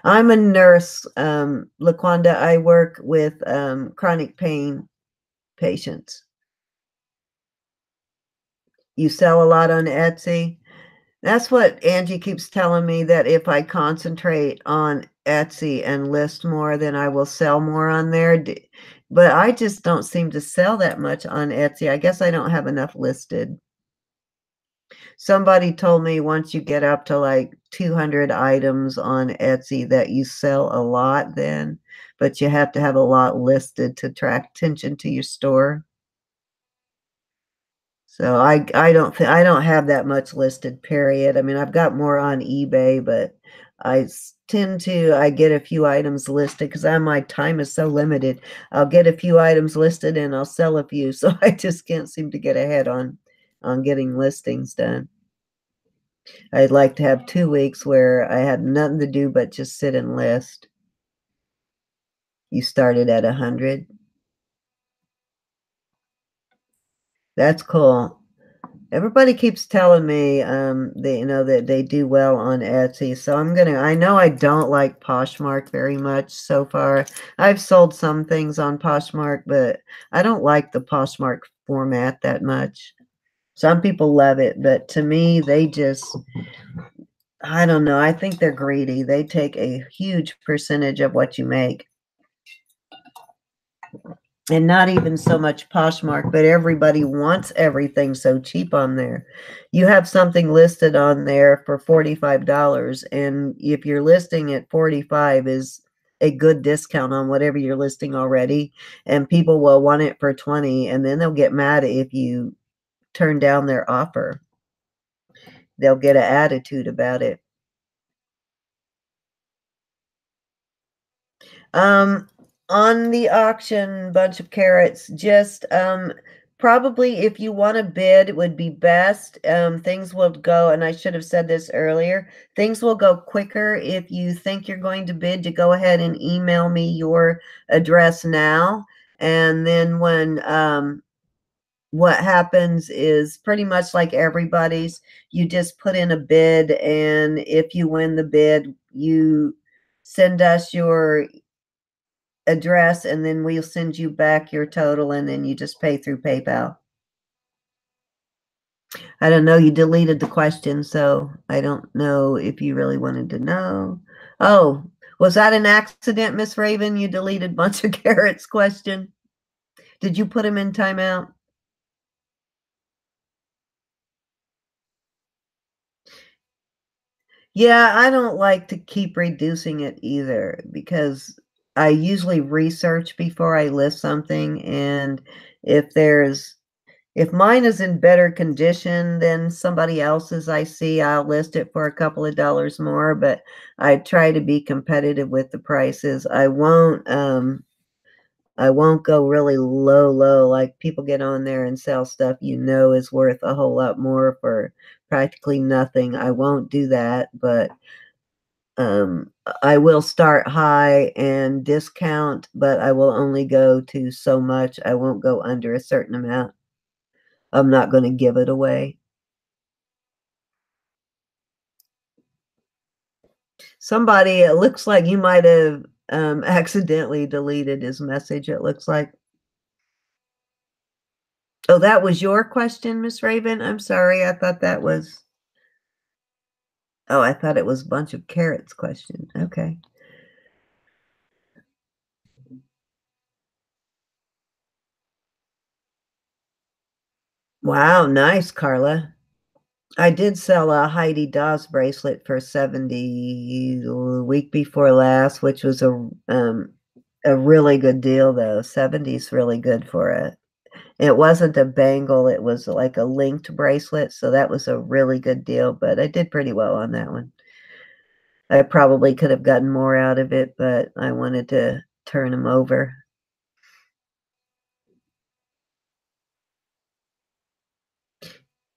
I'm a nurse, LaQuanda. I work with chronic pain patients. You sell a lot on Etsy. That's what Angie keeps telling me, that if I concentrate on Etsy and list more, then I will sell more on there. But I just don't seem to sell that much on Etsy. I guess I don't have enough listed. Somebody told me once you get up to like 200 items on Etsy that you sell a lot then, but you have to have a lot listed to attract attention to your store. So I don't have that much listed, period. I mean, I've got more on eBay, but I get a few items listed because my time is so limited. I'll get a few items listed and I'll sell a few. So I just can't seem to get ahead on getting listings done. I'd like to have 2 weeks where I had nothing to do but just sit and list. You started at 100. That's cool. Everybody keeps telling me, that they do well on Etsy. So I know I don't like Poshmark very much so far. I've sold some things on Poshmark, but I don't like the Poshmark format that much. Some people love it, but to me, I don't know. I think they're greedy. They take a huge percentage of what you make. And not even so much Poshmark, but everybody wants everything so cheap on there. You have something listed on there for $45, and if you're listing at 45 is a good discount on whatever you're listing already, and people will want it for 20, and then they'll get mad if you turn down their offer. They'll get an attitude about it. Um, on the auction, bunch of carrots, just probably if you want to bid, it would be best. Things will go, and I should have said this earlier, things will go quicker if you think you're going to bid. You go ahead and email me your address now, and then when what happens is pretty much like everybody's, you just put in a bid, and if you win the bid, you send us your address, and then we'll send you back your total, and then you just pay through PayPal. I don't know. You deleted the question, so I don't know if you really wanted to know. Oh, was that an accident, Miss Raven? You deleted bunch of carrots question. Did you put him in timeout? Yeah, I don't like to keep reducing it either because I usually research before I list something, and if there's if mine is in better condition than somebody else's I see, I'll list it for a couple of dollars more, but I try to be competitive with the prices. I won't go really low, like people get on there and sell stuff is worth a whole lot more for practically nothing. I won't do that, but I will start high and discount, but I will only go to so much. I won't go under a certain amount. I'm not going to give it away. Somebody, it looks like you might have accidentally deleted his message, it looks like. Oh, that was your question, Miss Raven? I'm sorry. I thought that was, oh, I thought it was a bunch of carrots question. Okay. Wow, nice, Carla. I did sell a Heidi Daws bracelet for 70 the week before last, which was a really good deal though. 70 is really good for it. It wasn't a bangle, it was like a linked bracelet, so that was a really good deal, but I did pretty well on that one. I probably could have gotten more out of it, but I wanted to turn them over.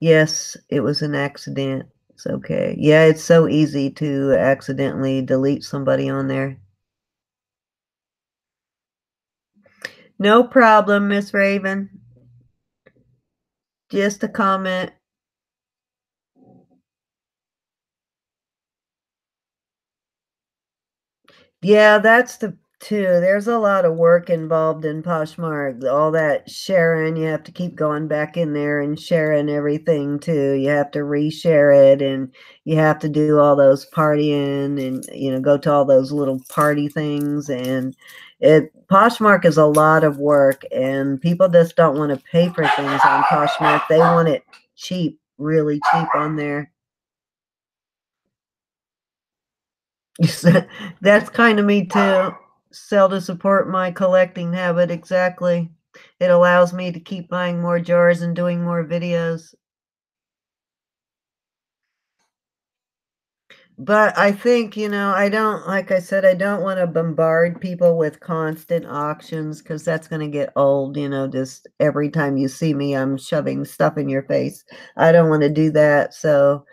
Yes, it was an accident. It's okay. Yeah, it's so easy to accidentally delete somebody on there. No problem, Miss Raven. Just a comment. Yeah, that's the too. There's a lot of work involved in Poshmark. All that sharing, you have to keep going back in there and sharing everything too. You have to reshare it, and you have to do all those partying and go to all those little party things, and Poshmark is a lot of work, and people just don't want to pay for things on Poshmark. They want it cheap, really cheap on there. That's kind of me too. Sell to support my collecting habit, exactly. It allows me to keep buying more jars and doing more videos. But I think, I don't, like I said, I don't want to bombard people with constant auctions because that's going to get old, just every time you see me, I'm shoving stuff in your face. I don't want to do that. So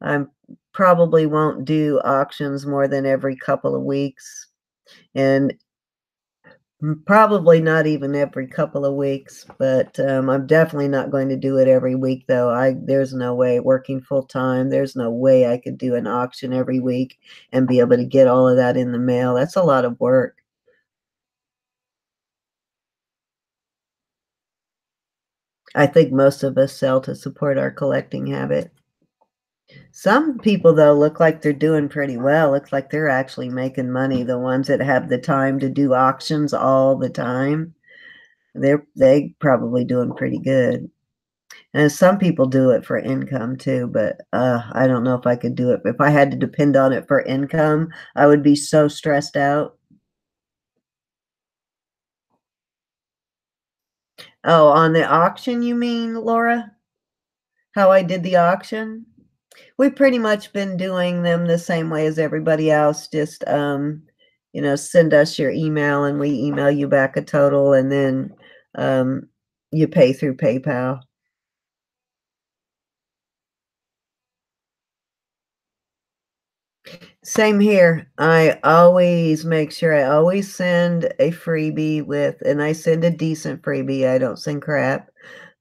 I probably won't do auctions more than every couple of weeks. And probably not even every couple of weeks, but I'm definitely not going to do it every week though. There's no way working full time. There's no way I could do an auction every week and be able to get all of that in the mail. That's a lot of work. I think most of us sell to support our collecting habit. Some people though look like they're doing pretty well. Looks like they're actually making money. The ones that have the time to do auctions all the time, they probably doing pretty good. And some people do it for income too, but I don't know if I could do it. If I had to depend on it for income, I would be so stressed out. Oh, on the auction, you mean, Laura? How I did the auction? We've pretty much been doing them the same way as everybody else. Just send us your email and we email you back a total, and then you pay through PayPal. Same here. I always make sure I always send a freebie and I send a decent freebie. I don't send crap,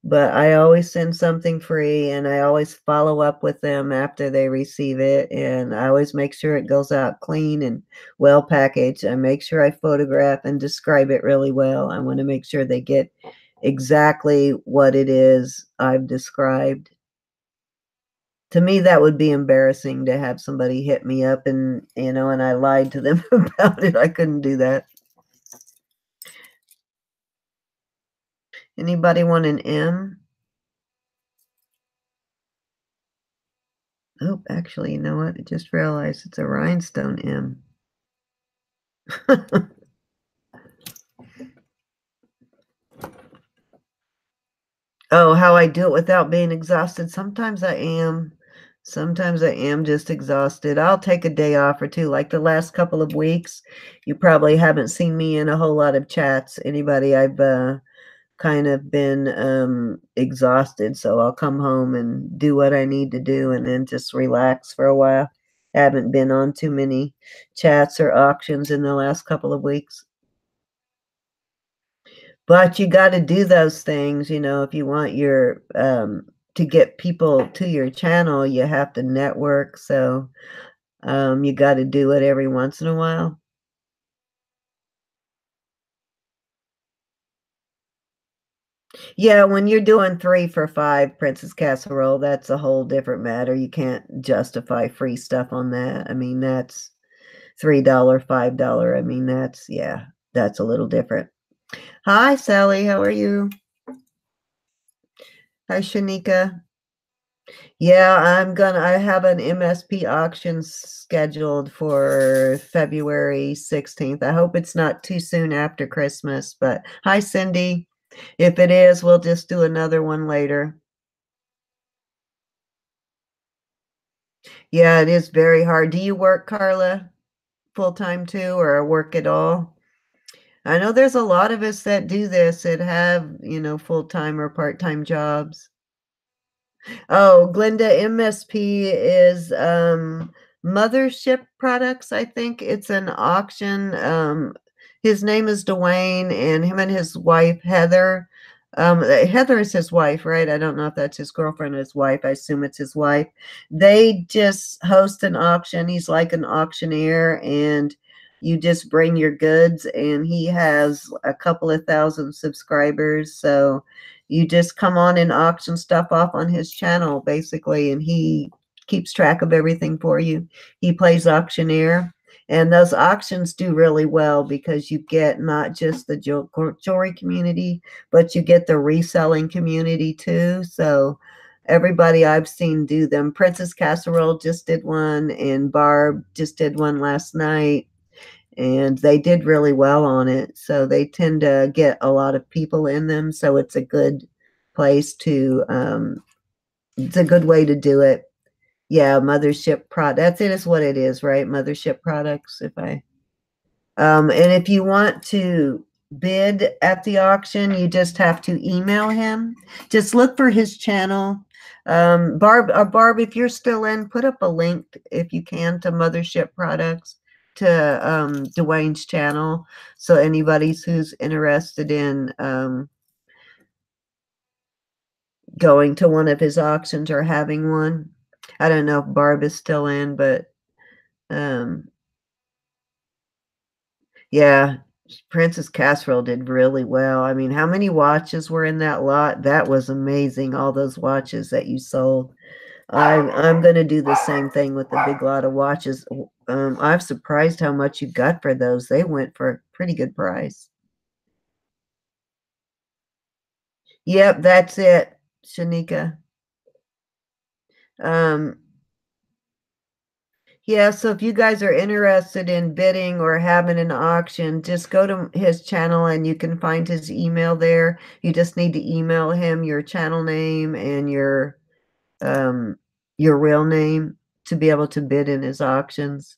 but I always send something free and I always follow up with them after they receive it. And I always make sure it goes out clean and well packaged. I make sure I photograph and describe it really well. I want to make sure they get exactly what it is I've described. To me, that would be embarrassing to have somebody hit me up and I lied to them about it. I couldn't do that. Anybody want an M? Oh, actually, you know what? I just realized it's a rhinestone M. Oh, how I do it without being exhausted. Sometimes I am. Sometimes I am just exhausted. I'll take a day off or two. Like the last couple of weeks, you probably haven't seen me in a whole lot of chats. Anybody, I've kind of been exhausted, so I'll come home and do what I need to do and then just relax for a while. Haven't been on too many chats or auctions in the last couple of weeks. But you got to do those things, if you want your to get people to your channel, you have to network. So you got to do it every once in a while. Yeah, when you're doing 3 for $5 Princess Casserole, that's a whole different matter. You can't justify free stuff on that. I mean, that's $3, $5. I mean, yeah, that's a little different. Hi, Sally. How are you? Hi, Shanika. Yeah, I have an MSP auction scheduled for February 16th. I hope it's not too soon after Christmas, but hi, Cindy. If it is, we'll just do another one later. Yeah, it is very hard. Do you work, Carla, full time too, or work at all? I know there's a lot of us that do this that have, full time or part time jobs. Oh, Glenda, MSP is Mothership Products, I think. It's an auction. His name is Dwayne, and him and his wife, Heather. Heather is his wife, right? I don't know if that's his girlfriend or his wife. I assume it's his wife. They just host an auction. He's like an auctioneer, and you just bring your goods, and he has a couple of thousand subscribers. So you just come on and auction stuff off on his channel, basically, and he keeps track of everything for you. He plays auctioneer. And those auctions do really well because you get not just the jewelry community, but you get the reselling community too. So everybody I've seen do them. Princess Casserole just did one, and Barb just did one last night, and they did really well on it. So they tend to get a lot of people in them. So it's a good place to, it's a good way to do it. Yeah, Mothership product. That's it. Is what it is, right? Mothership products. And if you want to bid at the auction, you just have to email him. Just look for his channel. Barb, if you're still in, put up a link if you can to Mothership Products, to Dwayne's channel, so anybody who's interested in going to one of his auctions or having one. I don't know if Barb is still in, but yeah, Princess Casserole did really well. I mean, how many watches were in that lot? That was amazing. All those watches that you sold. I'm going to do the same thing with the big lot of watches. I'm surprised how much you got for those. They went for a pretty good price. Yep, that's it, Shanika. Um, Yeah, so if you guys are interested in bidding or having an auction, just go to his channel and you can find his email there. You just need to email him your channel name and your real name to be able to bid in his auctions.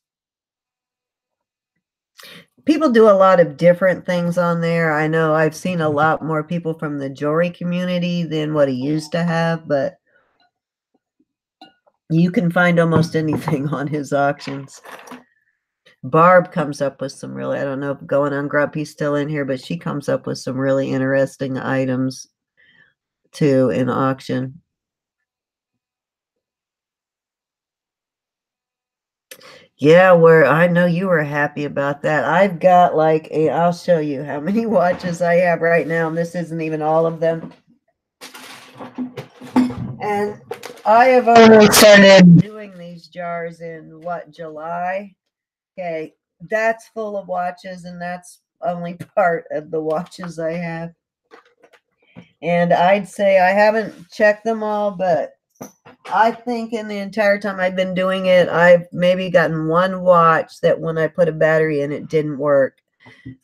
People do a lot of different things on there. I know I've seen a lot more people from the jewelry community than what he used to have, but you can find almost anything on his auctions. Barb comes up with some really, I don't know if Going on Grumpy's still in here, but she comes up with some really interesting items too in auction. Yeah, where I know you were happy about that. I've got like I'll show you how many watches I have right now, and this isn't even all of them. And I have only started doing these jars in what, July? Okay, that's full of watches, and that's only part of the watches I have. And I'd say I haven't checked them all, but I think in the entire time I've been doing it, I've maybe gotten one watch that when I put a battery in, it didn't work.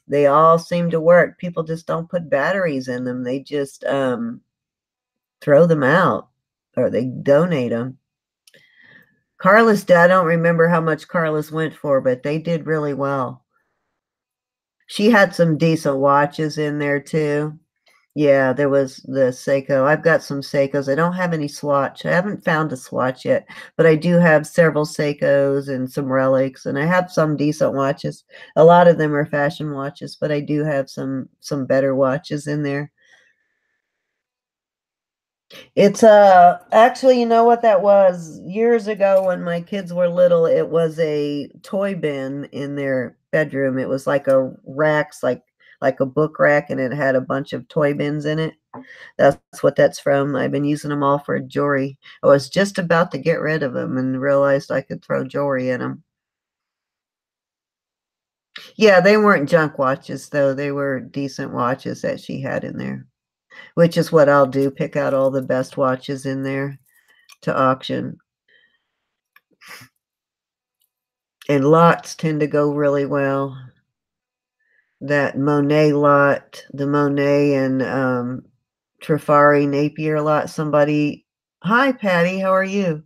They all seem to work. People just don't put batteries in them. They just throw them out or they donate them. Carla's dad, I don't remember how much Carla's went for, but they did really well. She had some decent watches in there too. Yeah, there was the Seiko. I've got some Seikos. I don't have any Swatch. I haven't found a Swatch yet, but I do have several Seikos and some relics, and I have some decent watches. A lot of them are fashion watches, but I do have some better watches in there. It's actually, you know what that was? Years ago when my kids were little, it was a toy bin in their bedroom. It was like a racks, like a book rack, and it had a bunch of toy bins in it. That's what that's from. I've been using them all for jewelry. I was just about to get rid of them and realized I could throw jewelry in them. Yeah, they weren't junk watches though. They were decent watches that she had in there, which is what I'll do, pick out all the best watches in there to auction. And lots tend to go really well. That Monet lot, the Monet and Trifari Napier lot, somebody. Hi, Patty. How are you?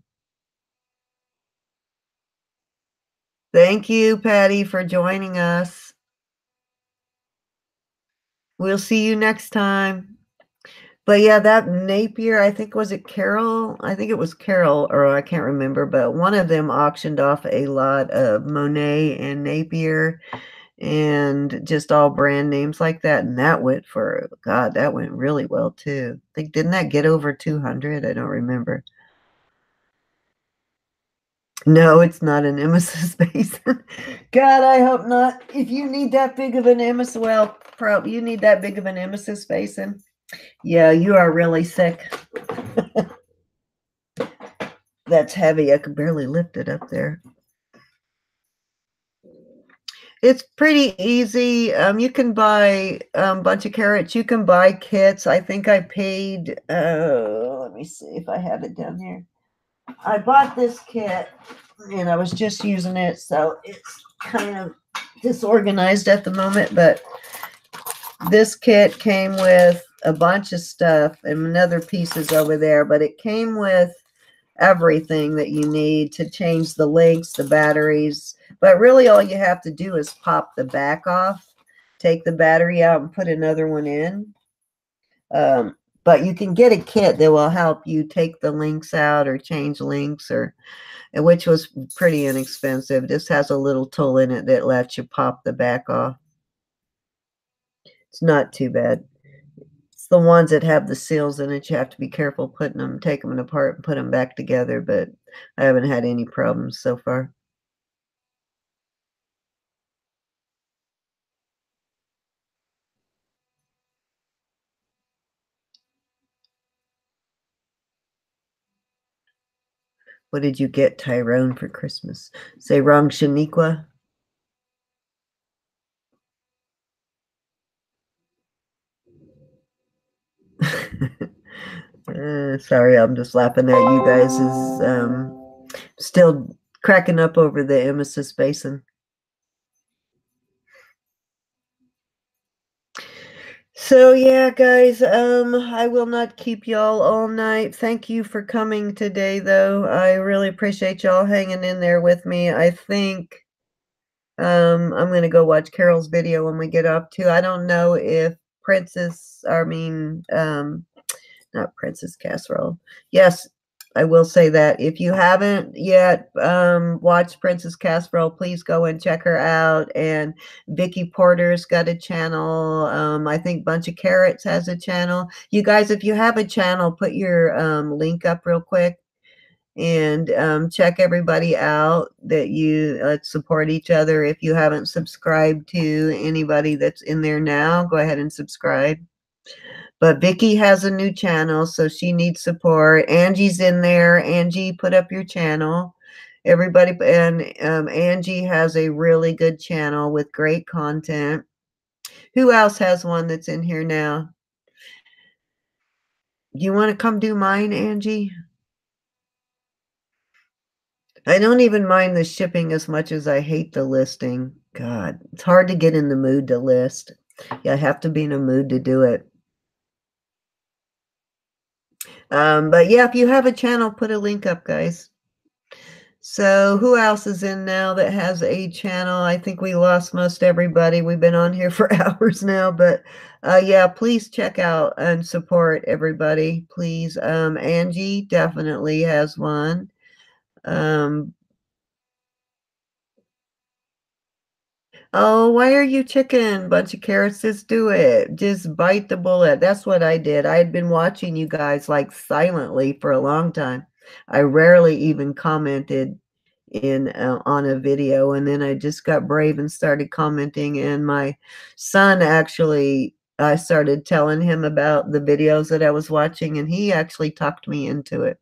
Thank you, Patty, for joining us. We'll see you next time. But yeah, that Napier, I think, was it Carol? I think it was Carol, or I can't remember, but one of them auctioned off a lot of Monet and Napier and just all brand names like that. And that went for, God, that went really well too. I think, didn't that get over 200? I don't remember. No, it's not an emesis basin. God, I hope not. If you need that big of an emesis, well, you need that big of an emesis basin. Yeah, you are really sick. That's heavy. I could barely lift it up there. It's pretty easy. You can buy a bunch of carrots. You can buy kits. I think I paid, let me see if I have it down here. I bought this kit and I was just using it, so it's kind of disorganized at the moment, but this kit came with a bunch of stuff and another pieces over there, but it came with everything that you need to change the links, the batteries. But really all you have to do is pop the back off, take the battery out and put another one in. But you can get a kit that will help you take the links out or change links, or which was pretty inexpensive. This has a little tool in it that lets you pop the back off. It's not too bad. It's the ones that have the seals in it. You have to be careful putting them, taking them apart and put them back together, but I haven't had any problems so far. What did you get Tyrone for Christmas? Say wrong, Shaniqua. Sorry, I'm just laughing at you guys. Is still cracking up over the emesis basin. So yeah, guys, I will not keep y'all all night. Thank you for coming today, though. I really appreciate y'all hanging in there with me. I think I'm gonna go watch Carol's video when we get off too. I don't know if not Princess Casserole. Yes, I will say that if you haven't yet watched Princess Casserole, please go and check her out. And Vicky Porter's got a channel. I think Bunch of Carrots has a channel. You guys, if you have a channel, put your link up real quick and check everybody out that you support each other. If you haven't subscribed to anybody that's in there now, go ahead and subscribe. But Vicky has a new channel, so she needs support. Angie's in there. Angie, put up your channel. Everybody, and Angie has a really good channel with great content. Who else has one that's in here now? You want to come do mine, Angie? I don't even mind the shipping as much as I hate the listing. God, it's hard to get in the mood to list. Yeah, I have to be in a mood to do it. But yeah, if you have a channel, put a link up, guys. So who else is in now that has a channel? I think we lost most everybody. We've been on here for hours now, but yeah, please check out and support everybody, please. Angie definitely has one. Oh, why are you chicken? Bunch of carrots, just do it. Just bite the bullet. That's what I did. I had been watching you guys like silently for a long time. I rarely even commented in on a video, and then I just got brave and started commenting. And my son actually, I started telling him about the videos that I was watching, and he actually talked me into it.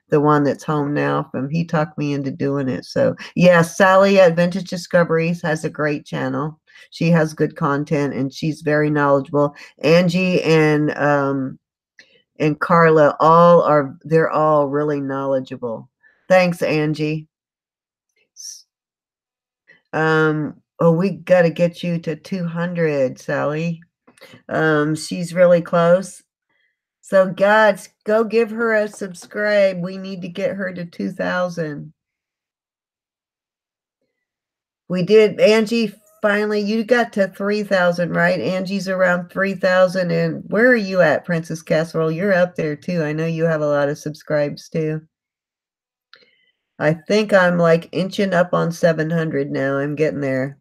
The one that's home now, from he talked me into doing it. So yeah, Sally at Vintage Discoveries has a great channel. She has good content and she's very knowledgeable. Angie and Carla they're all really knowledgeable. Thanks, Angie. Oh, we got to get you to 200, Sally. She's really close. So guys, go give her a subscribe. We need to get her to 2,000. We did. Angie, finally, you got to 3,000, right? Angie's around 3,000. And where are you at, Princess Casserole? You're up there too. I know you have a lot of subscribes too. I think I'm like inching up on 700 now. I'm getting there.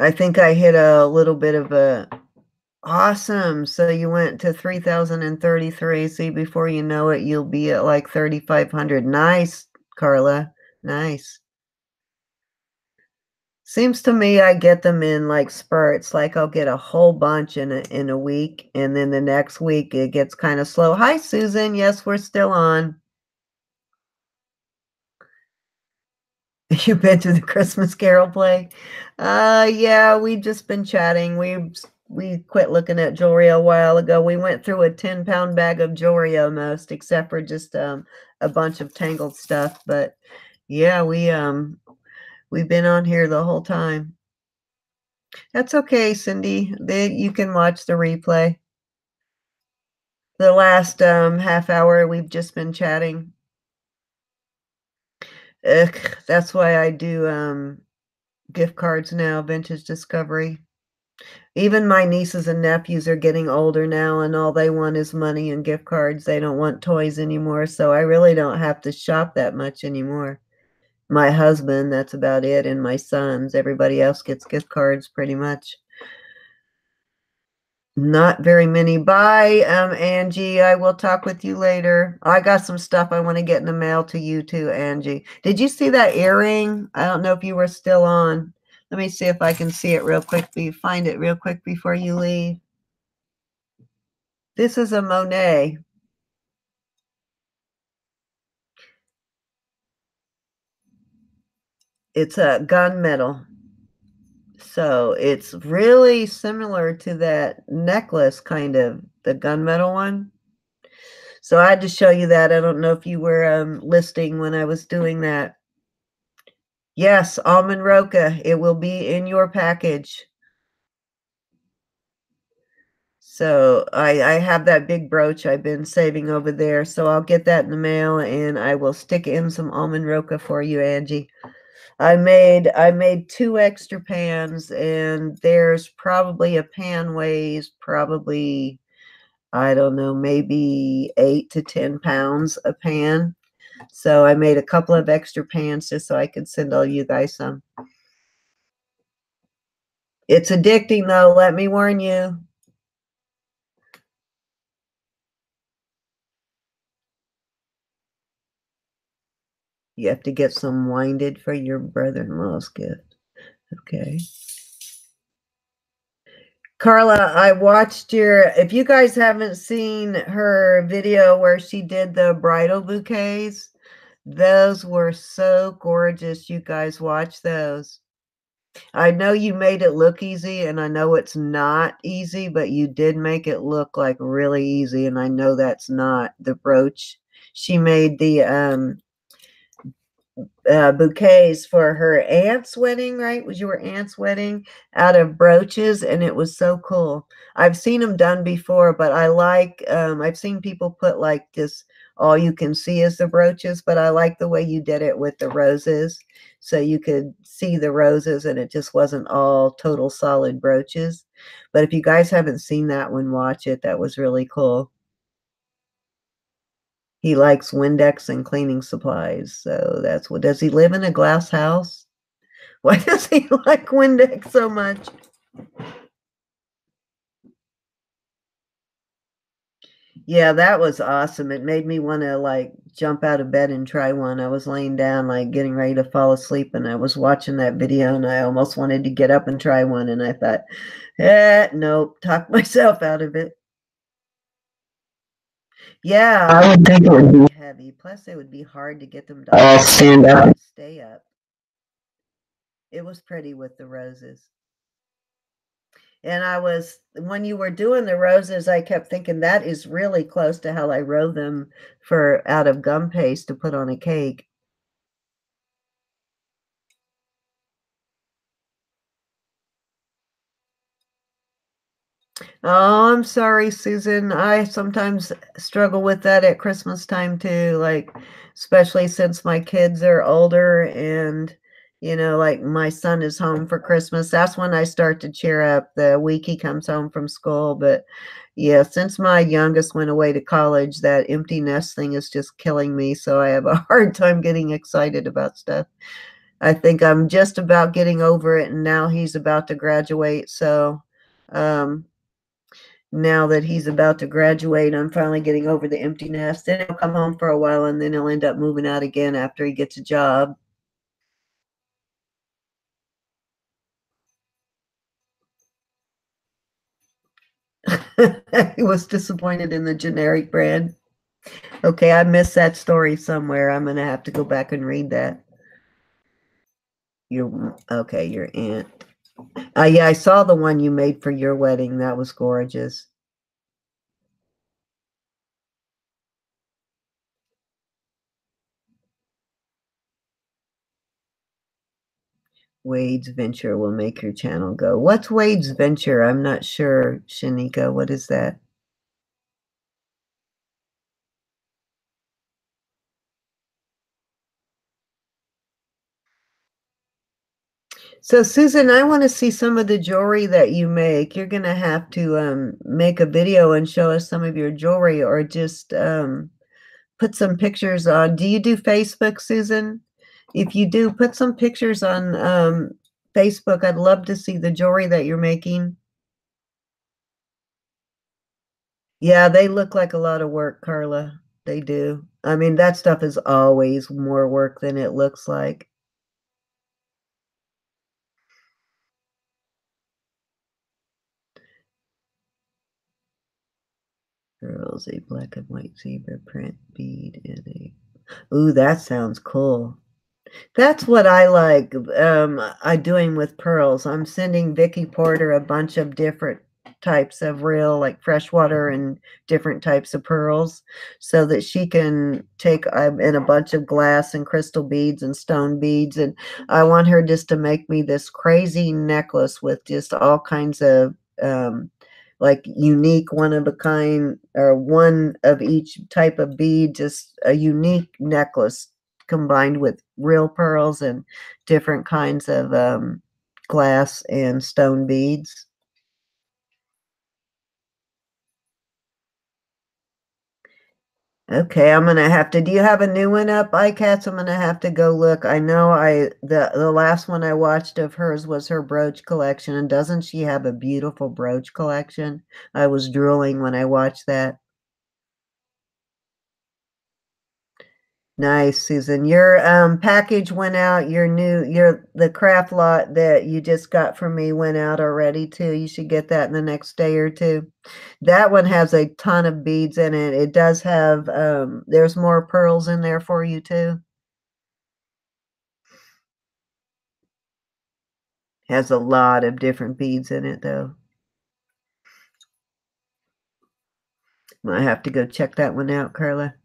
I think I hit a little bit of a awesome. So you went to 3,033. See, before you know it, you'll be at like 3,500. Nice, Carla. Nice. Seems to me I get them in like spurts. Like I'll get a whole bunch in a week, and then the next week it gets kind of slow. Hi, Susan. Yes, we're still on. You've been to the Christmas Carol play? Yeah, we've just been chatting. We quit looking at jewelry a while ago. We went through a 10-pound bag of jewelry almost, except for just a bunch of tangled stuff. But yeah, we've been on here the whole time. That's okay, Cindy. You can watch the replay. The last half hour we've just been chatting. Ugh, that's why I do gift cards now, Vintage Discovery. Even my nieces and nephews are getting older now, and all they want is money and gift cards. They don't want toys anymore, so I really don't have to shop that much anymore. My husband, that's about it, and my sons. Everybody else gets gift cards pretty much. Not very many. Bye, Angie. I will talk with you later. I got some stuff I want to get in the mail to you too, Angie. Did you see that earring? I don't know if you were still on. Let me see if I can see it real quick. Find it real quick before you leave. This is a Monet. It's a gunmetal. So it's really similar to that necklace, kind of, the gunmetal one. So I had to show you that. I don't know if you were listening when I was doing that. Yes, almond roca. It will be in your package. So I have that big brooch I've been saving over there. So I'll get that in the mail and I will stick in some almond roca for you, Angie. I made 2 extra pans, and there's probably a pan weighs probably, I don't know, maybe 8 to 10 pounds a pan. So I made a couple of extra pans just so I could send all you guys some. It's addicting though, let me warn you. You have to get some winded for your brother-in-law's gift. Okay. Carla, I watched if you guys haven't seen her video where she did the bridal bouquets, those were so gorgeous. You guys watch those. I know you made it look easy, and I know it's not easy, but you did make it look like really easy, and I know that's not the brooch. She made the bouquets for her aunt's wedding, right? Was your aunt's wedding out of brooches, and it was so cool. I've seen them done before, but I like, I've seen people put like this, all you can see is the brooches, but I like the way you did it with the roses. So you could see the roses and it just wasn't all total solid brooches. But if you guys haven't seen that one, watch it. That was really cool. He likes Windex and cleaning supplies. So that's what, does he live in a glass house? Why does he like Windex so much? Yeah, that was awesome. It made me want to like jump out of bed and try one. I was laying down, like getting ready to fall asleep, and I was watching that video, and I almost wanted to get up and try one. And I thought, nope, talk myself out of it. Yeah, I would think it would be heavy. Plus, it would be hard to get them to all stand up and stay up. It was pretty with the roses. And when you were doing the roses, I kept thinking that is really close to how I roll them for out of gum paste to put on a cake. Oh, I'm sorry, Susan. I sometimes struggle with that at Christmas time too, like especially since my kids are older and like my son is home for Christmas. That's when I start to cheer up the week he comes home from school. But yeah, since my youngest went away to college, that empty nest thing is just killing me. So I have a hard time getting excited about stuff. I think I'm just about getting over it, and now he's about to graduate. So, now that he's about to graduate, I'm finally getting over the empty nest. Then he'll come home for a while, and then he'll end up moving out again after he gets a job. He was disappointed in the generic brand. Okay, I missed that story somewhere. I'm gonna have to go back and read that. Okay, your aunt. Yeah, I saw the one you made for your wedding. That was gorgeous. Wade's Venture will make your channel go. What's Wade's Venture? I'm not sure, Shanika. What is that? So Susan, I want to see some of the jewelry that you make. You're gonna have to make a video and show us some of your jewelry, or just put some pictures on. Do you do Facebook, Susan? If you do, put some pictures on Facebook. I'd love to see the jewelry that you're making. Yeah, they look like a lot of work, Carla. They do. I mean, that stuff is always more work than it looks like. Girls, a black and white zebra print bead and a. Ooh, that sounds cool. That's what I like I doing with pearls. I'm sending Vicky Porter a bunch of different types of real like freshwater and different types of pearls so that she can take in a bunch of glass and crystal beads and stone beads, and I want her just to make me this crazy necklace with just all kinds of like unique one of a kind or one of each type of bead, just a unique necklace combined with real pearls and different kinds of glass and stone beads. Okay, I'm gonna have to. Do you have a new one up, iCats? I'm gonna have to go look. I know the last one I watched of hers was her brooch collection, and doesn't she have a beautiful brooch collection? I was drooling when I watched that. Nice, Susan. Your package went out. The craft lot that you just got from me went out already too. You should get that in the next day or two. That one has a ton of beads in it. It does have there's more pearls in there for you too. Has a lot of different beads in it though. Might have to go check that one out, Carla.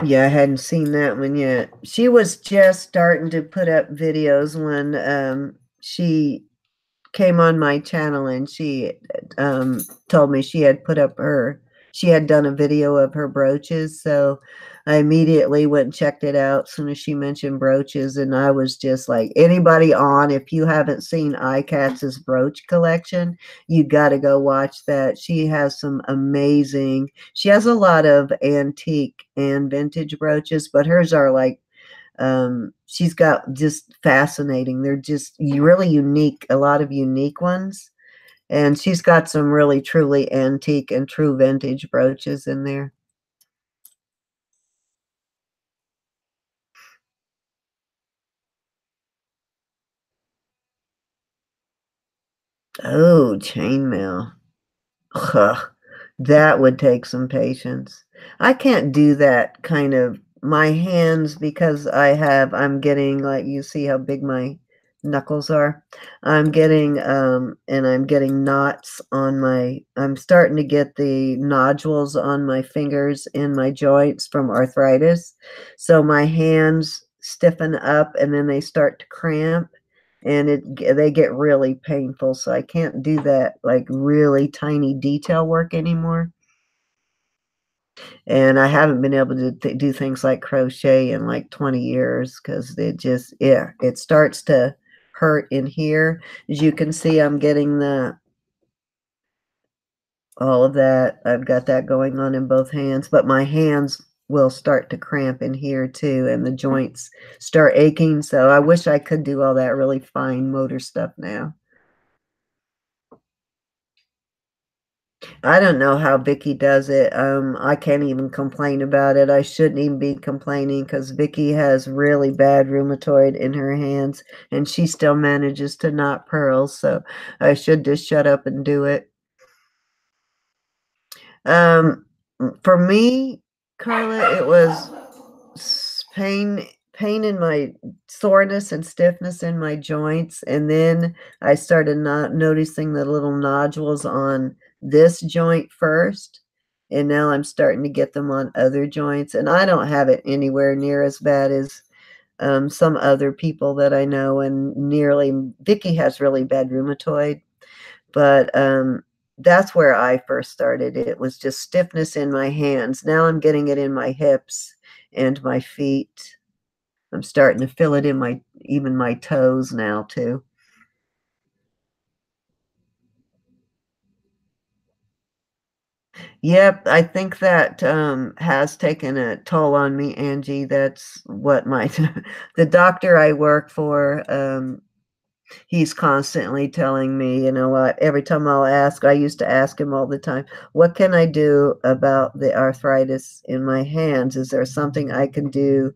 Yeah, I hadn't seen that one yet. She was just starting to put up videos when she came on my channel, and she told me she had done a video of her brooches. So I immediately went and checked it out as soon as she mentioned brooches. And I was just like, anybody on, if you haven't seen iCats's brooch collection, you got to go watch that. She has she has a lot of antique and vintage brooches, but hers are like she's got just fascinating, they're just really unique, a lot of unique ones, and she's got some really truly antique and true vintage brooches in there. Oh, chainmail. Ugh, that would take some patience. I can't do that kind of my hands because I'm getting, like, you see how big my knuckles are. I'm getting knots on I'm starting to get the nodules on my fingers in my joints from arthritis. So my hands stiffen up and then they start to cramp, and they get really painful, so I can't do that like really tiny detail work anymore. And I haven't been able to do things like crochet in like 20 years because it starts to hurt in here. As you can see, I'm getting all of that. I've got that going on in both hands, but my hands will start to cramp in here too, and the joints start aching. So I wish I could do all that really fine motor stuff now. I don't know how Vicky does it. I can't even complain about it. I shouldn't even be complaining because Vicky has really bad rheumatoid in her hands, and she still manages to knot pearls. So I should just shut up and do it. Um, for me, Carla, it was pain in my soreness and stiffness in my joints, and then I started not noticing the little nodules on this joint first, and now I'm starting to get them on other joints, and I don't have it anywhere near as bad as some other people that I know, and Vicky has really bad rheumatoid, but that's where I first started. It was just stiffness in my hands. Now I'm getting it in my hips and my feet. I'm starting to feel it in even my toes now too. Yep, I think that, has taken a toll on me, Angie. That's what my the doctor I work for, he's constantly telling me, you know what, every time I used to ask him all the time, "What can I do about the arthritis in my hands? Is there something I can do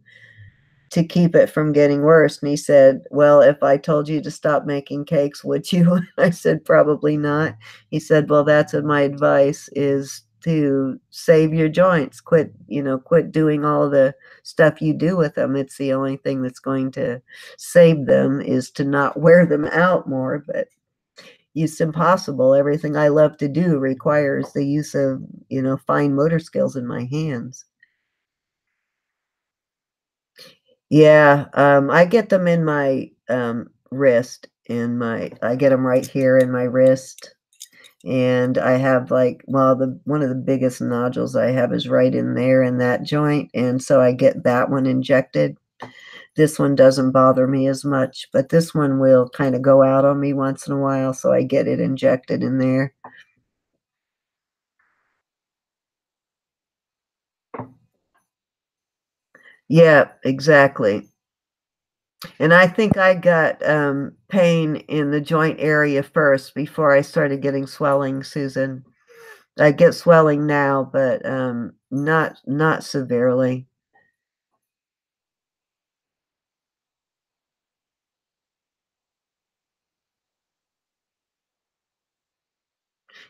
to keep it from getting worse?" And he said, "Well, if I told you to stop making cakes, would you?" I said, "Probably not." He said, "Well, that's what my advice is, to save your joints. Quit doing all the stuff you do with them. It's the only thing that's going to save them is to not wear them out more." But it's impossible. Everything I love to do requires the use of, fine motor skills in my hands. Yeah, I get them in my, wrist, I get them right here in my wrist, and I have, like, well, the one of the biggest nodules I have is right in there in that joint, and so I get that one injected. This one doesn't bother me as much, but this one will kinda go out on me once in a while, so I get it injected in there. Yeah, exactly. And I think I got, pain in the joint area first before I started getting swelling, Susan. I get swelling now, but, not severely.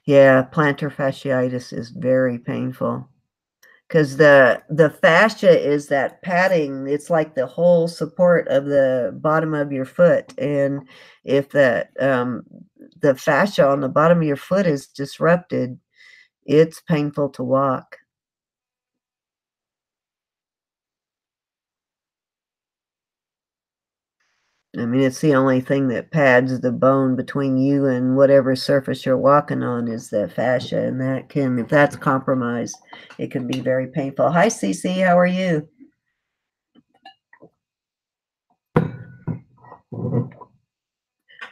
Yeah, plantar fasciitis is very painful because the fascia is that padding, it's like the whole support of the bottom of your foot, and if the fascia on the bottom of your foot is disrupted, it's painful to walk. I mean, it's the only thing that pads the bone between you and whatever surface you're walking on is the fascia, and if that's compromised, it can be very painful. Hi, Cece, how are you?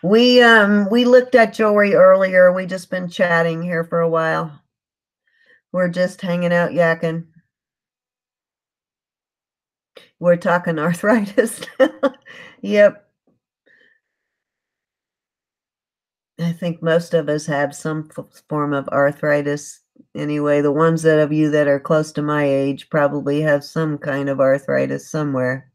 We looked at jewelry earlier. We just been chatting here for a while. We're just hanging out yakking. We're talking arthritis. Yep. I think most of us have some form of arthritis. Anyway, the ones of you that are close to my age probably have some kind of arthritis somewhere.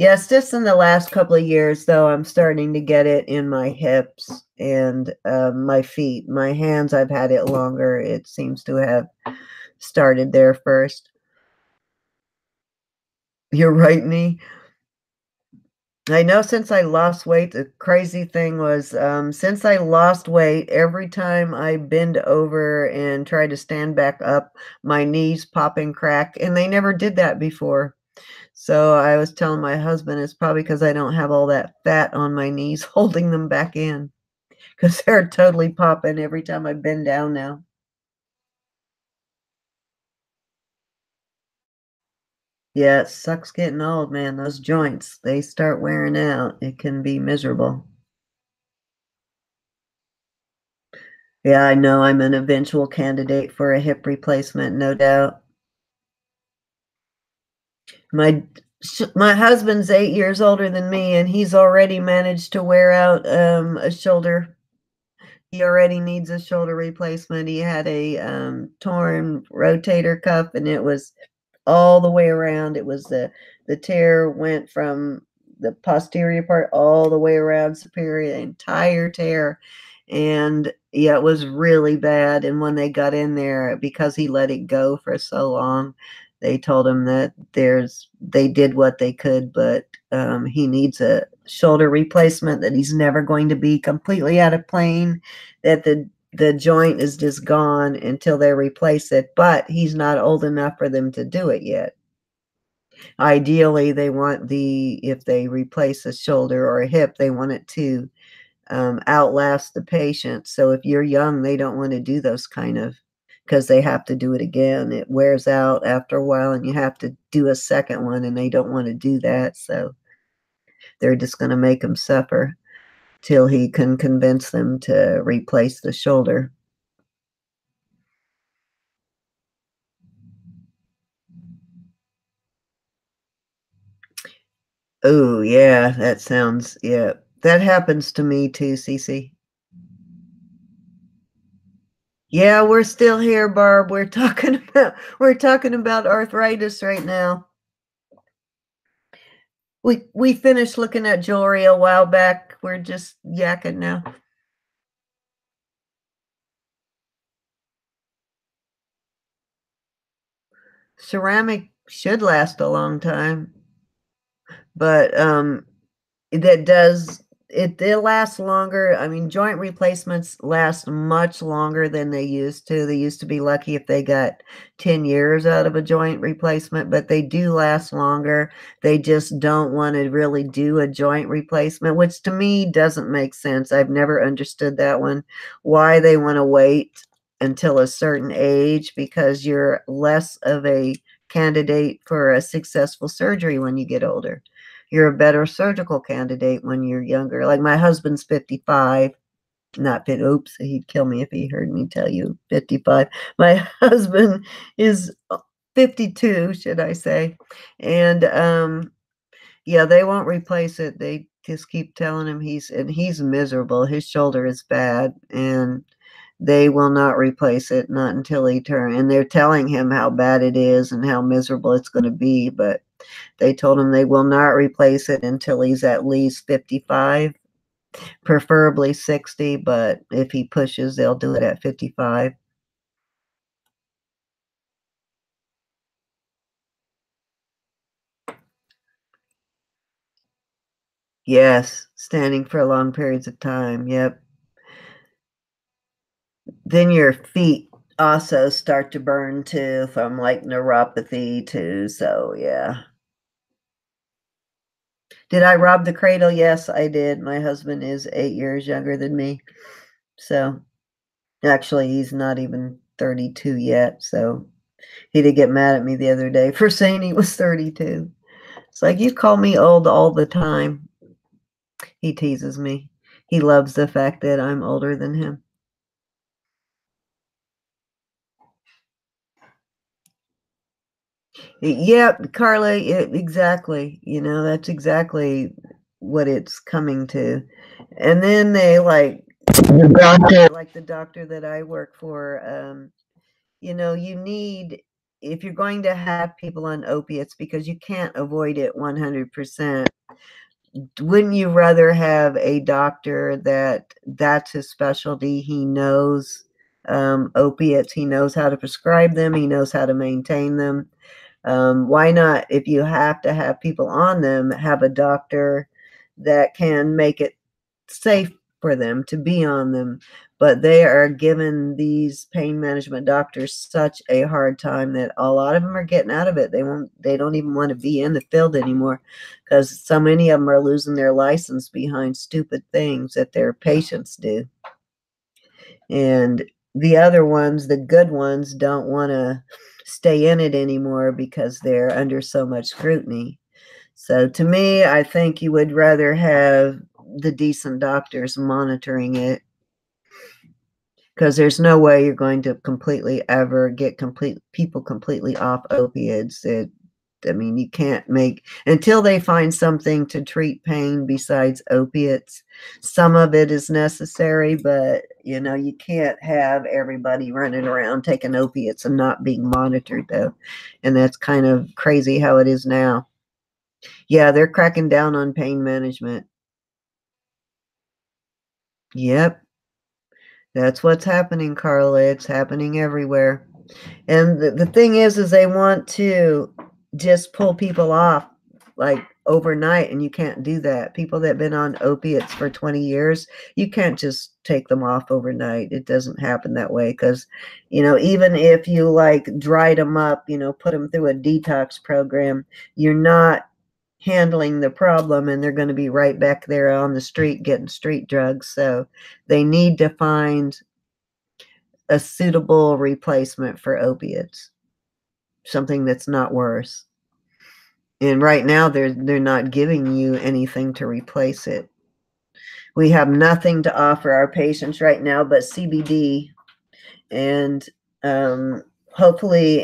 Yes, just in the last couple of years, though, I'm starting to get it in my hips and my feet. My hands, I've had it longer. It seems to have started there first. You're right, knee. I know since I lost weight, the crazy thing was, since I lost weight, every time I bend over and try to stand back up, my knees pop and crack, and they never did that before. So I was telling my husband it's probably because I don't have all that fat on my knees holding them back in, because 'cause they're totally popping every time I bend down now. Yeah, it sucks getting old, man. Those joints, they start wearing out. It can be miserable. Yeah, I know I'm an eventual candidate for a hip replacement, no doubt. My my husband's 8 years older than me, and he's already managed to wear out, a shoulder. He already needs a shoulder replacement. He had a, torn rotator cuff, and it was all the way around. It was the tear went from the posterior part all the way around superior, the entire tear. And yeah, it was really bad. And when they got in there, because he let it go for so long, they told him that they did what they could, but he needs a shoulder replacement, that he's never going to be completely out of plane, that the joint is just gone until they replace it, but he's not old enough for them to do it yet. Ideally, they want if they replace a shoulder or a hip, they want it to outlast the patient. So if you're young, they don't want to do those kind of because they have to do it again. It wears out after a while and you have to do a second one, and they don't want to do that. So they're just going to make him suffer till he can convince them to replace the shoulder. Oh, yeah, that sounds, yeah. That happens to me too, Cece. Yeah, we're still here, Barb. We're talking about arthritis right now. We finished looking at jewelry a while back. We're just yakking now. Ceramic should last a long time, but that does it lasts longer. I mean, joint replacements last much longer than they used to. They used to be lucky if they got 10 years out of a joint replacement, but they do last longer. They just don't want to really do a joint replacement, which to me doesn't make sense. I've never understood that one, why they want to wait until a certain age, because you're less of a candidate for a successful surgery when you get older. You're a better surgical candidate when you're younger. Like my husband's 55, not fit. Oops, he'd kill me if he heard me tell you 55. My husband is 52, should I say. And yeah, they won't replace it. They just keep telling him he's miserable. His shoulder is bad, and they will not replace it, not until he turns. And they're telling him how bad it is and how miserable it's going to be, but they told him they will not replace it until he's at least 55, preferably 60, but if he pushes, they'll do it at 55. Yes, standing for long periods of time. Yep. Then your feet also start to burn too from like neuropathy too. So, yeah. Did I rob the cradle? Yes, I did. My husband is 8 years younger than me. So, actually, he's not even 32 yet. So, he did get mad at me the other day for saying he was 32. It's like, you call me old all the time. He teases me. He loves the fact that I'm older than him. Yeah, Carla, exactly. That's exactly what it's coming to. And then they like the doctor that I work for, you need, if you're going to have people on opiates, because you can't avoid it 100%, wouldn't you rather have a doctor that's his specialty? He knows opiates, he knows how to prescribe them, he knows how to maintain them. Why not, if you have to have people on them, have a doctor that can make it safe for them to be on them? But they are giving these pain management doctors such a hard time that a lot of them are getting out of it. They don't even want to be in the field anymore, because so many of them are losing their license behind stupid things that their patients do. And the other ones, the good ones, don't want to stay in it anymore because they're under so much scrutiny. So to me, I think you would rather have the decent doctors monitoring it, because there's no way you're going to completely ever get people completely off opiates. I mean, you can't make, until they find something to treat pain besides opiates. Some of it is necessary, but you can't have everybody running around taking opiates and not being monitored, though. And that's kind of crazy how it is now. Yeah, they're cracking down on pain management. Yep, that's what's happening, Carla. It's happening everywhere. And the thing is they want to just pull people off like overnight, and you can't do that. People that have been on opiates for 20 years, you can't just take them off overnight. It doesn't happen that way, because, even if you like dried them up, put them through a detox program, you're not handling the problem, and they're going to be right back there on the street getting street drugs. So they need to find a suitable replacement for opiates, something that's not worse. And right now, they're not giving you anything to replace it. We have nothing to offer our patients right now but CBD, and hopefully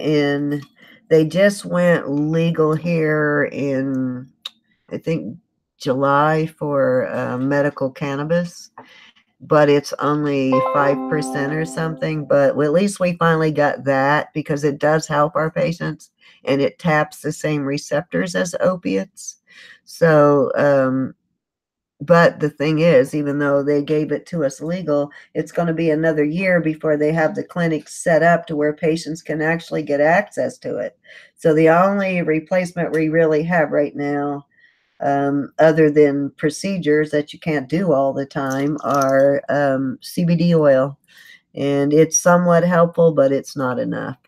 they just went legal here in, I think, July for medical cannabis, but it's only 5% or something. But at least we finally got that, because it does help our patients and it taps the same receptors as opiates. So, but the thing is, even though they gave it to us legal, it's going to be another year before they have the clinics set up to where patients can actually get access to it. So the only replacement we really have right now, other than procedures that you can't do all the time, are CBD oil. And it's somewhat helpful, but it's not enough.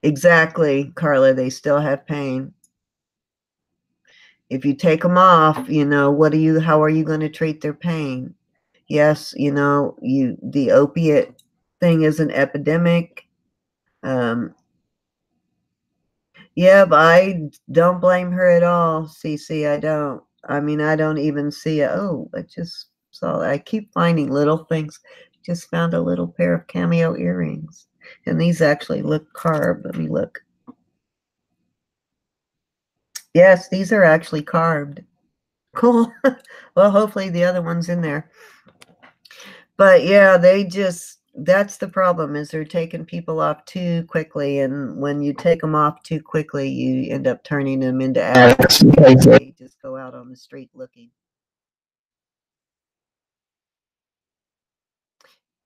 Exactly, Carla. They still have pain. If you take them off, how are you going to treat their pain? Yes, the opiate thing is an epidemic. Yeah, but I don't blame her at all, Cece. I don't. I mean, I don't even see it. Oh, I keep finding little things. Just found a little pair of cameo earrings. And these actually look carved. Let me look. Yes, these are actually carved. Cool. Well, hopefully the other one's in there. But yeah, that's the problem, is they're taking people off too quickly. And when you take them off too quickly, you end up turning them into addicts because they just go out on the street looking.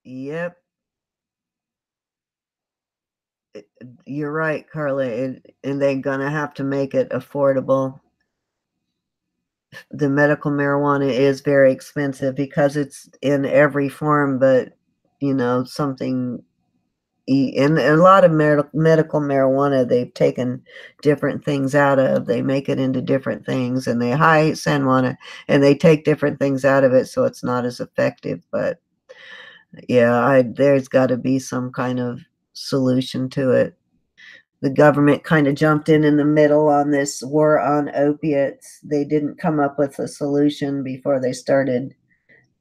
Yep. You're right, Carla. And they're going to have to make it affordable. The medical marijuana is very expensive because it's in every form, but something. In a lot of medical marijuana, they've taken different things out of. They make it into different things, and they high marijuana, and they take different things out of it, so it's not as effective. But yeah, there's got to be some kind of solution to it. The government kind of jumped in the middle on this war on opiates. They didn't come up with a solution before they started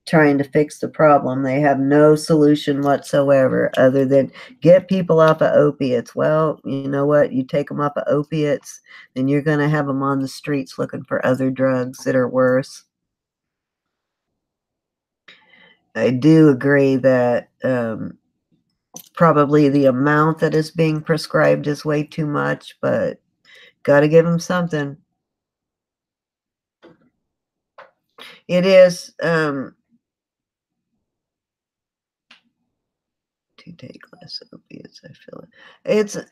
trying to fix the problem. They have no solution whatsoever other than get people off of opiates. Well, you know what? You take them off of opiates, then you're going to have them on the streets looking for other drugs that are worse. I do agree that probably the amount that is being prescribed is way too much, but got to give them something. It is to take less opiates. I feel it.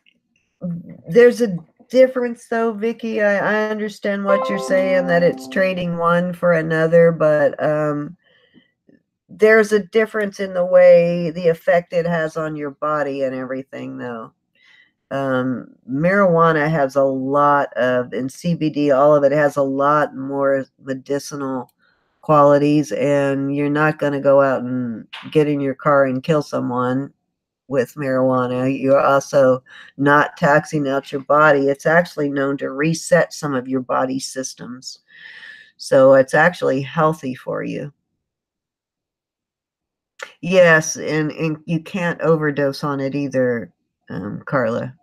There's a difference though, Vicky. I understand what you're saying, that it's trading one for another, but there's a difference in the way, the effect it has on your body and everything though. Marijuana has a lot of, and CBD, all of it has a lot more medicinal qualities, and you're not going to go out and get in your car and kill someone with marijuana. You're also not taxing out your body. It's actually known to reset some of your body systems. So it's actually healthy for you. Yes, and you can't overdose on it either, Carla.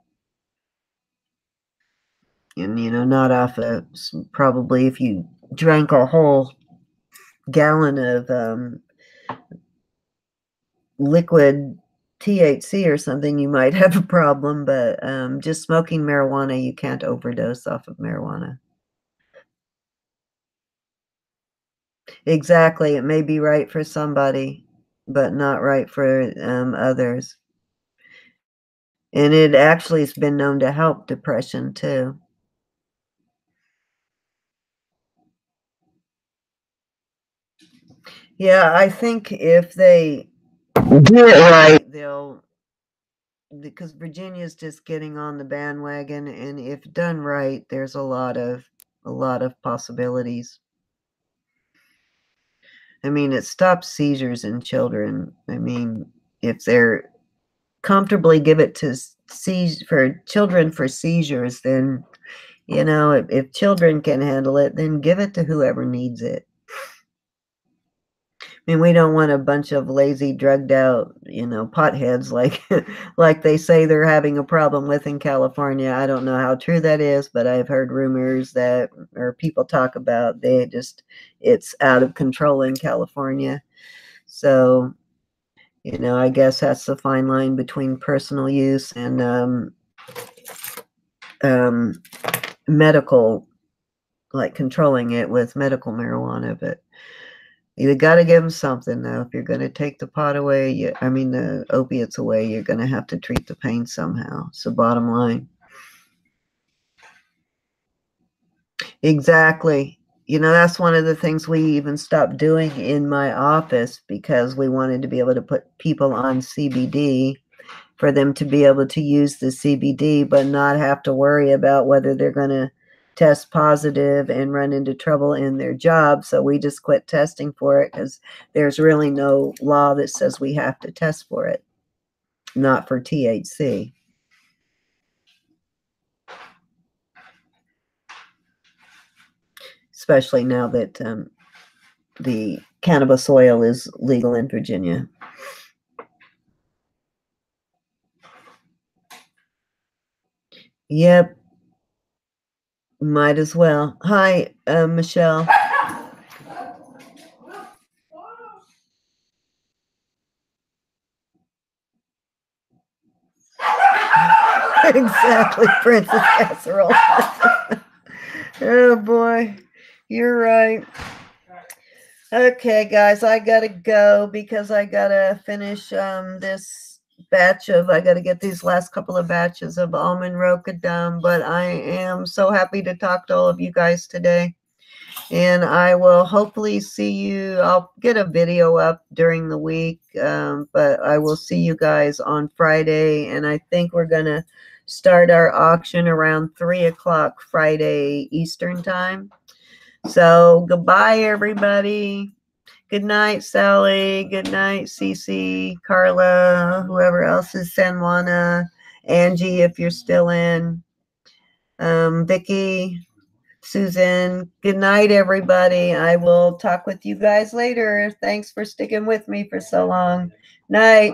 And, not off of, probably if you drank a whole gallon of liquid THC or something, you might have a problem, but just smoking marijuana, you can't overdose off of marijuana. Exactly. It may be right for somebody, but not right for others. And it actually has been known to help depression too. Yeah, I think if they do it right, because Virginia's just getting on the bandwagon, and if done right, there's a lot of possibilities. I mean, it stops seizures in children. I mean, if they're comfortably give it to for children for seizures, then, you know, if children can handle it, then give it to whoever needs it. I mean, we don't want a bunch of lazy, drugged out, you know, potheads like like they say they're having a problem with in California. I don't know how true that is, but I've heard rumors that, or people talk about, it's out of control in California. So, you know, I guess that's the fine line between personal use and medical, like controlling it with medical marijuana. But you got to give them something, though. If you're going to take the pot away, the opiates away, you're going to have to treat the pain somehow. It's the bottom line. Exactly. You know, that's one of the things we even stopped doing in my office because we wanted to be able to put people on CBD for them to be able to use the CBD, but not have to worry about whether they're going to test positive and run into trouble in their job. So we just quit testing for it because there's really no law that says we have to test for it, not for THC. Especially now that the cannabis oil is legal in Virginia. Yep. Might as well. Hi, Michelle. Exactly, Princess Casserole. Oh boy, you're right. Okay, guys, I gotta go because I gotta finish this batch of, I gotta get these last couple of batches of almond roca done, but I am so happy to talk to all of you guys today. And I will hopefully see you. I'll get a video up during the week, but I will see you guys on Friday. And I think we're going to start our auction around 3 o'clock Friday Eastern time. So goodbye, everybody. Good night, Sally. Good night, Cece, Carla, whoever else is, San Juana, Angie, if you're still in, Vicky, Susan. Good night, everybody. I will talk with you guys later. Thanks for sticking with me for so long. Night.